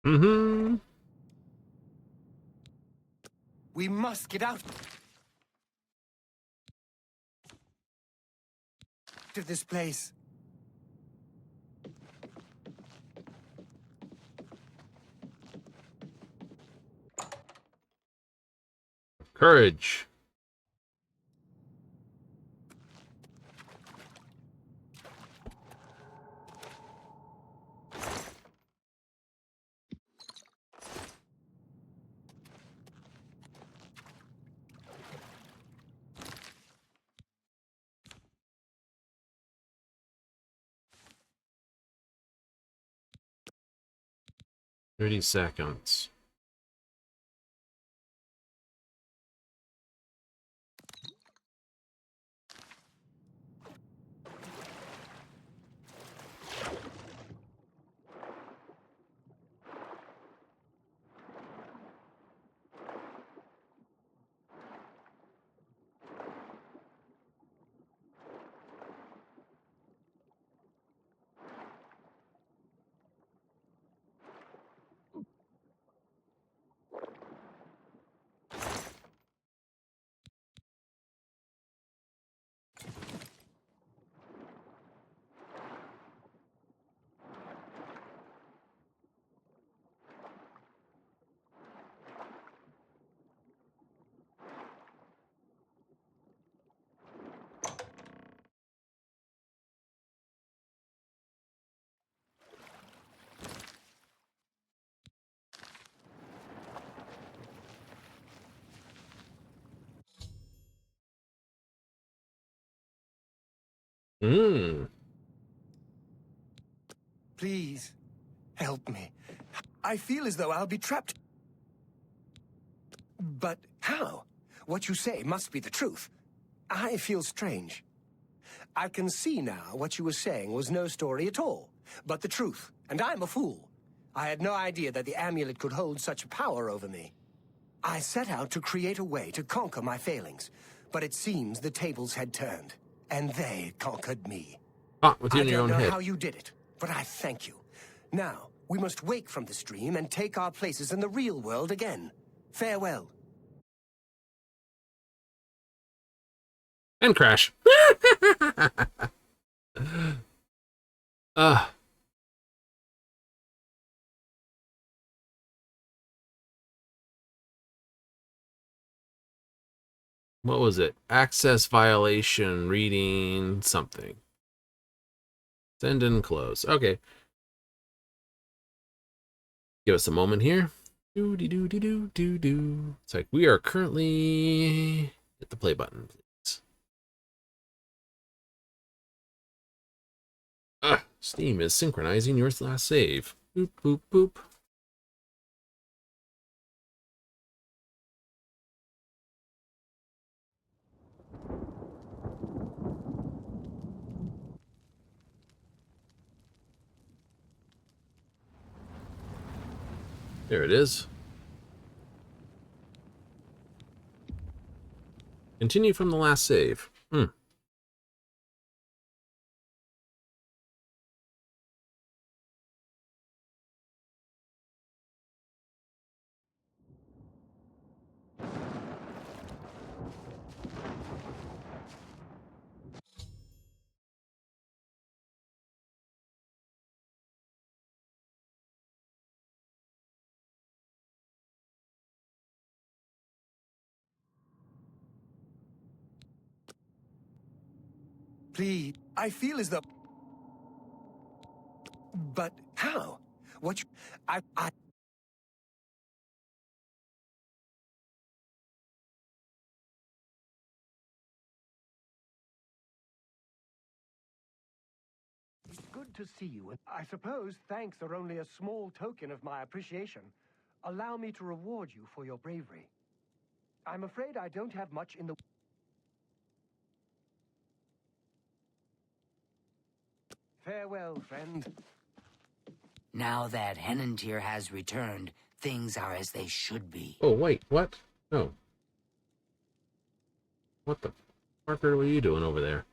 Mm-hmm.
We must get out of this place.
Courage. "30 seconds.
Please, help me. I feel as though I'll be trapped. But how? What you say must be the truth. I feel strange. I can see now what you were saying was no story at all, but the truth, and I'm a fool. I had no idea that the amulet could hold such power over me. I set out to create a way to conquer my failings, but it seems the tables had turned, and they conquered me.
Within your own
I don't know
head.
how you did it, but I thank you. Now, we must wake from this dream and take our places in the real world again. Farewell.
And crash. What was it? Access violation, reading something. Send and close. Okay. Give us a moment here. Do-de-do-de-do-do-do. It's like we are currently... Hit the play button, please. Steam is synchronizing your last save. Boop, boop, boop. There it is. Continue from the last save.
Please, I feel as though... But how? What? I. It's good to see you. I suppose thanks are only a small token of my appreciation. Allow me to reward you for your bravery. I'm afraid I don't have much in the... Farewell, friend.
Now that Henantier has returned, things are as they should be.
Oh, wait, what? No. What the fuck are you doing over there?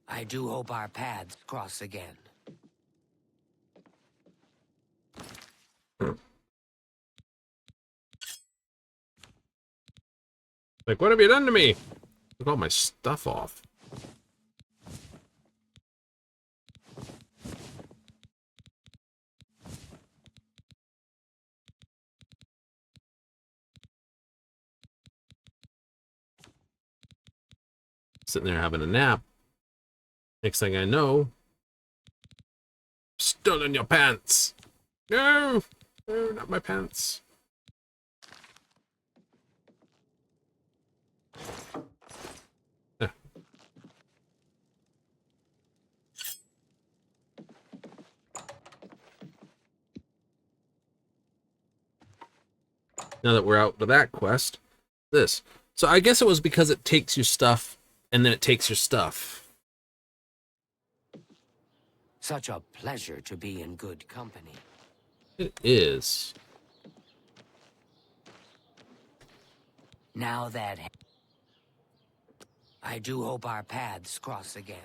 I do hope our paths cross again.
Like, what have you done to me? Took all my stuff off. Sitting there having a nap. Next thing I know, stolen your pants. No, no, not my pants. Ah. Now that we're out with that quest, this. So I guess it was because it takes your stuff and then it takes your stuff.
Such a pleasure to be in good company.
It is.
Now that... I do hope our paths cross again.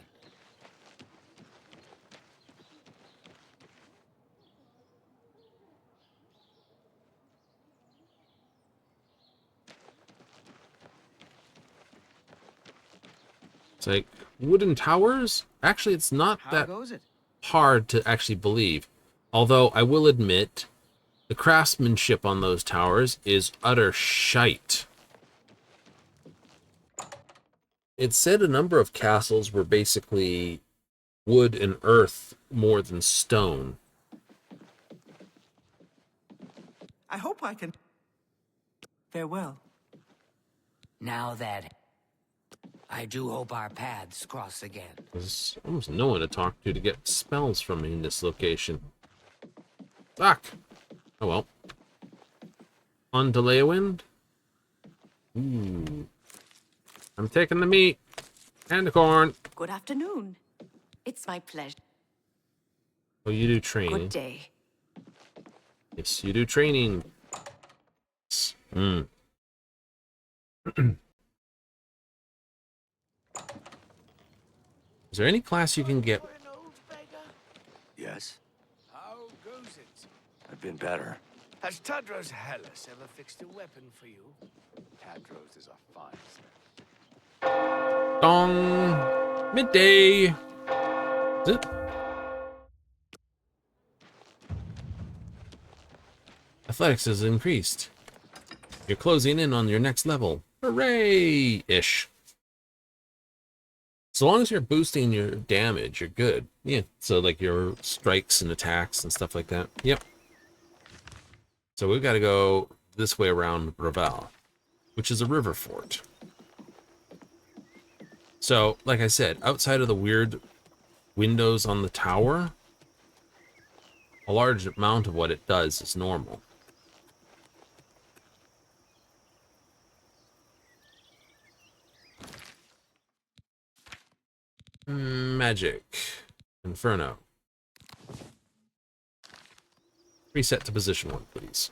It's like wooden towers? Actually, it's not that hard to actually believe. Although I will admit, the craftsmanship on those towers is utter shite. It said a number of castles were basically wood and earth more than stone.
I hope I can... Farewell.
Now that... I do hope our paths cross again.
There's almost no one to talk to get spells from me in this location. Fuck! Oh well. On to Leowind? Ooh. I'm taking the meat. And the corn.
Good afternoon. It's my pleasure.
Oh, you do training.
Good day.
Yes, you do training. Mm. Is there any class you can get?
Yes? How goes it? I've been better. Has Tadros Hellas ever fixed a weapon for you? Tadros is a fine smith.
Dong! Midday! Zip. Athletics has increased. You're closing in on your next level. Hooray-ish. So long as you're boosting your damage, you're good. Yeah, so like your strikes and attacks and stuff like that. Yep. So we've got to go this way around Bravel, which is a river fort. So, like I said, outside of the weird windows on the tower, a large amount of what it does is normal. Magic. Inferno. Reset to position 1, please.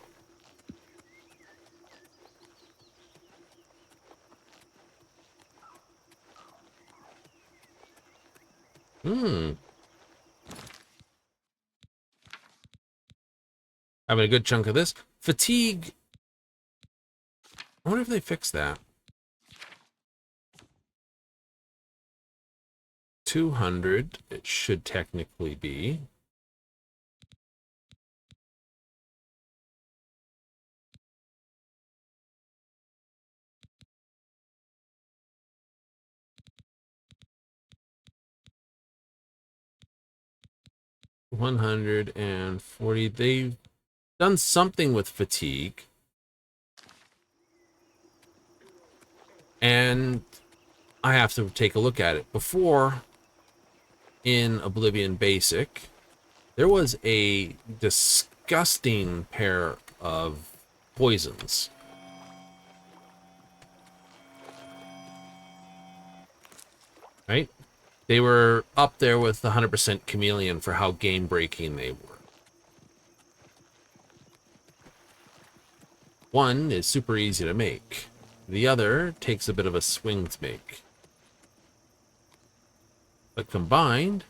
Having a good chunk of this. Fatigue. I wonder if they fixed that. 200, it should technically be. 140. They've done something with fatigue. And I have to take a look at it. Before, in Oblivion Basic, there was a disgusting pair of poisons. Right? They were up there with 100% chameleon for how game-breaking they were. One is super easy to make. The other takes a bit of a swing to make. But combined,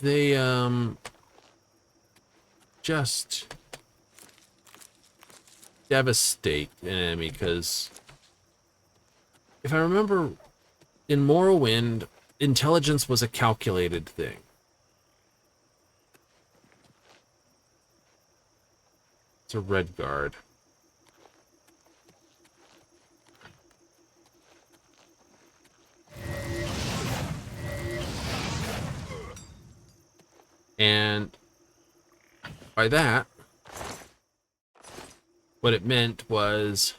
they just devastate an enemy, because if I remember, in Morrowind, intelligence was a calculated thing. It's a red guard. And by that, what it meant was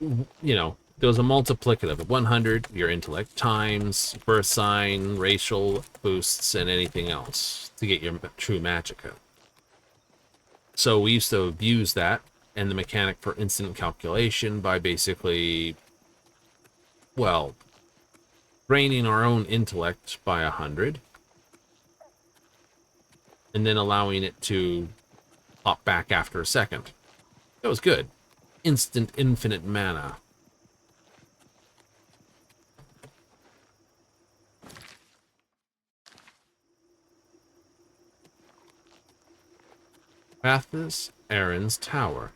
there was a multiplicative of 100, your intellect, times birth sign, racial boosts, and anything else to get your true magicka. So we used to abuse that and the mechanic for instant calculation by basically, well, draining our own intellect by 100 and then allowing it to pop back after a second. That was good. Instant infinite mana. Pathos Aaron's Tower.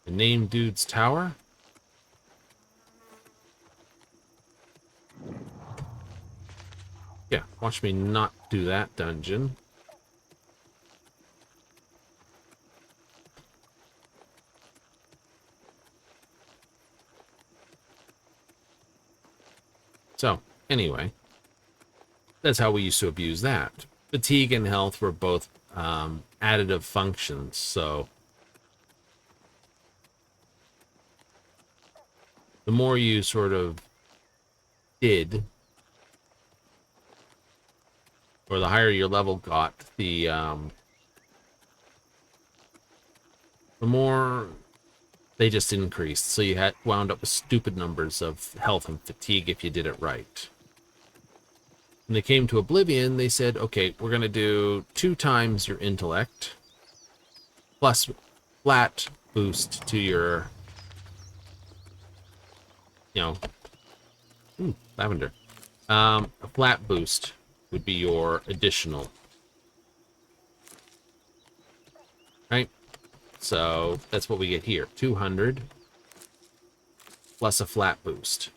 The name dude's tower? Yeah, watch me not do that dungeon. So, anyway, that's how we used to abuse that. Fatigue and health were both additive functions, so the more you sort of did, or the higher your level got, the more they just increased. So you had wound up with stupid numbers of health and fatigue if you did it right. When they came to Oblivion, they said, okay, we're going to do 2 times your intellect, plus flat boost to your, lavender. A flat boost would be your additional. Right? So that's what we get here. 200 plus a flat boost.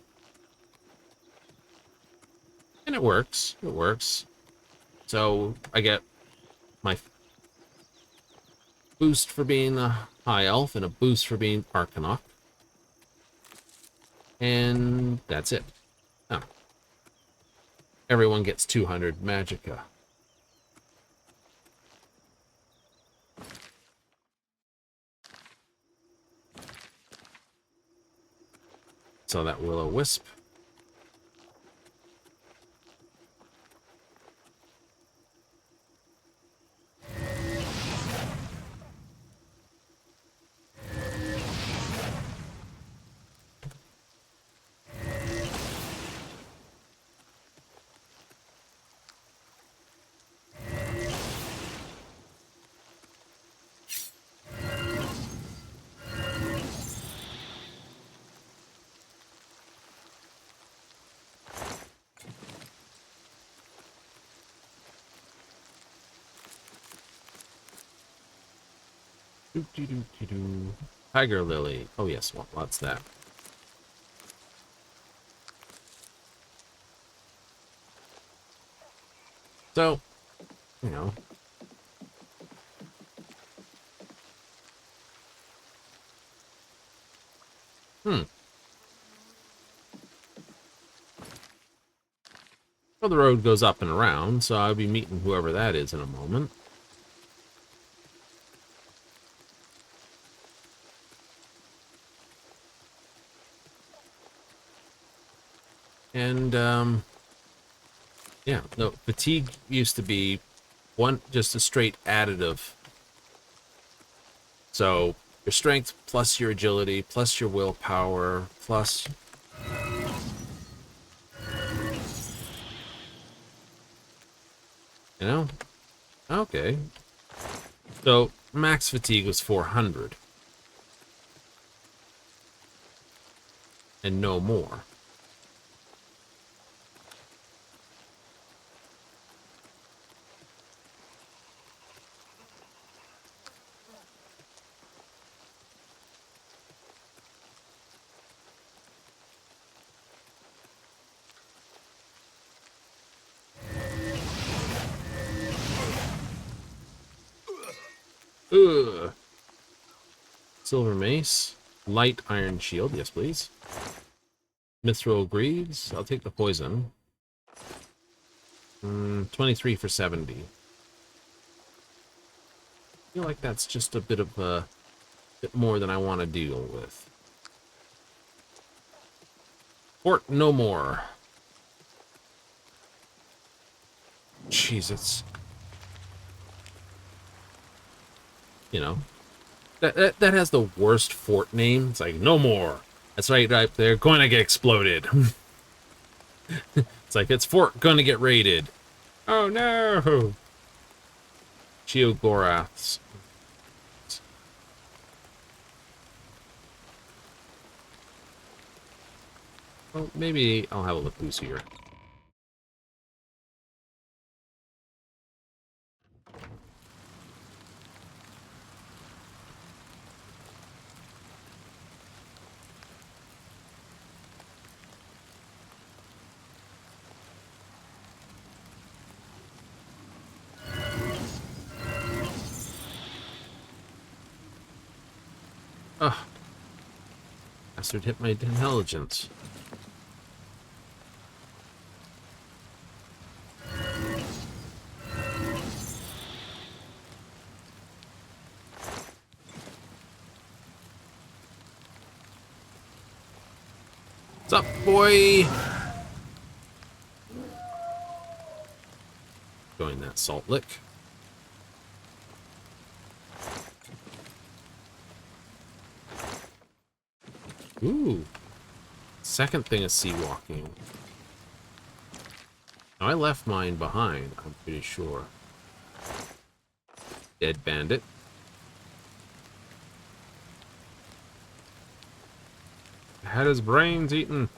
And it works. It works. So I get my boost for being a high elf and a boost for being Arcanok. And that's it. Oh. Everyone gets 200 magicka. So that will-o-wisp. Tiger Lily. Oh yes, what's that? So, you know. Well, the road goes up and around, so I'll be meeting whoever that is in a moment. And, yeah, no, fatigue used to be just a straight additive. So, your strength plus your agility plus your willpower plus... You know? Okay. So, max fatigue was 400. And no more. Ugh. Silver mace. Light iron shield. Yes, please. Mithril greaves. I'll take the poison. 23 for 70. I feel like that's just a bit of a bit more than I want to deal with. Fort no more. Jesus. You know, that has the worst fort name. It's like, no more. That's right there. Going to get exploded. It's like, it's fort going to get raided. Oh no. Geogoraths. Well, maybe I'll have a look who's here. Ugh. Bastard hit my intelligence. What's up, boy? Join that salt lick. Ooh. Second thing is sea walking. Now, I left mine behind, I'm pretty sure. Dead bandit. Had his brains eaten.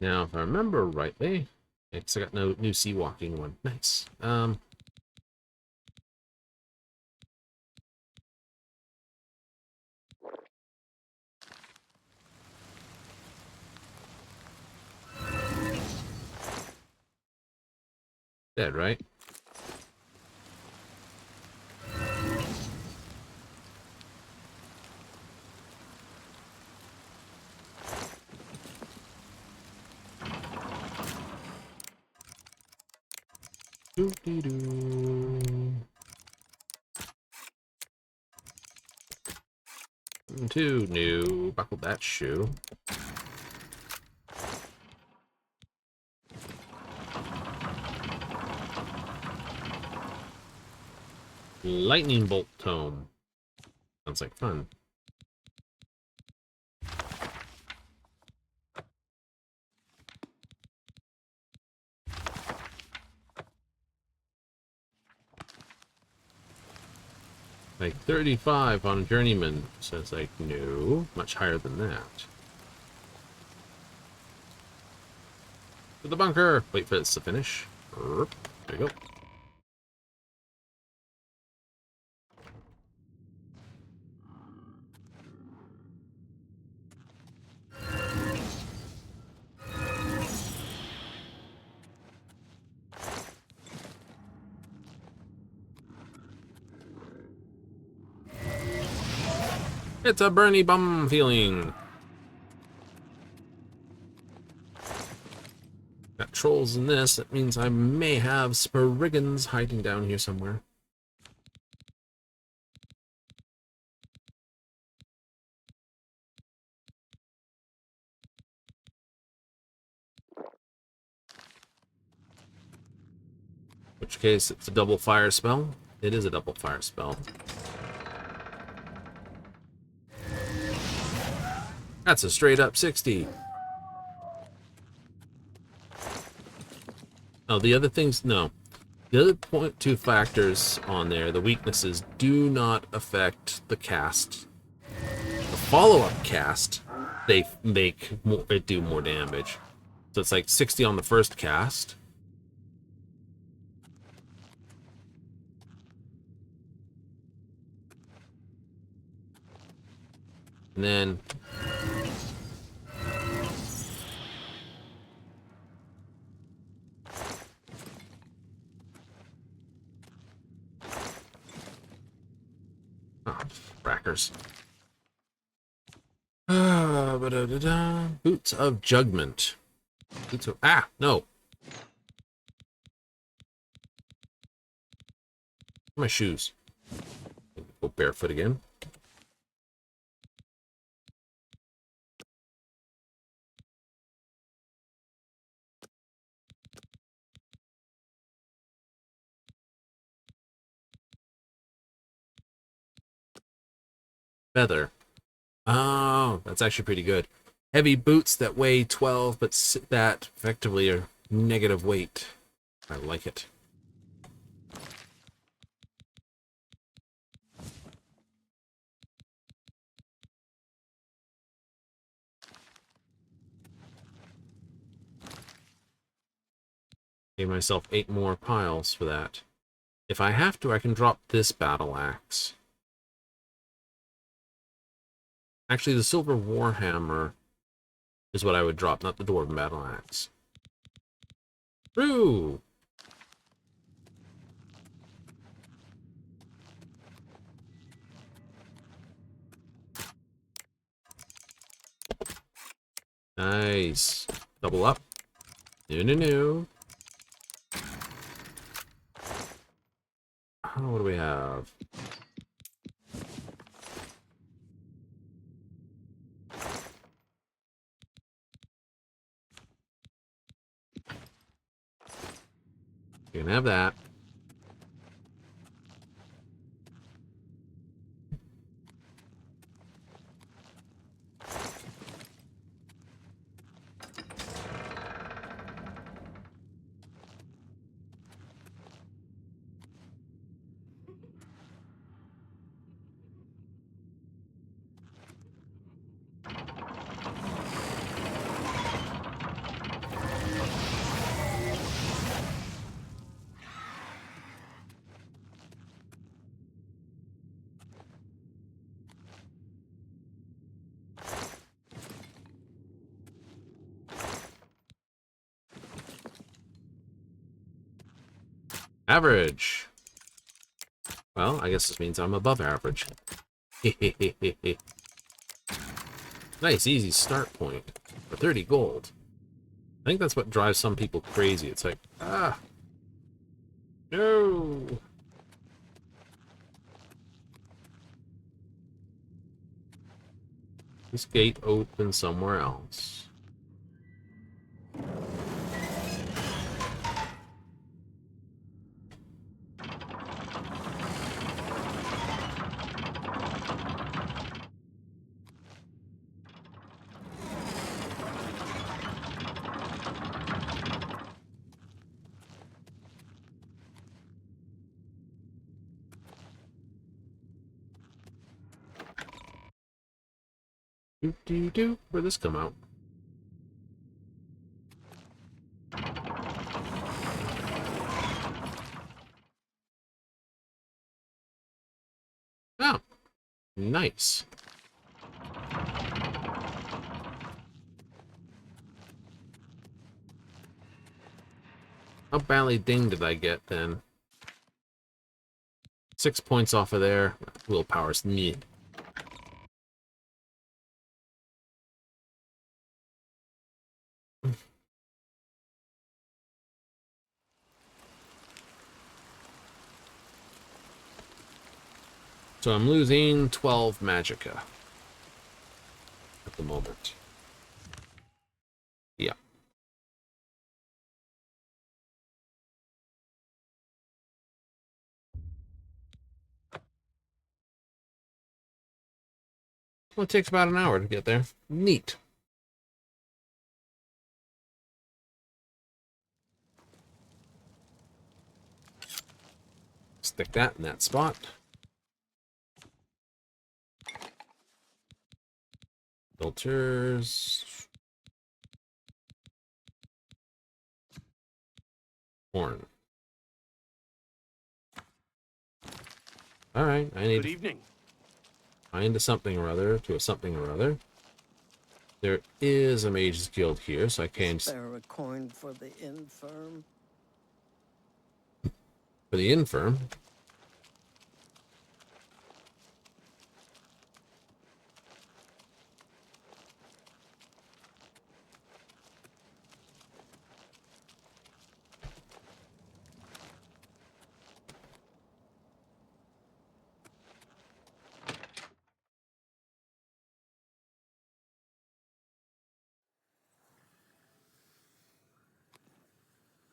Now, if I remember rightly, because I got no new sea walking one. Nice. Dead, right? Doo-dee-doo. 2 new. Buckle that shoe. Lightning bolt tome. Sounds like fun. Like 35 on Journeyman. Says like, no, much higher than that. To the bunker! Wait for this to finish. There we go. It's a Bernie bum feeling. Got trolls in this. That means I may have Spriggans hiding down here somewhere. In which case, it's a double fire spell. It is a double fire spell. That's a straight up 60. Oh, the other things, no. The other two factors on there, the weaknesses, do not affect the cast. The follow-up cast, they do more damage. So it's like 60 on the first cast. And then crackers. Boots of Judgment. Boots of no. My shoes. Go barefoot again. Feather. Oh, that's actually pretty good. Heavy boots that weigh 12, but that effectively are negative weight. I like it. Gave myself 8 more piles for that. If I have to, I can drop this battle axe. Actually, the silver warhammer is what I would drop, not the dwarven battle axe. True. Nice. Double up. No. What do we have? You can have that. Average. Well, I guess this means I'm above average. Nice, easy start point for 30 gold. I think that's what drives some people crazy. It's like, no. This gate opens somewhere else. Where'd this come out? Oh, nice. How badly dinged did I get then? 6 points off of there. Willpower's neat. So I'm losing 12 magicka at the moment. Yeah. Well, it takes about an hour to get there. Neat. Stick that in that spot. Filters. Horn. Alright, I need
Good evening.
Find a something or other to a something or other. There is a mage's guild here, so I can
Spare a coin for the infirm.
for the infirm.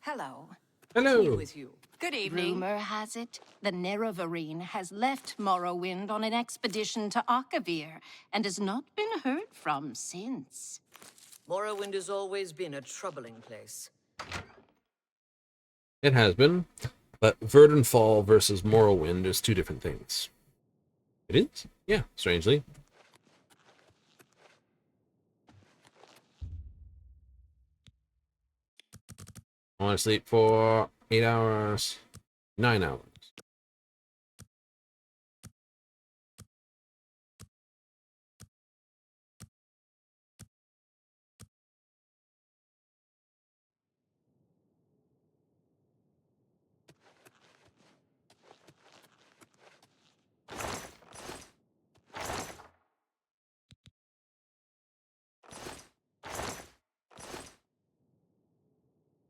Hello.
Hello.
What's new with you?
Good evening.
Rumor has it the Nerevarine has left Morrowind on an expedition to Akavir and has not been heard from since.
Morrowind has always been a troubling place.
It has been, but Verdanfall versus Morrowind is two different things. It is? Yeah, strangely. I want to sleep for 8 hours, 9 hours.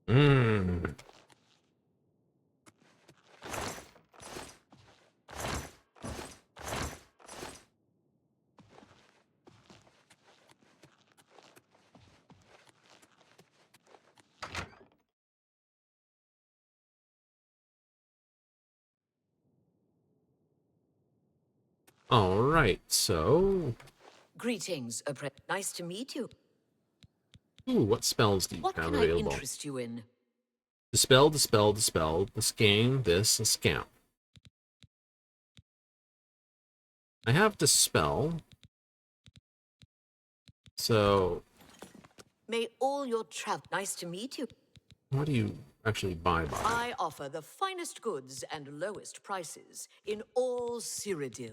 Mmm. All right, so...
Greetings, nice to meet you.
Ooh, what spells do you
What
have
can I
available?
interest you in?
Dispel, dispel, dispel, the skein, this, a scamp. I have dispel. So,
May all your travel... Nice to meet you.
what do you actually buy by?
I offer the finest goods and lowest prices in all Cyrodiil.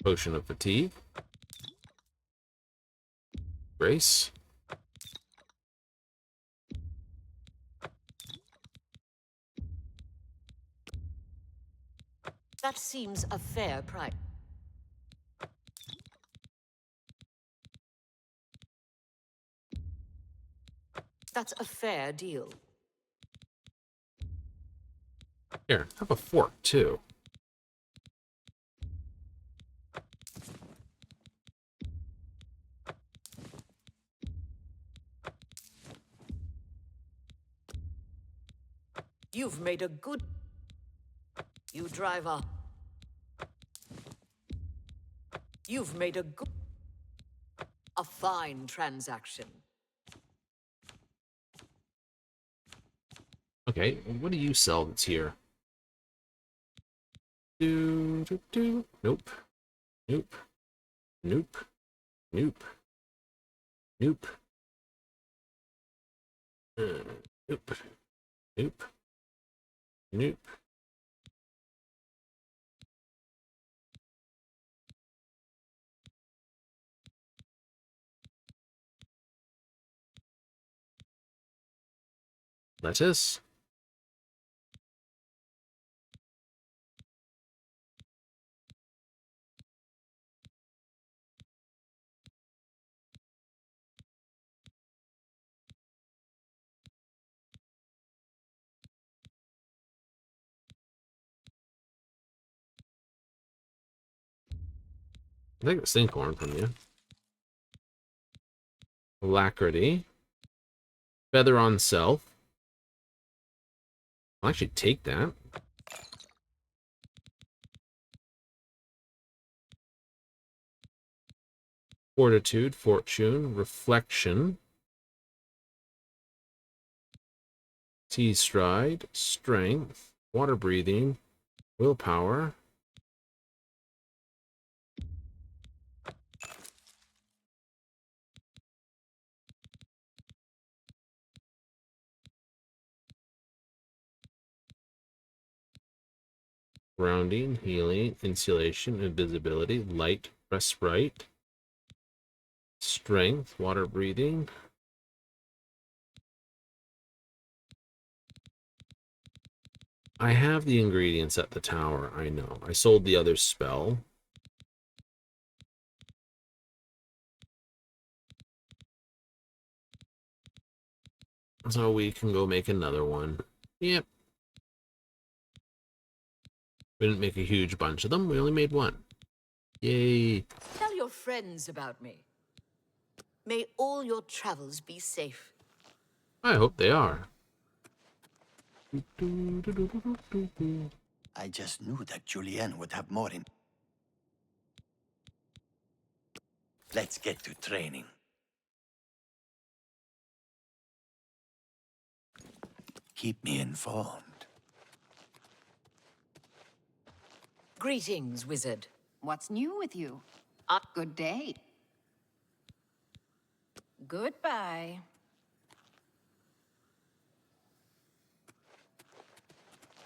Potion of fatigue. Grace.
That seems a fair price. That's a fair deal.
Here, have a fork, too.
You've made a good... You driver. You've made a good... A fine transaction.
Okay, what do you sell that's here? Nope. Nope. Nope. Nope. Nope. Nope. Nope. Nope. Lettuce. I think it's Sinkhorn from you. Alacrity. Feather on self. I'll actually take that. Fortitude, fortune, reflection. T-stride, strength, water breathing, willpower. Grounding, healing, insulation, invisibility, light, respite, strength, water breathing. I have the ingredients at the tower, I know. I sold the other spell. So we can go make another one. Yep. We didn't make a huge bunch of them, we only made one. Yay.
Tell your friends about me. May all your travels be safe.
I hope they are.
I just knew that Julienne would have more in. Let's get to training. Keep me informed.
Greetings, wizard.
What's new with you? Good day.
Goodbye.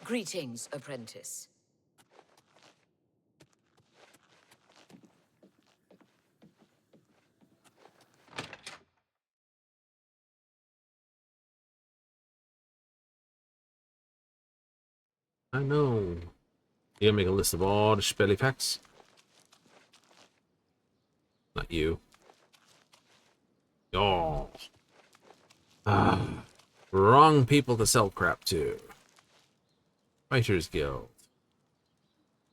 Greetings, apprentice.
I know. You gonna make a list of all the spelly facts? Not you. Oh. Wrong people to sell crap to. Fighters Guild.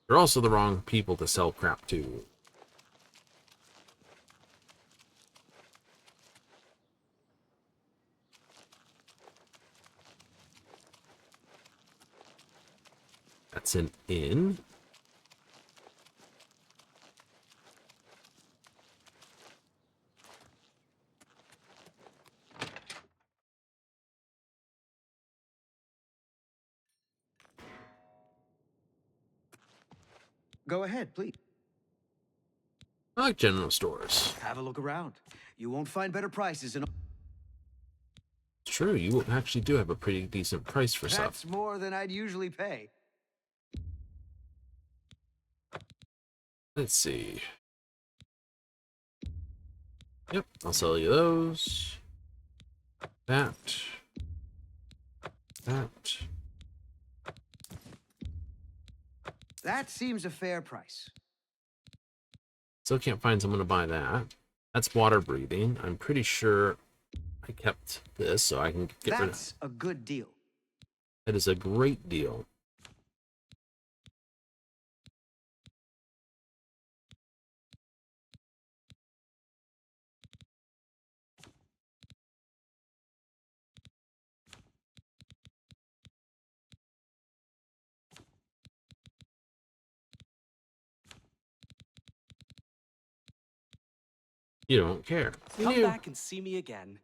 You're also the wrong people to sell crap to. That's an inn.
Go ahead, please.
I like general stores.
Have a look around. You won't find better prices in...
It's true, you actually do have a pretty decent price for stuff.
That's more than I'd usually pay.
Let's see. Yep, I'll sell you those. That. That.
That seems a fair price.
Still can't find someone to buy that. That's water breathing. I'm pretty sure I kept this so I can get rid of it.
That's a good deal.
That is a great deal. You don't care.
Come back and see me again.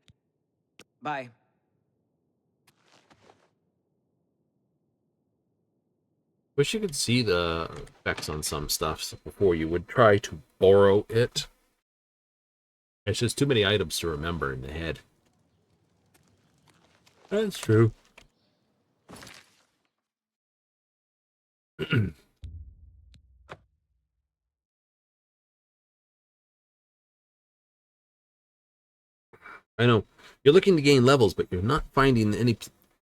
Bye.
Wish you could see the effects on some stuff before you would try to borrow it. It's just too many items to remember in the head. That's true. I know. You're looking to gain levels, but you're not finding any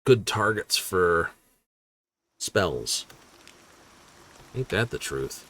good targets for spells. Ain't that the truth?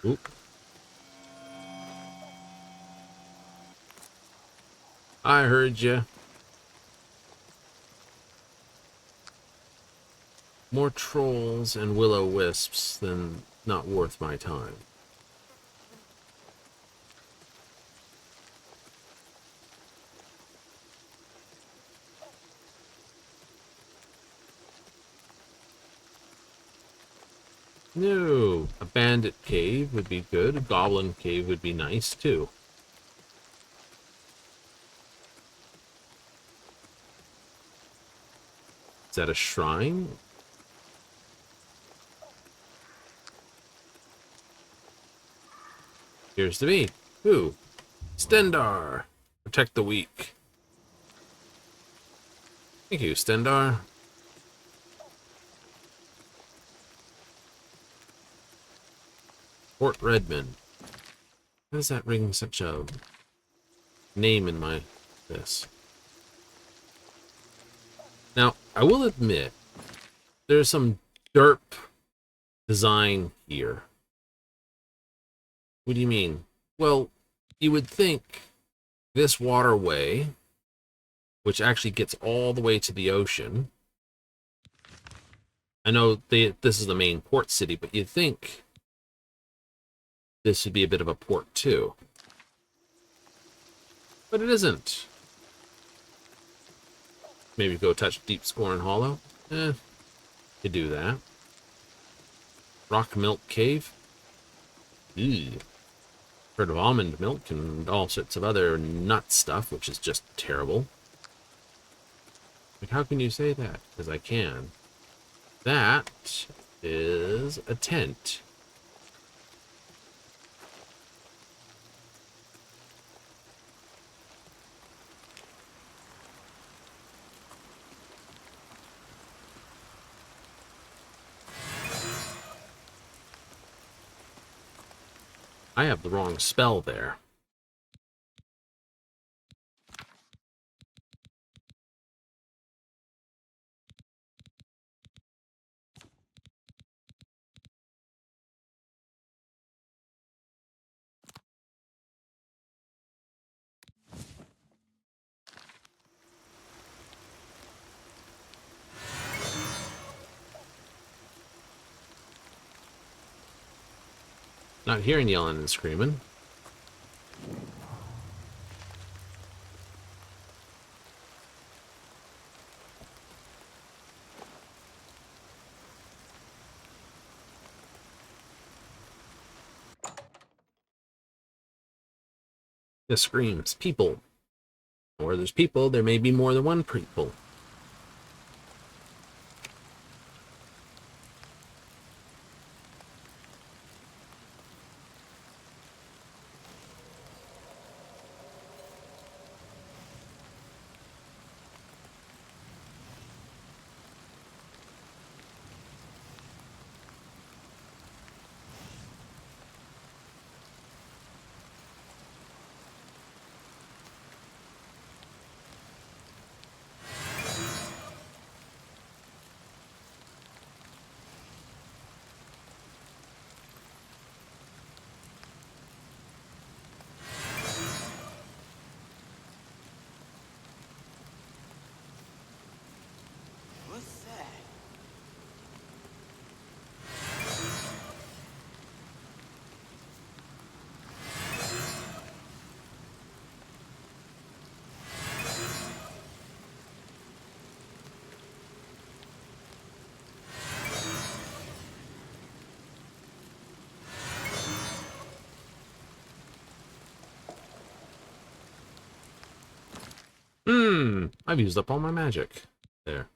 Oop. I heard you. More trolls and will-o-wisps than not worth my time. No, a bandit cave would be good. A goblin cave would be nice too. Is that a shrine? Appears to be. Ooh. Stendar. Protect the weak. Thank you, Stendar. Fort Redmond. How does that ring such a name in my this? Now, I will admit, there's some derp design here. What do you mean? Well, you would think this waterway, which actually gets all the way to the ocean. I know this is the main port city, but you'd think this would be a bit of a port too. But it isn't. Maybe go touch Deep Scorn Hollow. Could do that. Rock Milk Cave. Ew. Heard of almond milk and all sorts of other nut stuff, which is just terrible. Like, how can you say that? Because I can. That is a tent. I have the wrong spell there. Not hearing yelling and screaming. This screams people. Where there's people, there may be more than one people. I've used up all my magic. There.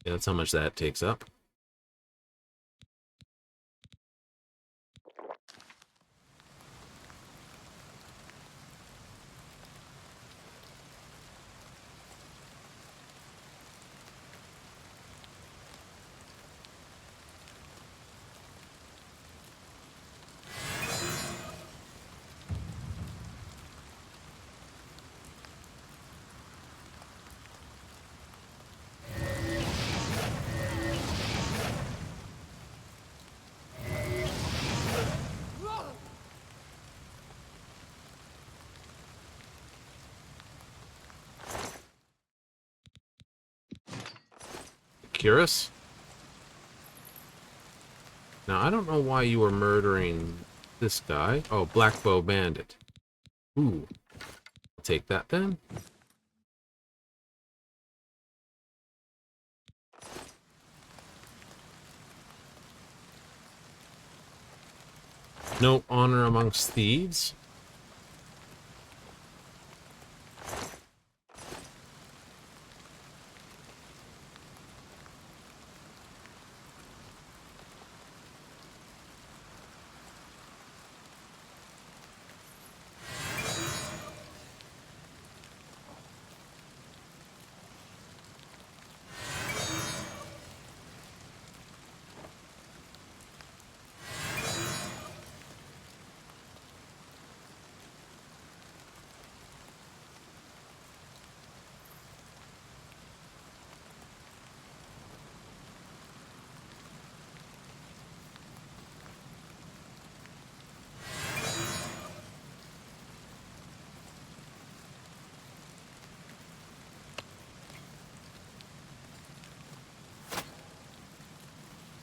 Yeah, that's how much that takes up. Curious? Now, I don't know why you were murdering this guy. Oh, Black Bow Bandit. Ooh. I'll take that then. No honor amongst thieves?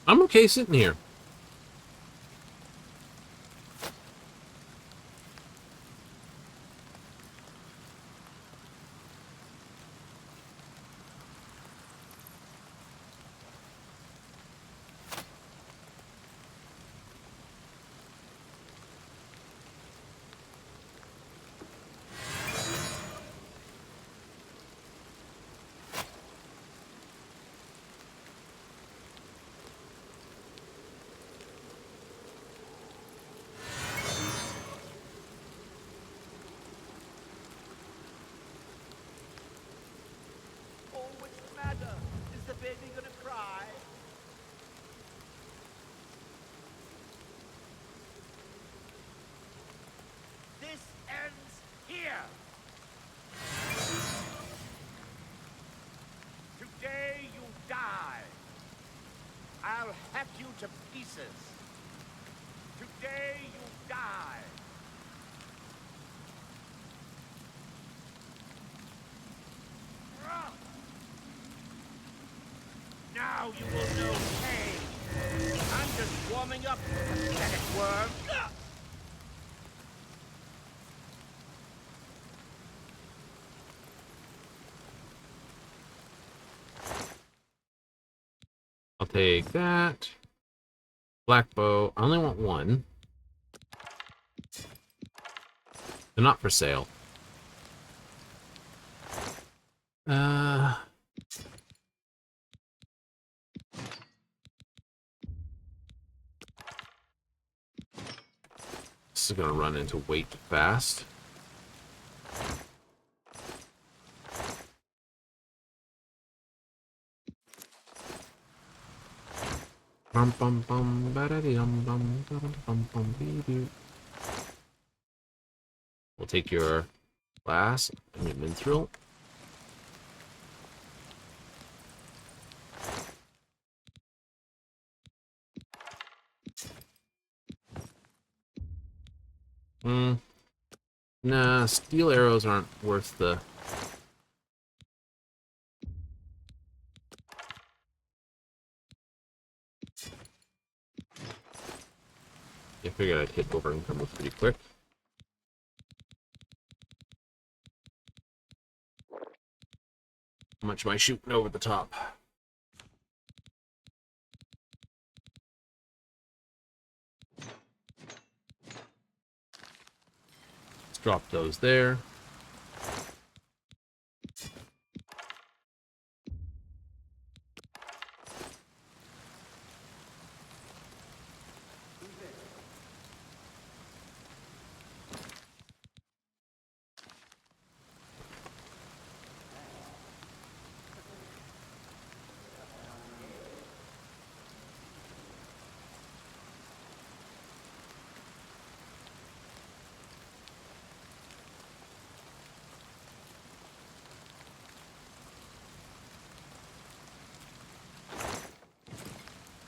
I'm okay sitting here.
Oh, what's the matter? Is the baby gonna cry? This ends here. Today you die. I'll hack you to pieces. Today you die. Now you will know pain. I'm just warming up, pathetic worm.
I'll take that. Black bow. I only want one. They're not for sale. This is gonna run into weight fast. Bum bum bum ba-da-dee-dum bum bum bum bee-doo. We'll take your glass and your mithril. Nah, steel arrows aren't worth the... I figured I'd hit over income pretty quick. How much am I shooting over the top? drop those there.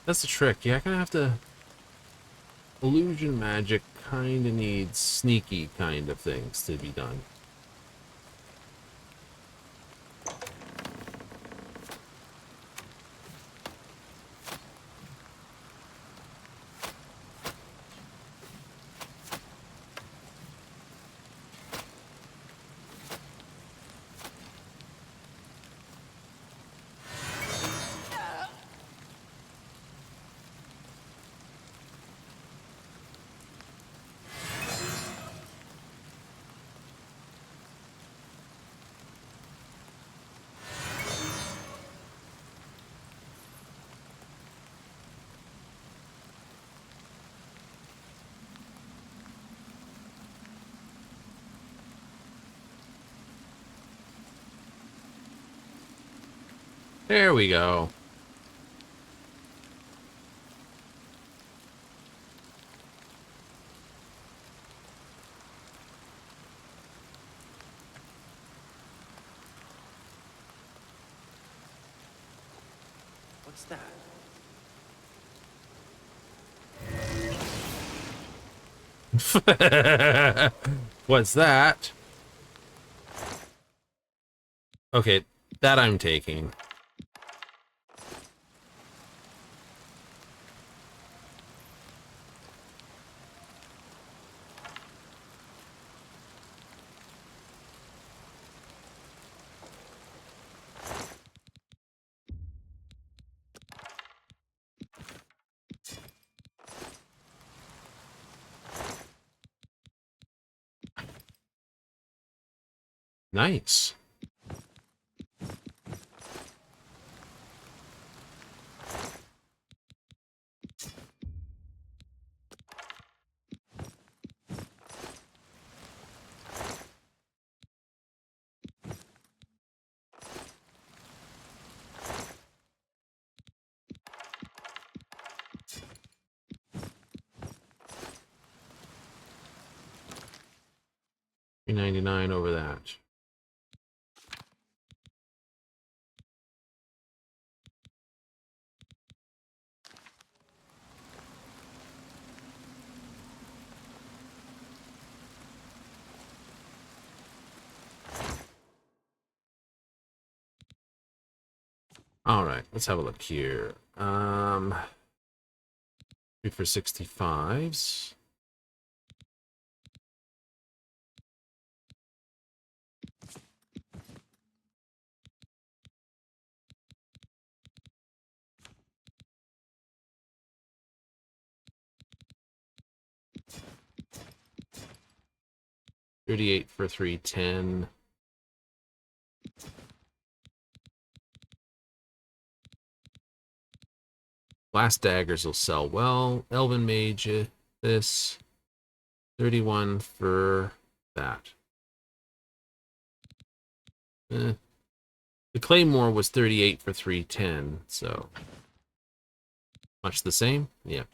That's the trick. Yeah, I kind of have to... Illusion magic kind of needs sneaky kind of things to be done. There we go.
What's that?
What's that? Okay, that I'm taking. Nice. $3.99 over that. All right, let's have a look here. 3 for 65s. $38 for 310. Blast daggers will sell well. Elven mage, this. 31 for that. The claymore was 38 for 310, so much the same. Yeah.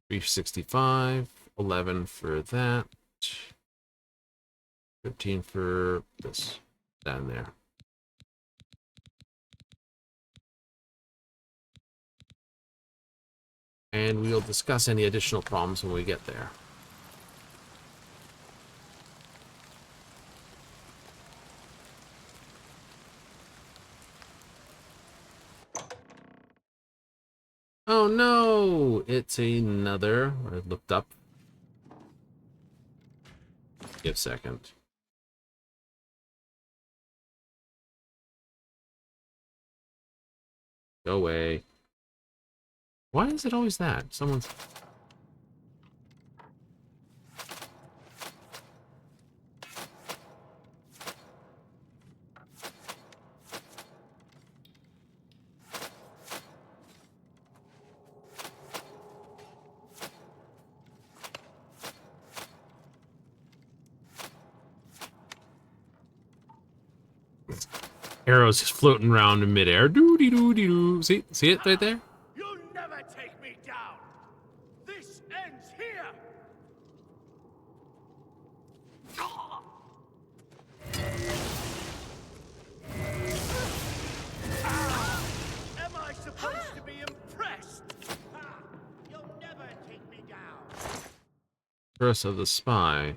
365, 11 for that. 13 for this down there. And we'll discuss any additional problems when we get there. Oh no! It's another. I looked up. Give a second. Go away. Why is it always that? Someone's... Arrows just floating around in midair. Doo-dee-doo-dee-doo. See it right there?
You'll never take me down. This ends here. Am I supposed to be impressed? You'll never take me down.
Curse of the Spy.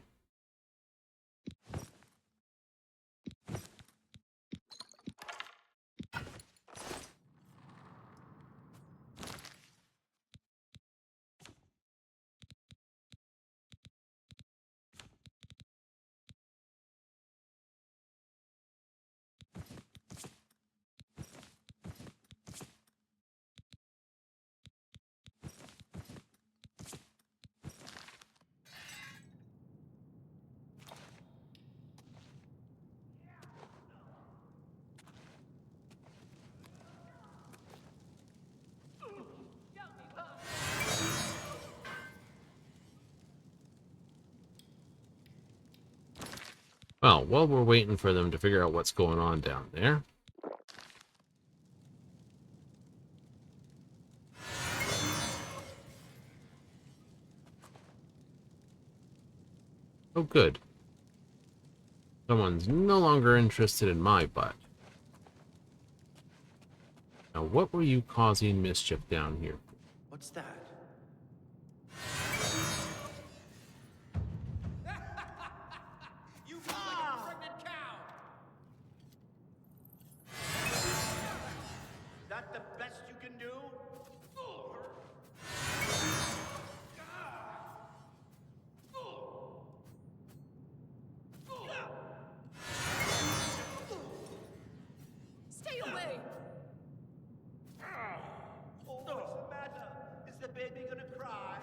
Well, while we're waiting for them to figure out what's going on down there. Oh, good. Someone's no longer interested in my butt. Now, what were you causing mischief down here?
What's that?
You look like a pregnant cow. That the best you can do?
Stay away!
Oh, what's the matter? Is the baby gonna cry?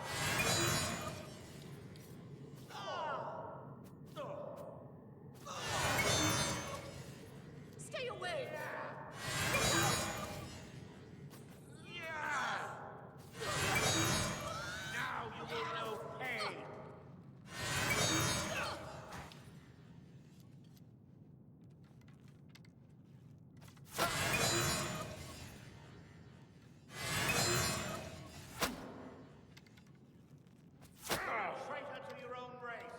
Stay away!
Now you will know pain. Traitor to your own race.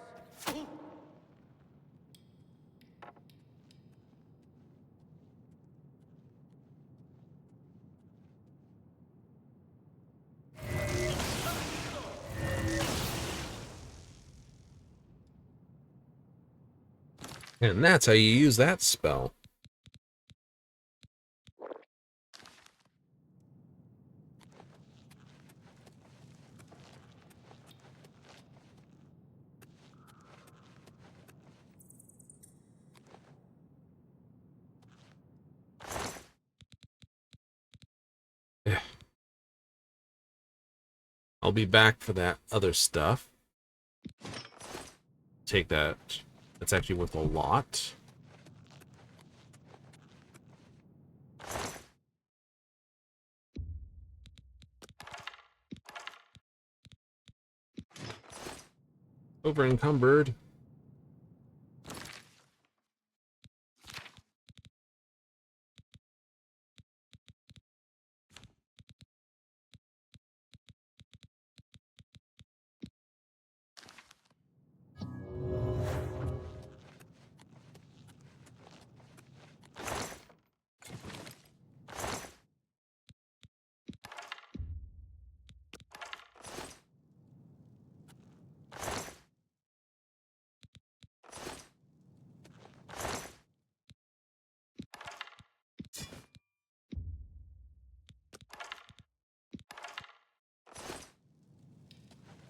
And that's how you use that spell. I'll be back for that other stuff. Take that. That's actually worth a lot. Over encumbered.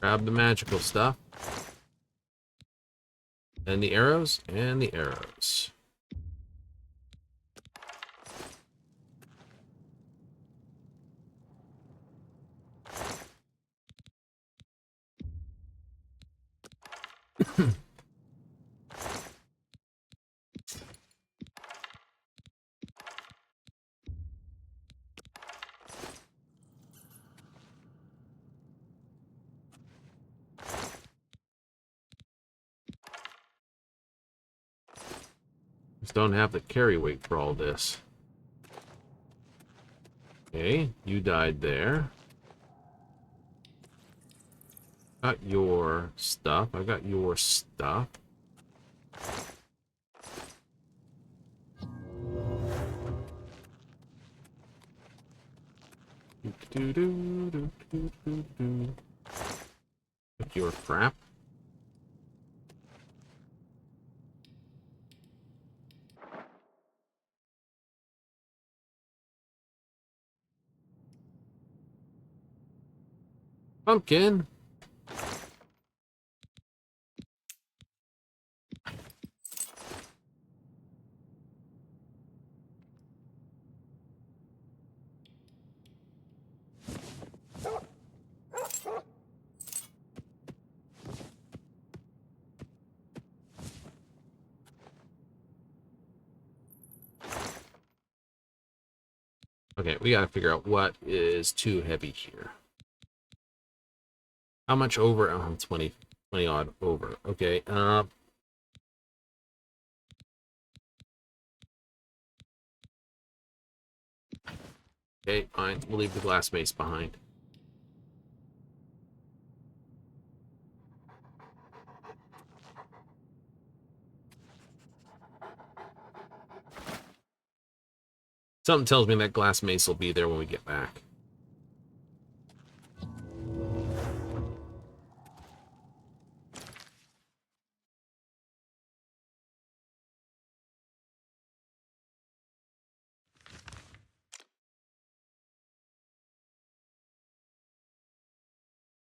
Grab the magical stuff. And the arrows, and the arrows. Just don't have the carry weight for all this. Okay, you died there. Got your stuff. I got your stuff. Got your crap. Pumpkin. Okay, we gotta figure out what is too heavy here. How much over? Oh, 20 odd over. Okay, okay, fine. We'll leave the glass mace behind. Something tells me that glass mace will be there when we get back.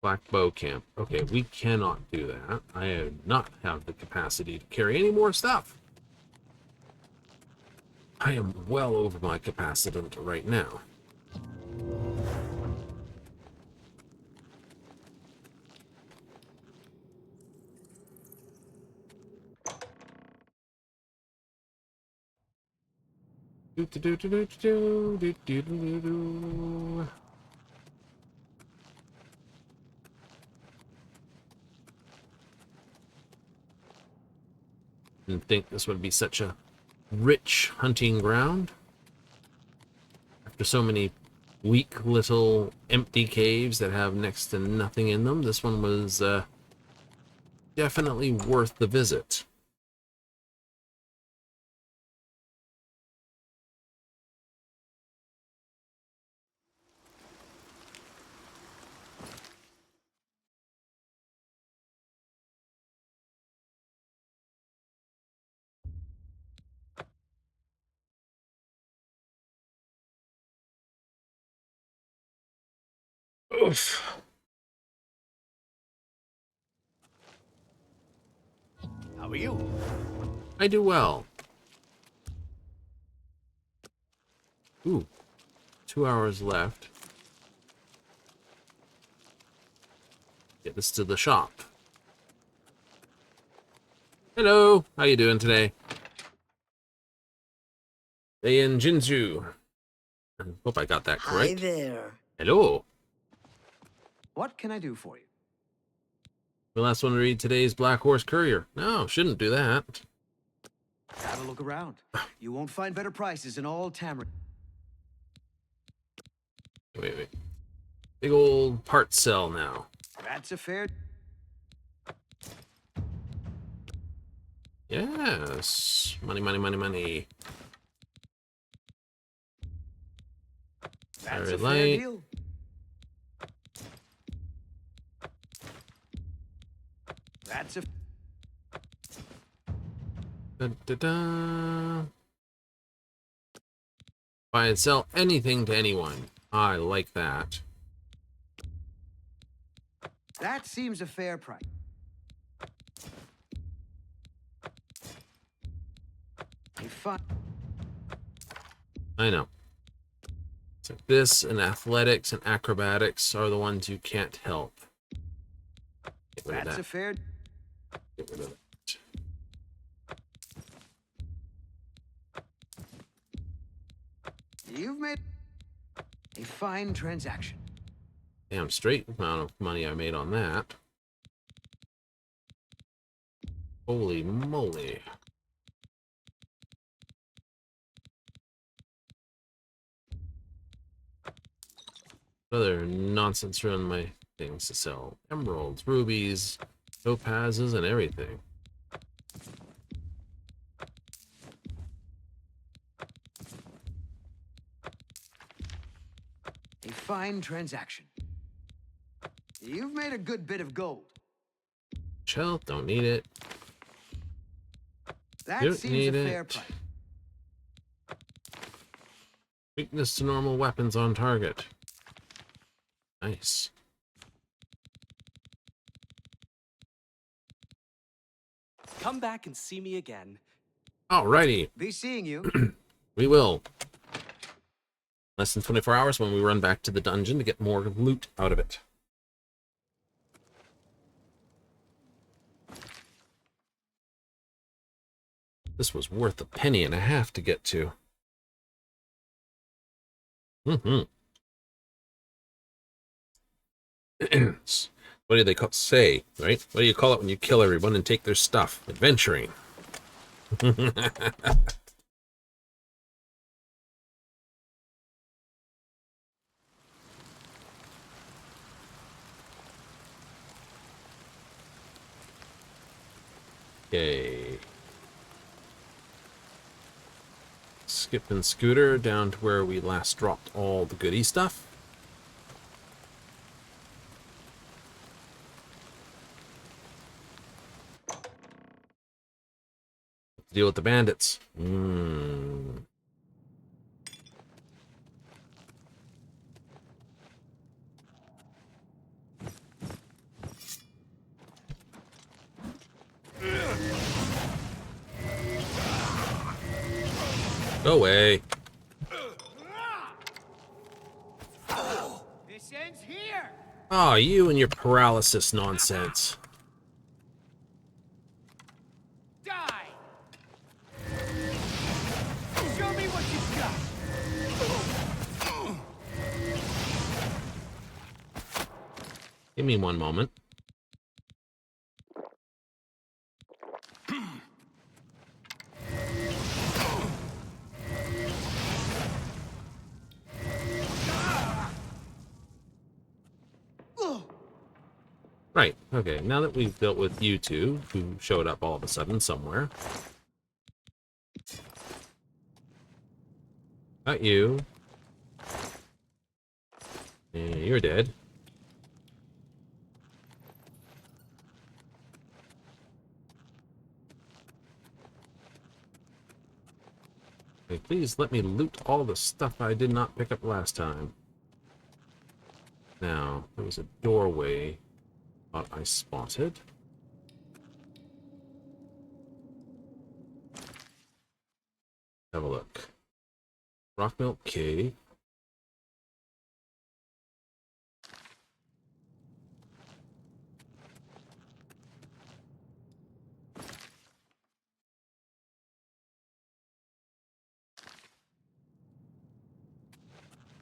Black bow camp. Okay, we cannot do that. I do not have the capacity to carry any more stuff. I am well over my capacitance right now. Didn't think this would be such a rich hunting ground. After so many weak little empty caves that have next to nothing in them, this one was definitely worth the visit. Oof.
How are you?
I do well. Ooh, 2 hours left. Get this to the shop. Hello, how you doing today? Dayan Jinju. I hope I got that correct.
Hi there.
Hello.
What can I do for you?
The last one to read today's Black Horse Courier. No, shouldn't do that.
Have a look around. You won't find better prices in all Tamriel.
Wait. Big old part cell now.
That's a fair...
Yes. Money.
That's
Very
a fair
light.
deal. That's a...
Buy and sell anything to anyone. I like that.
That seems a fair price.
I know. So this and athletics and acrobatics are the ones you can't help. Get rid of
That's
that.
a fair...
Get rid of it.
You've made a fine transaction.
Damn straight amount of money I made on that. Holy moly. Other nonsense around my things to sell. Emeralds, rubies, topazes, and everything.
A fine transaction. You've made a good bit of gold.
Chill, don't need it.
That
Don't
seems
need
a fair
it.
price.
Weakness to normal weapons on target. Nice.
Come back and see me again.
Alrighty.
Be seeing you.
We will. Less than 24 hours when we run back to the dungeon to get more loot out of it. This was worth $1.50 to get to. What do they say, right? What do you call it when you kill everyone and take their stuff? Adventuring. Okay. Skip and scooter down to where we last dropped all the goodie stuff. Deal with the bandits. Go away.
This ends here.
Oh, you and your paralysis nonsense.
Die. Show me what you've got.
Give me one moment. Right, okay, now that we've dealt with you two, who showed up all of a sudden somewhere. Got you. Yeah, you're dead. Okay, please let me loot all the stuff I did not pick up last time. Now, there was a doorway I spotted. Have a look. Rock milk cake.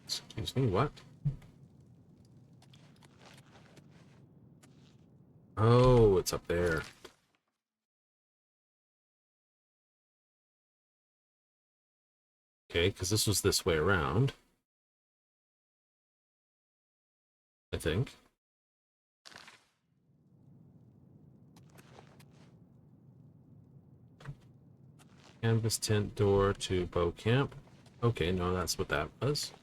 Excuse me, what? Oh, it's up there. Okay, because this was this way around. I think. Canvas tent door to bow camp. Okay, no, that's what that was.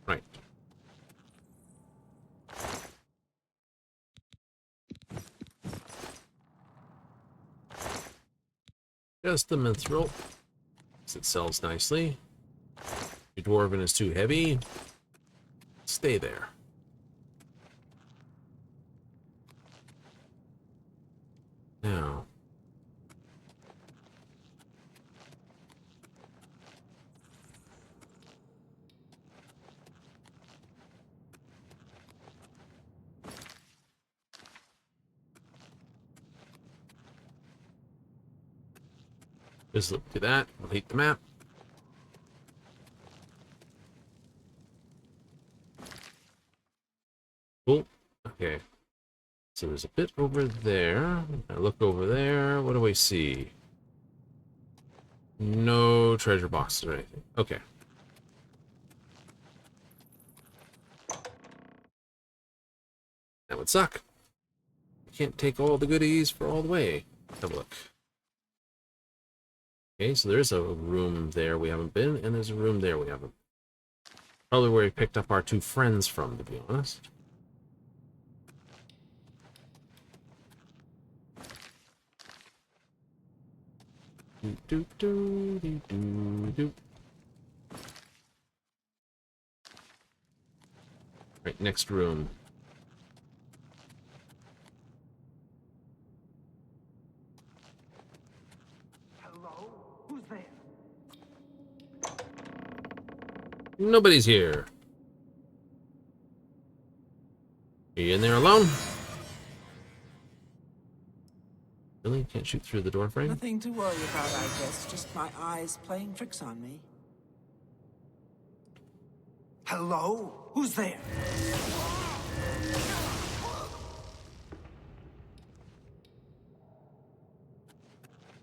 Right. Just the mithril. It sells nicely. Your dwarven is too heavy. Stay there. Now. Just look to that. Delete the map. Cool. Okay. So there's a bit over there. I look over there. What do I see? No treasure boxes or anything. Okay. would suck. You can't take all the goodies for all the way. Have a look. Okay, so there's a room there we haven't been, and there's a room there we haven't. Probably where we picked up our two friends from, to be honest. Do, do, do, do, do. Right, next room.
Hello? Who's there?
Nobody's here. Are you in there alone? Really? Can't shoot through the door frame?
Nothing to worry about, I guess. Just my eyes playing tricks on me. Hello? Who's there?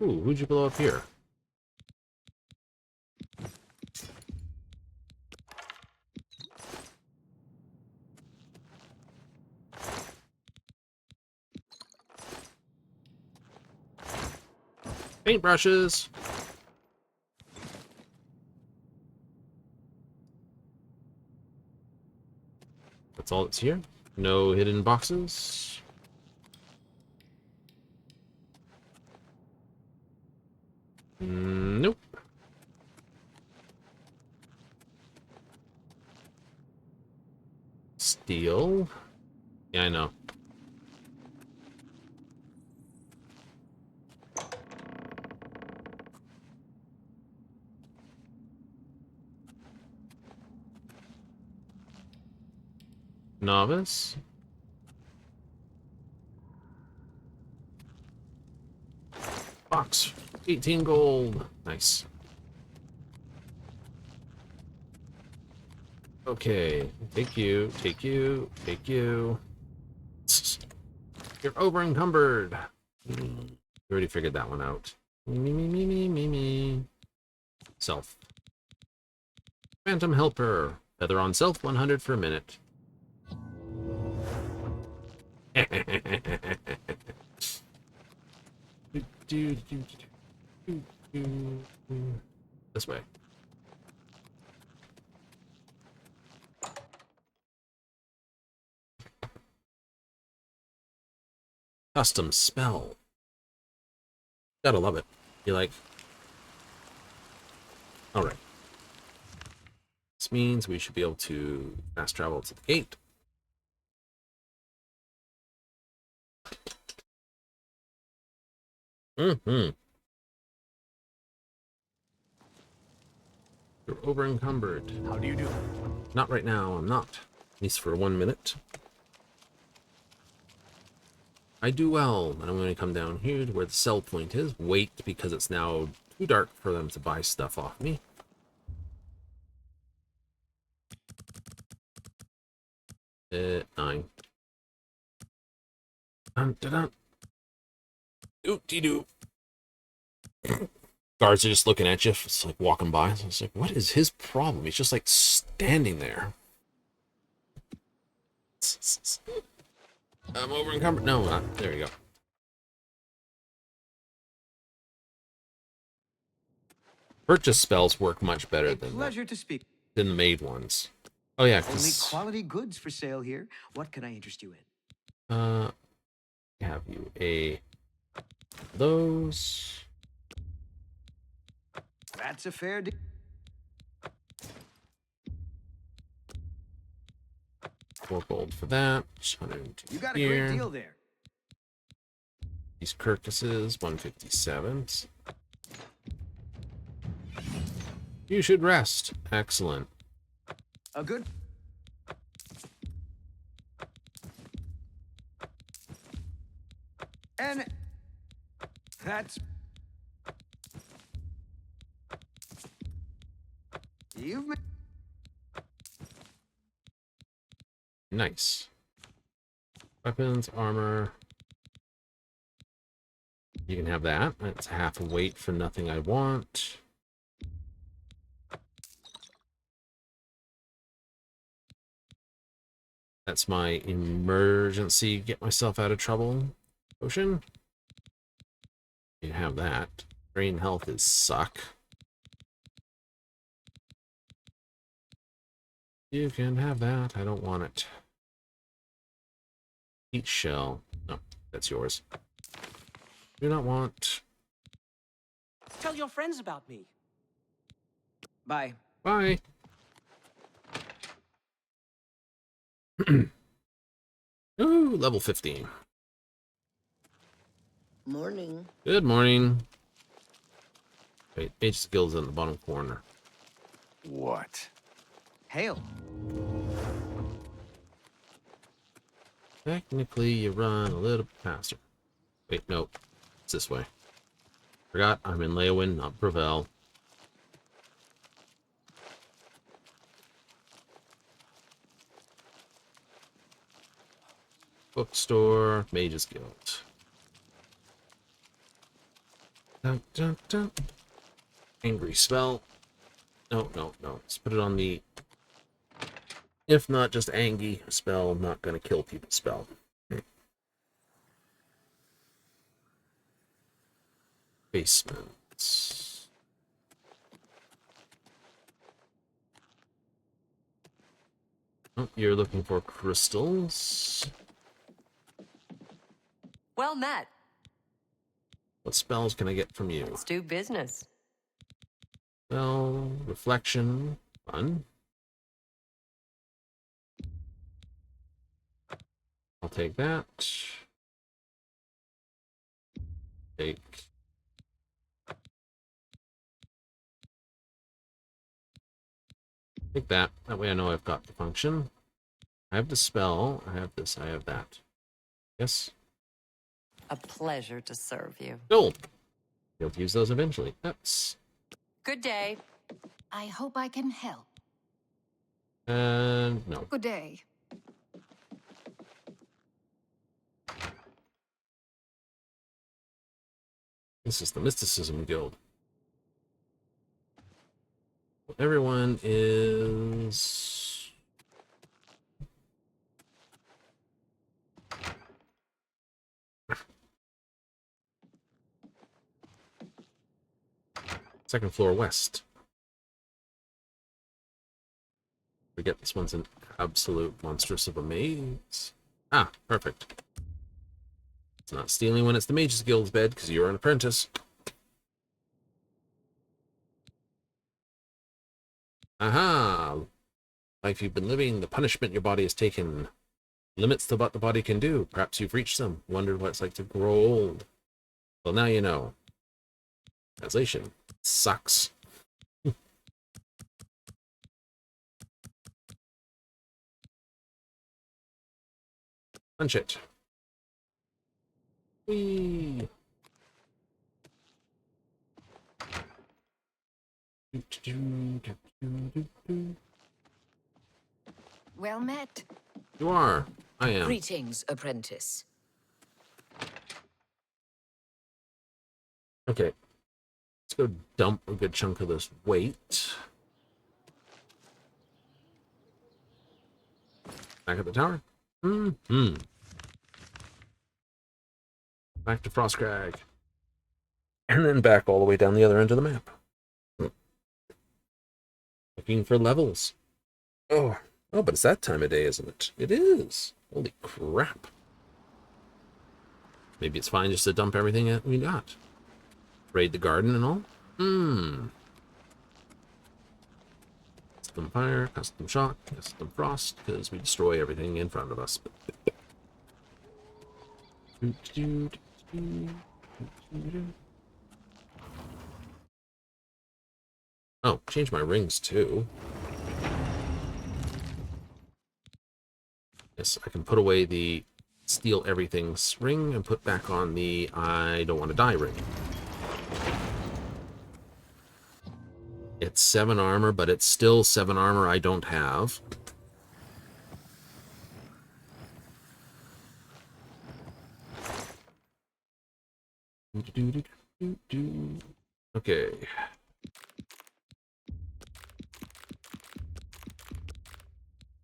Ooh, who'd you blow up here? Paintbrushes. That's all that's here. No hidden boxes. Nope. Steel. Yeah, I know. Novice. Box. 18 gold. Nice. Okay. Take you. Take you. Take you. You're over encumbered. You already figured that one out. Me. Self. Phantom Helper. Feather on self 100 for a minute. This way. Custom spell. Gotta love it. You like? Alright. This means we should be able to fast travel to the gate. You're over encumbered.
How do you do?
Not right now, I'm not. At least for 1 minute. I do well, and I'm going to come down here to where the sell point is. Wait, because it's now too dark for them to buy stuff off me. Nine. Dun-dun-dun. Doo-dee-doo. Guards are just looking at you. It's like walking by. So it's like, what is his problem? He's just like standing there. I'm over encumbered. No, not. There you go. Purchase spells work much better than
Pleasure to speak.
the made ones. Oh yeah,
Only quality goods for sale here. What can I interest you in?
Have you a those?
That's a fair deal.
4 gold for that. 102
You got a
here.
great deal there.
These carcasses, 157. You should rest. Excellent.
A good. And that's. You've made.
Nice. Weapons, armor. You can have that. That's half a weight for nothing I want. That's my emergency, get myself out of trouble potion. You have that. Drain health is suck. You can have that. I don't want it. Eat shell. No, that's yours. Do not want.
Tell your friends about me.
Bye.
Bye. Ooh, level 15.
Morning.
Good morning. Wait, mage skills in the bottom corner.
What?
Hail.
Technically, you run a little faster. Wait, nope. It's this way. Forgot I'm in Leowin, not Gravel. Bookstore, Mage's Guild. Dun, dun, dun. Angry spell. No, no, no. Let's put it on the... If not just Angie spell, not gonna kill people spell. Basements. Oh, you're looking for crystals.
Well met.
What spells can I get from you?
Let's do business.
Spell, reflection, fun. I'll take that. Take that. That way I know I've got the function. I have the spell. I have this. I have that. Yes.
A pleasure to serve you.
Gold. You'll use those eventually. That's.
Good day.
I hope I can help.
And no.
Good day.
This is the Mysticism Guild. Everyone is... Second floor west. Forget this one's an absolute monstrous of a maze. Ah, perfect. It's not stealing when it's the Mage's Guild's bed, because you're an apprentice. Aha! Life you've been living, the punishment your body has taken. Limits to what the body can do. Perhaps you've reached them. Wondered what it's like to grow old. Well, now you know. Translation. Sucks. Punch it. Whee!
Well met.
You are. I am.
Greetings, apprentice.
Okay. Let's go dump a good chunk of this weight. Back at the tower. Back to Frostcrag. And then back all the way down the other end of the map. Looking for levels. Oh, but it's that time of day, isn't it? It is. Holy crap. Maybe it's fine just to dump everything that we got. Raid the garden and all. Custom fire, custom shock, custom frost, because we destroy everything in front of us. Oh, change my rings too. Yes, I can put away the steal everything's ring and put back on the I don't want to die ring. It's 7 armor, but it's still 7 armor I don't have. Okay.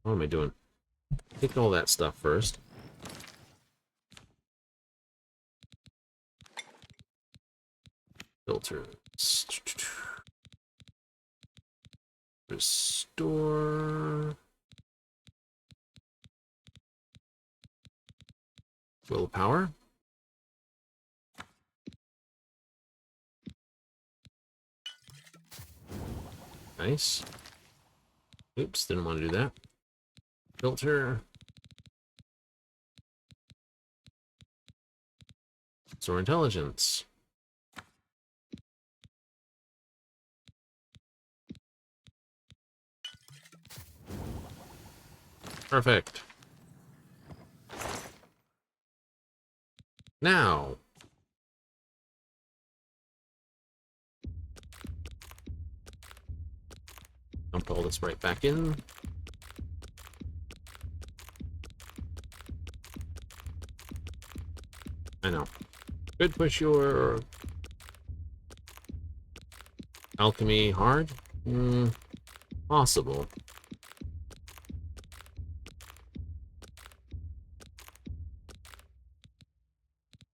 What am I doing? Take all that stuff first. Filters. Restore. Willpower. Nice. Oops, didn't want to do that. Filter. Restore intelligence. Perfect. Now. Dump all this right back in. I know. Could push your alchemy hard? Possible.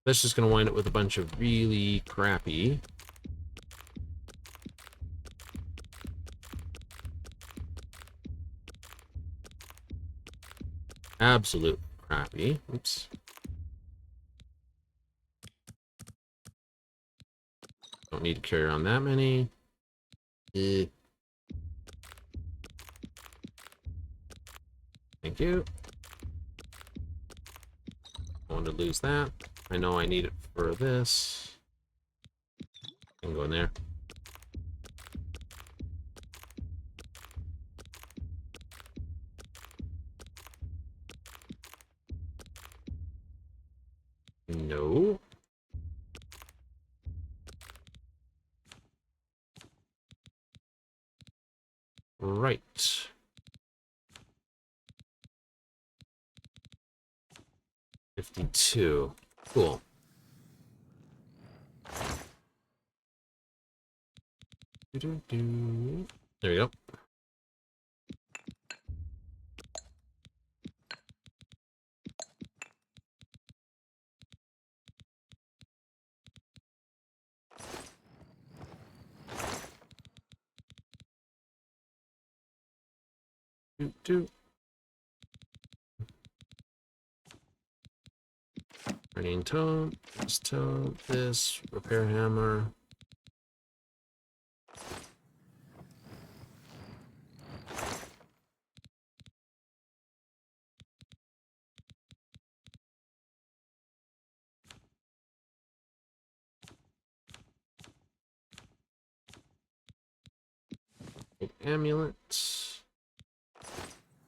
That's just going to wind up with a bunch of really crappy absolute crappy. Oops. Don't need to carry on that many. Thank you. I want to lose that. I know I need it for this. Can go in there. No. Right. $52. Cool. There you go. Burning tome, this repair hammer. Amulet.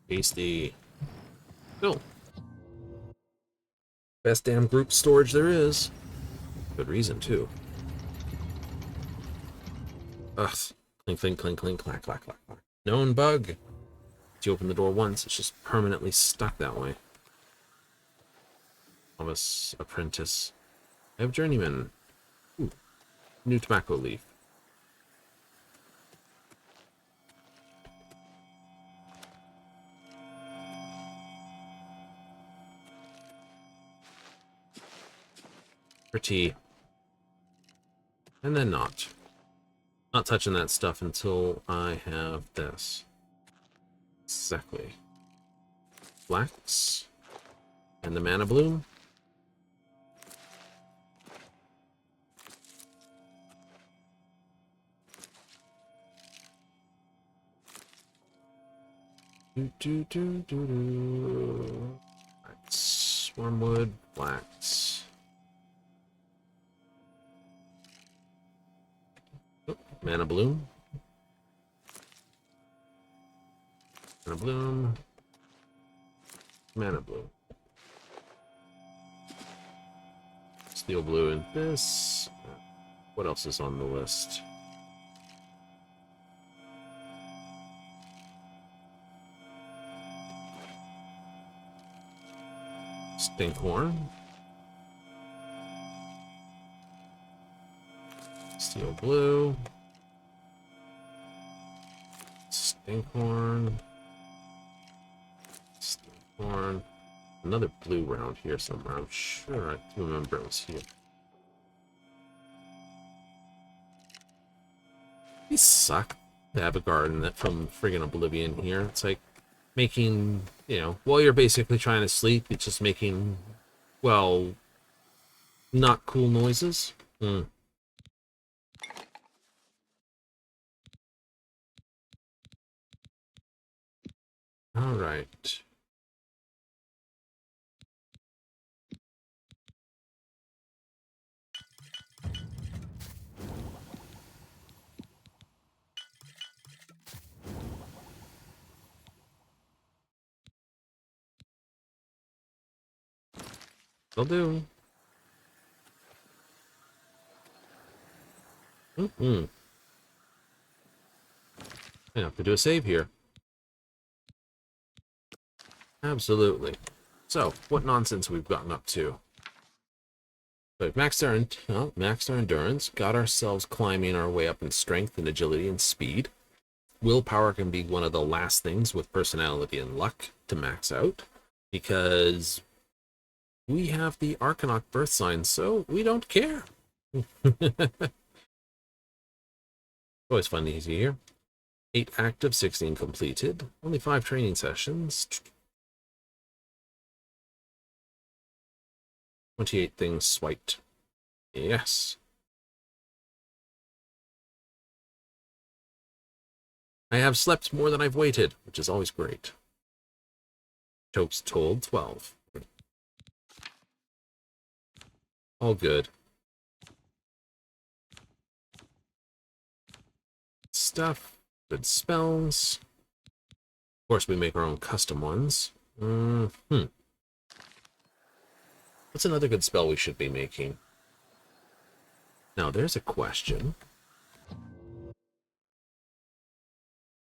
Tasty. Cool. Best damn group storage there is. Good reason, too. Ugh. Clink, clink, clink, clink, clack, clack, clack, clack. Known bug. If you open the door once, it's just permanently stuck that way. Thomas Apprentice. I have Journeyman. Ooh. New tobacco leaf. Pretty. And then not. Not touching that stuff until I have this. Exactly. Flax. And the mana bloom. Flax. Wormwood. Flax. Oh, mana bloom. Mana bloom. Mana bloom. Steel blue and this. What else is on the list? Stinkhorn. Steel blue. Stinkhorn. Horn. Another blue round here somewhere. I'm sure I remember it was here. These suck to have a garden that from friggin' Oblivion here. It's like making, you know, while you're basically trying to sleep, it's just making, well, not cool noises. All right. They'll do. I have to do a save here. Absolutely. So, what nonsense we've gotten up to. So we've maxed our endurance, got ourselves climbing our way up in strength and agility and speed. Willpower can be one of the last things with personality and luck to max out, because we have the Arcanok birth sign, so we don't care. Always fun and easy here. 8 active, 16 completed. Only 5 training sessions. 28 things swiped. Yes. I have slept more than I've waited, which is always great. Jokes told, 12. All good. Stuff. Good spells. Of course, we make our own custom ones. What's another good spell we should be making? Now, there's a question.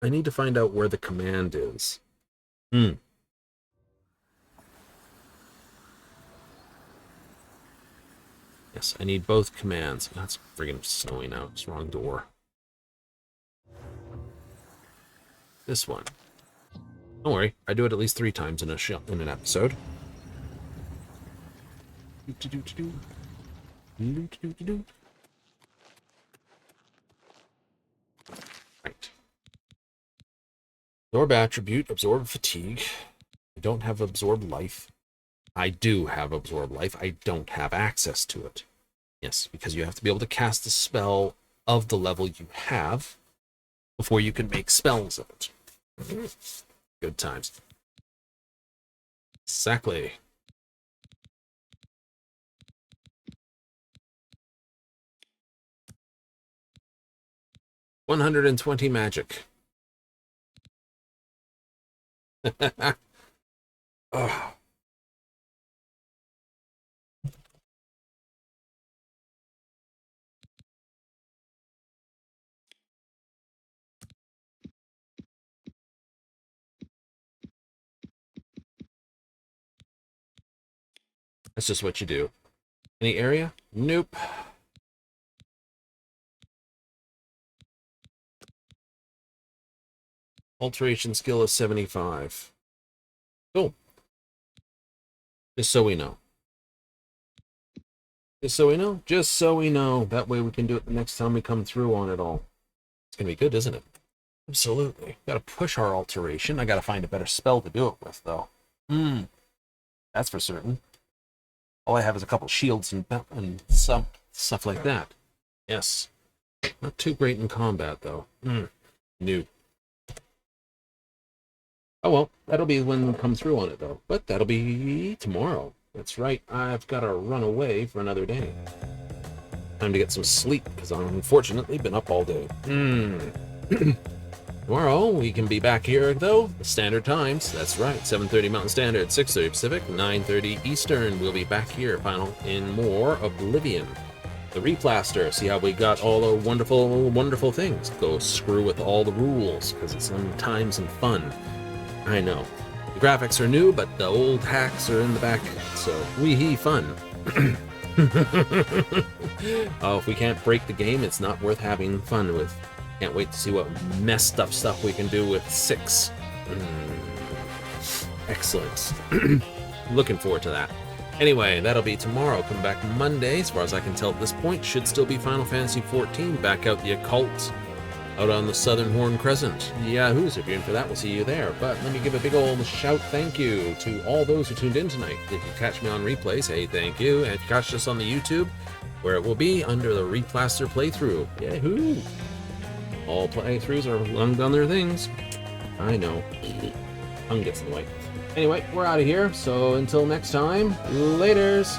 I need to find out where the command is. Yes, I need both commands. That's friggin' snowing out. It's wrong door. This one. Don't worry, I do it at least 3 times in an episode. Right. Absorb attribute, absorb fatigue. I don't have absorb life. I do have absorb life. I don't have access to it. Yes, because you have to be able to cast a spell of the level you have before you can make spells of it. Good times. Exactly. $120 magic. Oh. That's just what you do. Any area? Nope. Alteration skill is 75. Cool. Just so we know. Just so we know. Just so we know. That way we can do it the next time we come through on it all. It's going to be good, isn't it? Absolutely. Got to push our alteration. I got to find a better spell to do it with, though. That's for certain. All I have is a couple shields and some stuff like that. Yes. Not too great in combat, though. New. Oh, well, that'll be when we come through on it, though. But that'll be tomorrow. That's right. I've got to run away for another day. Time to get some sleep, because I've unfortunately been up all day. Tomorrow, we can be back here, though, the standard times. That's right, 7:30 Mountain Standard, 6:30 Pacific, 9:30 Eastern. We'll be back here, in more Oblivion. The Replaster, see how we got all the wonderful, wonderful things. Go screw with all the rules, because it's sometimes some fun. I know. The graphics are new, but the old hacks are in the back end, so wee-hee fun. Oh, if we can't break the game, it's not worth having fun with. Can't wait to see what messed up stuff we can do with 6. Excellent. Looking forward to that. Anyway, that'll be tomorrow. Come back Monday. As far as I can tell at this point, should still be Final Fantasy XIV. Back out the occult. Out on the Southern Horn Crescent. Yahoos, if you're in for that, we'll see you there. But let me give a big old shout thank you to all those who tuned in tonight. If you catch me on replays, hey, thank you. And if you catch us on the YouTube, where it will be under the Replastered playthrough. Yahoo! All playthroughs are long done their things. I know. Tongue gets in the way. Anyway, we're out of here. So until next time, laters!